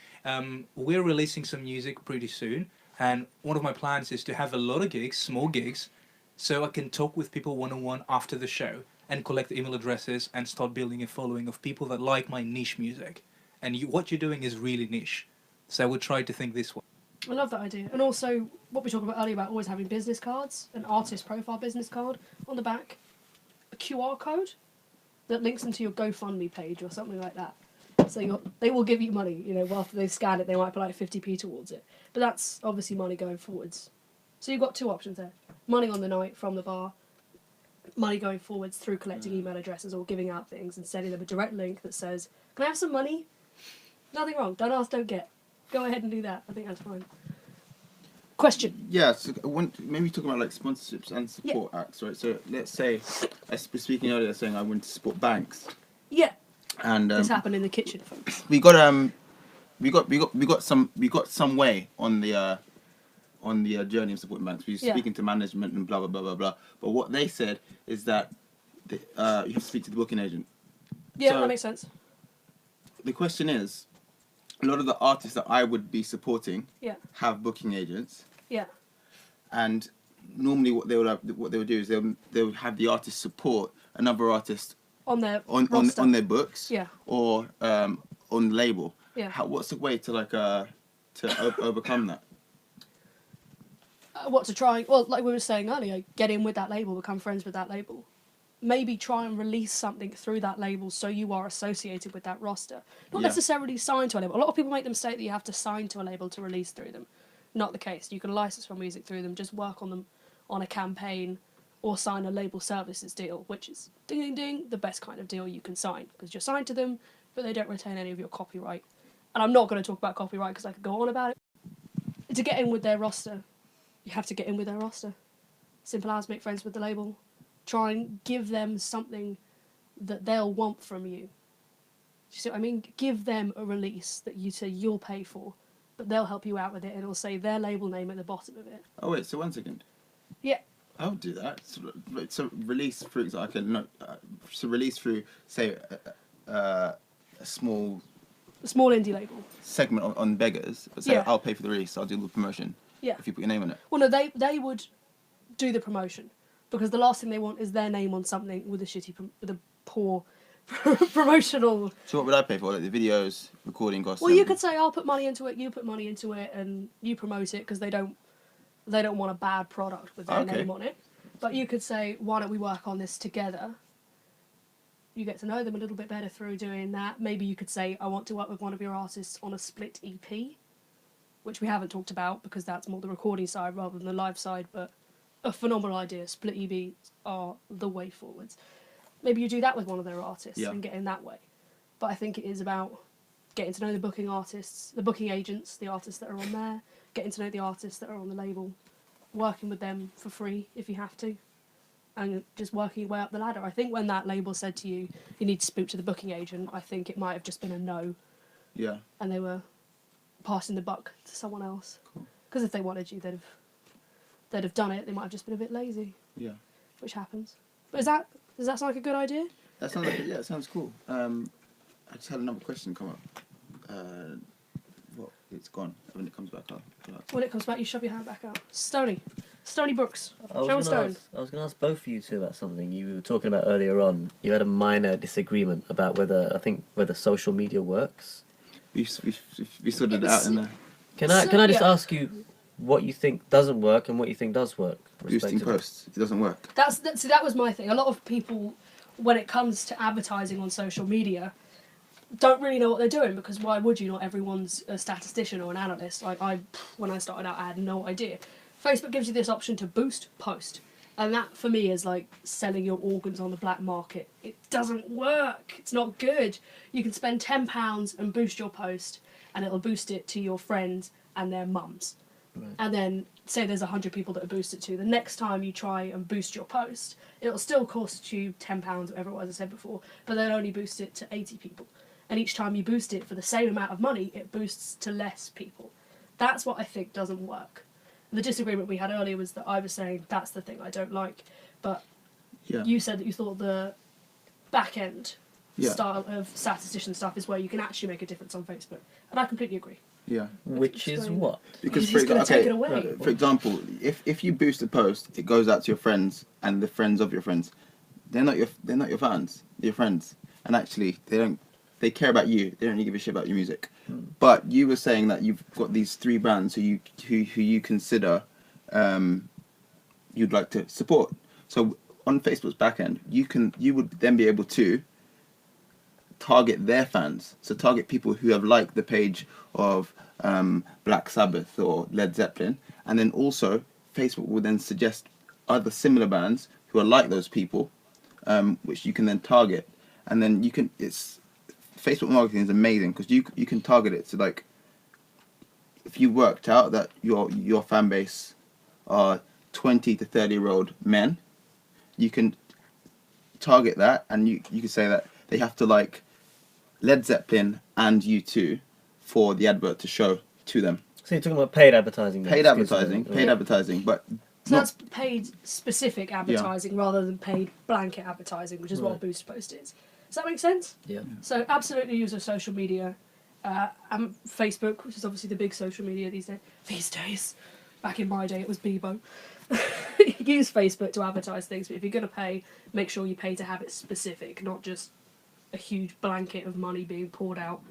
We're releasing some music pretty soon. And one of my plans is to have a lot of gigs, small gigs, so I can talk with people one-on-one after the show and collect email addresses and start building a following of people that like my niche music. And what you're doing is really niche. So I would try to think this way. I love that idea. And also, what we talked about earlier about always having business cards, an artist profile business card on the back, a QR code that links into your GoFundMe page or something like that. So they will give you money, you know, after they scan it, they might put like 50p towards it. But that's obviously money going forwards. So you've got two options there. Money on the night from the bar, money going forwards through collecting email addresses or giving out things and sending them a direct link that says, can I have some money? Nothing wrong. Don't ask, don't get. Go ahead and do that. I think that's fine. Question. Yeah, so maybe talking about like sponsorships and support acts, right? So let's say, I was speaking earlier saying I want to support banks. Yeah. And this happened in the kitchen, folks. We got some way on the journey of supporting banks. We were speaking to management and blah blah blah blah blah. But what they said is that you have to speak to the booking agent. Yeah, so that makes sense. The question is, a lot of the artists that I would be supporting have booking agents. Yeah. And normally what they would do is they would have the artist support another artist on their on their books. Yeah. Or on the label. Yeah. What's the way to like overcome that? What to try? Well, like we were saying earlier, get in with that label, become friends with that label. Maybe try and release something through that label so you are associated with that roster. Not necessarily signed to a label. A lot of people make the mistake that you have to sign to a label to release through them. Not the case. You can license your music through them, just work on them on a campaign or sign a label services deal, which is, ding ding ding, the best kind of deal you can sign. Because you're signed to them, but they don't retain any of your copyright. And I'm not going to talk about copyright because I could go on about it. To get in with their roster, you have to get in with their roster. Simple as make friends with the label. Try and give them something that they'll want from you. Do you see what I mean? Give them a release that you say you'll pay for, but they'll help you out with it and it'll say their label name at the bottom of it. Oh wait, so 1 second. Yeah. I would do that. So release, for example, so release through, say, a small indie label segment on Beggars. But say I'll pay for the release. I'll do the promotion. Yeah. If you put your name on it. Well, no, they would do the promotion because the last thing they want is their name on something with a poor promotional. So what would I pay for? Like the videos, recording costs. Well, you could say I'll put money into it. You put money into it, and you promote it because they don't want a bad product with their name on it. But you could say, why don't we work on this together? You get to know them a little bit better through doing that. Maybe you could say, I want to work with one of your artists on a split EP, which we haven't talked about because that's more the recording side rather than the live side, but a phenomenal idea. Split EPs are the way forwards. Maybe you do that with one of their artists and get in that way. But I think it is about getting to know the booking artists, the booking agents, the artists that are on there, getting to know the artists that are on the label, working with them for free if you have to, and just working your way up the ladder. I think when that label said to you, you need to speak to the booking agent, I think it might have just been a no. Yeah. And they were passing the buck to someone else. Because if they wanted you, they'd have done it. They might have just been a bit lazy. Yeah. Which happens. But does that sound like a good idea? That sounds like it sounds cool. I just had another question come up. It's gone. When it comes back up. When it comes back, you shove your hand back out. Stony Brooks. I was going to ask both of you two about something you were talking about earlier on. You had a minor disagreement about whether social media works. We sorted it out in there. Can I just ask you what you think doesn't work and what you think does work? Boosting posts. It doesn't work. See, that was my thing. A lot of people, when it comes to advertising on social media, don't really know what they're doing because why would you? Not everyone's a statistician or an analyst. When I started out, I had no idea. Facebook gives you this option to boost post, and that for me is like selling your organs on the black market. It doesn't work. It's not good. You can spend £10 and boost your post, and it'll boost it to your friends and their mums. Right. And then say there's 100 people that are boosted to. The next time you try and boost your post, it'll still cost you £10, whatever it was I said before, but they'll only boost it to 80 people. And each time you boost it for the same amount of money, it boosts to less people. That's what I think doesn't work. The disagreement we had earlier was that I was saying that's the thing I don't like, but you said that you thought the back-end style of statistician stuff is where you can actually make a difference on Facebook. And I completely agree. Yeah. Which is Explain. what? Because He's gonna take it away. for example, if you boost a post, it goes out to your friends and the friends of your friends. They're not your fans. They're your friends, and actually they care about you. They don't really give a shit about your music. But you were saying that you've got these 3 bands who you consider you'd like to support. So on Facebook's back end, you would then be able to target their fans. So target people who have liked the page of Black Sabbath or Led Zeppelin, and then also Facebook will then suggest other similar bands who are like those people, which you can then target, and then you can. It's Facebook marketing is amazing because you can target it to, like, if you worked out that your fan base are 20 to 30-year-old men, you can target that, and you can say that they have to like Led Zeppelin and U2 for the advert to show to them. So you're talking about paid advertising? Then, Paid advertising, but So that's paid specific advertising rather than paid blanket advertising, which is what a boost post is. Does that make sense? Yeah. So absolutely use a social media, and Facebook, which is obviously the big social media these days. Back in my day, it was Bebo. Use Facebook to advertise things, but if you're going to pay, make sure you pay to have it specific, not just a huge blanket of money being poured out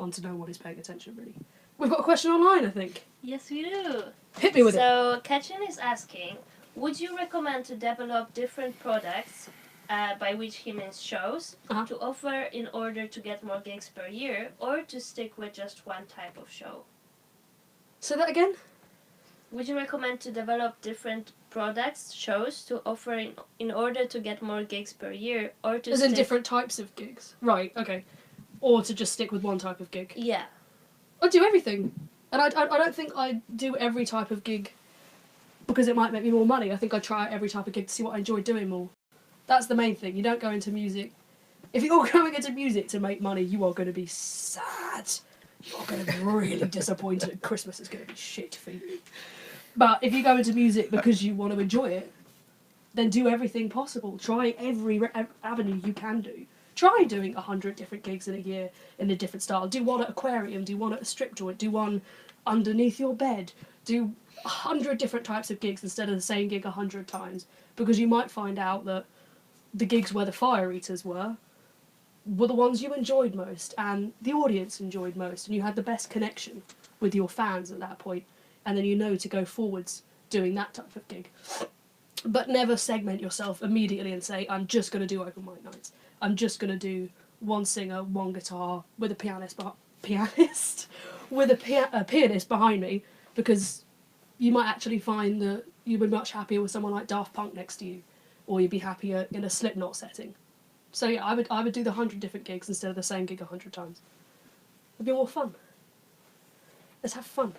onto no one who's paying attention, really. We've got a question online, I think. Yes, we do. Hit me with it. So, Katrin is asking, would you recommend to develop different products, by which he means shows, to offer in order to get more gigs per year, or to stick with just one type of show? Say that again? Would you recommend to develop different products, shows, to offer in order to get more gigs per year, or to As in stick... different types of gigs? Right, okay. Or to just stick with one type of gig? Yeah. I do everything. And I don't think I do every type of gig because it might make me more money. I think I try out every type of gig to see what I enjoy doing more. That's the main thing. You don't go into music. If you're going into music to make money, you are going to be sad. You're going to be really disappointed. Christmas is going to be shit for you. But if you go into music because you want to enjoy it, then do everything possible. Try every avenue you can do. Try doing 100 different gigs in a year in a different style. Do one at aquarium, do one at a strip joint, do one underneath your bed. Do 100 different types of gigs instead of the same gig 100 times. Because you might find out that the gigs where the fire eaters were the ones you enjoyed most and the audience enjoyed most, and you had the best connection with your fans at that point. And then you know to go forwards doing that type of gig. But never segment yourself immediately and say, I'm just going to do open mic nights. I'm just going to do one singer, one guitar, with a pianist behind me, because you might actually find that you'd be much happier with someone like Daft Punk next to you, or you'd be happier in a Slipknot setting. So yeah, I would do the 100 different gigs instead of the same gig 100 times. It'd be more fun. Let's have fun.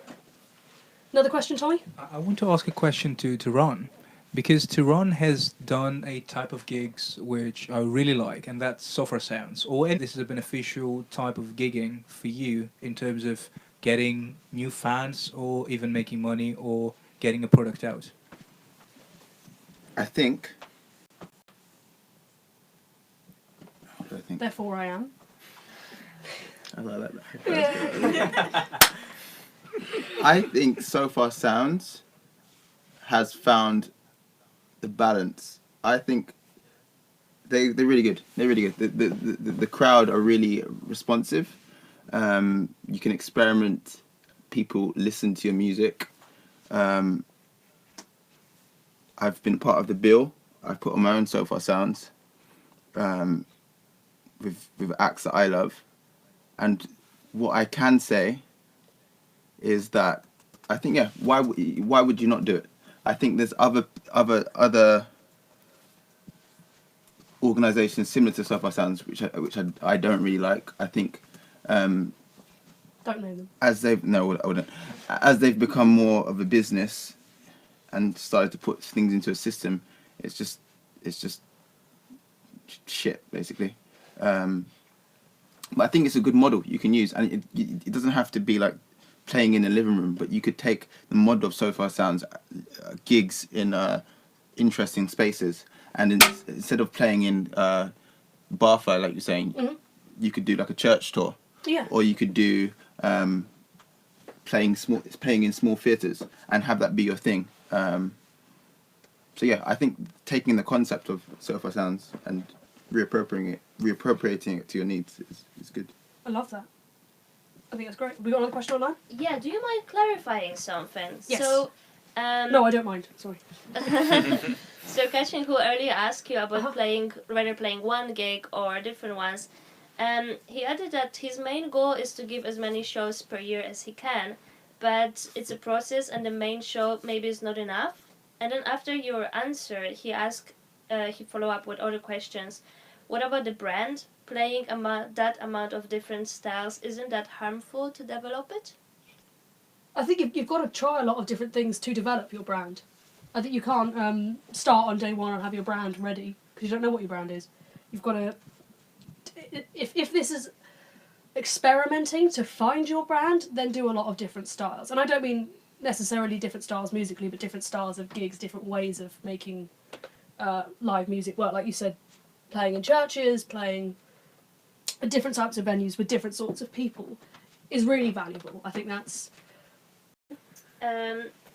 Another question, Tommy? I want to ask a question to Ron, because Ron has done a type of gigs which I really like, and that's software sounds. Or this is a beneficial type of gigging for you in terms of getting new fans, or even making money, or getting a product out. I think. Therefore I am. I like that. I think So Far Sounds has found the balance. I think they're really good. They're really good. The crowd are really responsive. You can experiment. People listen to your music. I've been part of the bill. I've put on my own So Far Sounds with acts that I love. And what I can say is that I think, yeah, why would you not do it? I think there's other organisations similar to So Far Sounds which I don't really like. I think don't know them. I wouldn't. As they've become more of a business and started to put things into a system, it's just shit basically. But I think it's a good model you can use, and it doesn't have to be like playing in a living room, but you could take the model of So Far Sounds gigs in interesting spaces, and instead of playing in Barfly, like you're saying, you could do like a church tour, yeah, or you could do playing in small theatres and have that be your thing. So yeah, I think taking the concept of sofa sounds and reappropriating it to your needs is good. I love that. I think that's great. We got another question online? Yeah, do you mind clarifying something? Yes. So, No, I don't mind. Sorry. so Kashin, who earlier asked you about Uh-huh. whether playing one gig or different ones, he added that his main goal is to give as many shows per year as he can, but it's a process and the main show maybe is not enough. And then after your answer, he follow up with other questions. What about the brand? Playing that amount of different styles, isn't that harmful to develop it? I think you've got to try a lot of different things to develop your brand. I think you can't start on day one and have your brand ready because you don't know what your brand is. You've got to... If this is experimenting to find your brand, then do a lot of different styles. And I don't mean necessarily different styles musically, but different styles of gigs, different ways of making live music work. Like you said, playing in churches, playing at different types of venues with different sorts of people is really valuable. I think that's...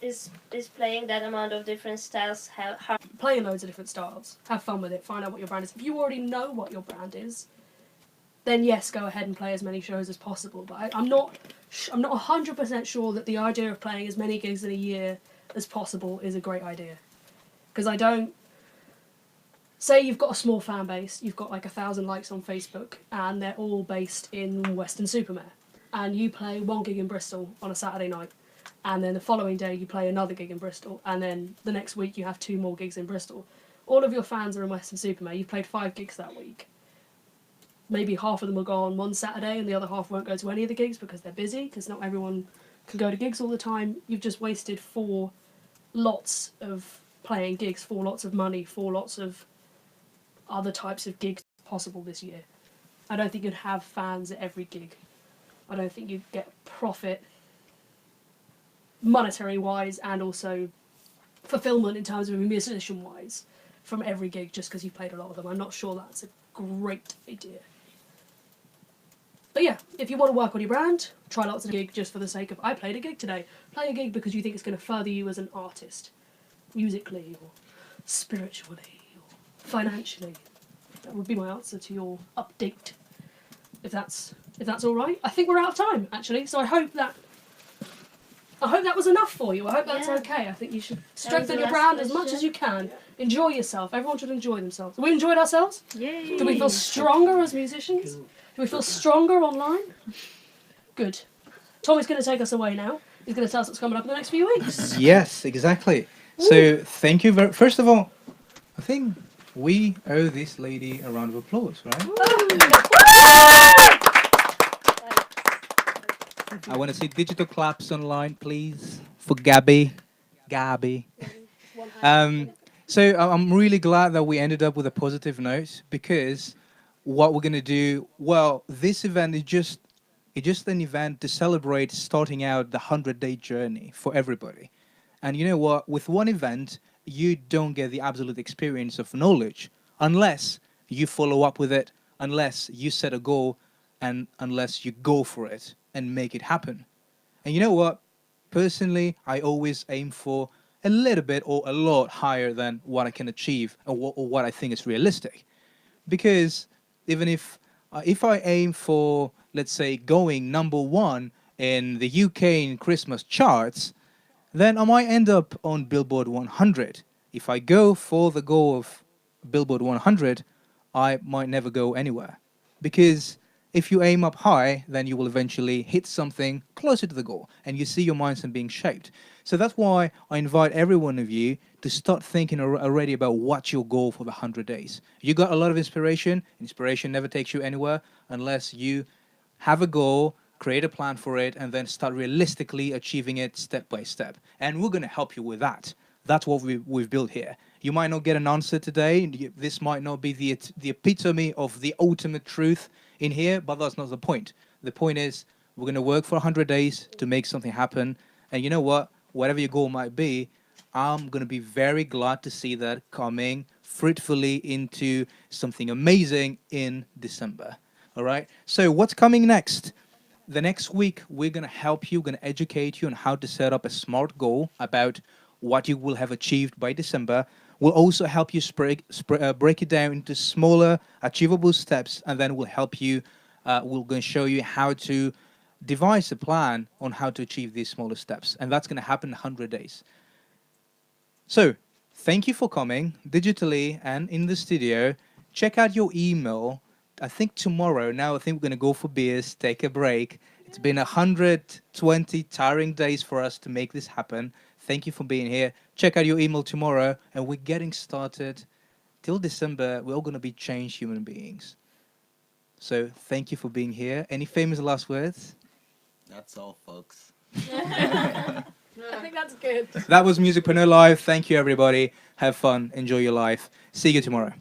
Is playing that amount of different styles Playing loads of different styles. Have fun with it. Find out what your brand is. If you already know what your brand is, then yes, go ahead and play as many shows as possible. But I'm not 100% sure that the idea of playing as many gigs in a year as possible is a great idea. Because I don't... Say you've got a small fan base, you've got like 1,000 likes on Facebook, and they're all based in Weston-super-Mare, and you play one gig in Bristol on a Saturday night, and then the following day you play another gig in Bristol, and then the next week you have 2 more gigs in Bristol. All of your fans are in Weston-super-Mare. You've played 5 gigs that week. Maybe half of them will go on one Saturday, and the other half won't go to any of the gigs because they're busy, because not everyone can go to gigs all the time. You've just wasted 4 lots of playing gigs, 4 lots of money, 4 lots of other types of gigs possible this year. I don't think you'd have fans at every gig. I don't think you'd get profit monetary wise and also fulfillment in terms of musician wise from every gig just because you played a lot of them. I'm not sure that's a great idea. But yeah, if you want to work on your brand, try lots of gigs just for the sake of I played a gig today. Play a gig because you think it's going to further you as an artist, musically or spiritually. Financially. That would be my answer to your update. If that's all right. I think we're out of time actually, so I hope that was enough for you. I hope that's okay. I think you should strengthen your brand as much as you can. Enjoy yourself. Everyone should enjoy themselves. We enjoyed ourselves? Yay! Do we feel stronger as musicians? Do we feel stronger online? Good. Tommy's going to take us away now. He's going to tell us what's coming up in the next few weeks. Yes, exactly. So thank you very... First of all, I think we owe this lady a round of applause, right? I want to see digital claps online, please, for Gabby. So I'm really glad that we ended up with a positive note because what we're going to do, well, this event is just an event to celebrate starting out the 100-day journey for everybody. And you know what? With one event, you don't get the absolute experience of knowledge unless you follow up with it, unless you set a goal, and unless you go for it and make it happen. And you know what? Personally, I always aim for a little bit or a lot higher than what I can achieve or what I think is realistic. Because even if I aim for, let's say, going #1 in the UK in Christmas charts, then I might end up on Billboard 100. If I go for the goal of Billboard 100, I might never go anywhere. Because if you aim up high, then you will eventually hit something closer to the goal, and you see your mindset being shaped. So that's why I invite every one of you to start thinking already about what's your goal for the 100 days. You got a lot of inspiration. Inspiration never takes you anywhere unless you have a goal, create a plan for it, and then start realistically achieving it step by step. And we're going to help you with that. That's what we've built here. You might not get an answer today. This might not be the epitome of the ultimate truth in here, but that's not the point. The point is we're going to work for 100 days to make something happen. And you know what? Whatever your goal might be, I'm going to be very glad to see that coming fruitfully into something amazing in December. All right? So what's coming next? the next week, we're going to help you, going to educate you on how to set up a SMART goal about what you will have achieved by December. We'll also help you break it down into smaller, achievable steps, and then we'll help you, we're going to show you how to devise a plan on how to achieve these smaller steps. And that's going to happen in 100 days. So, thank you for coming digitally and in the studio. Check out your email. I think tomorrow, now I think we're going to go for beers, take a break. It's been 120 tiring days for us to make this happen. Thank you for being here. Check out your email tomorrow, and we're getting started. Till December, we're all going to be changed human beings. So thank you for being here. Any famous last words? That's all, folks. I think that's good. That was Musicpreneur Live. Thank you, everybody. Have fun. Enjoy your life. See you tomorrow.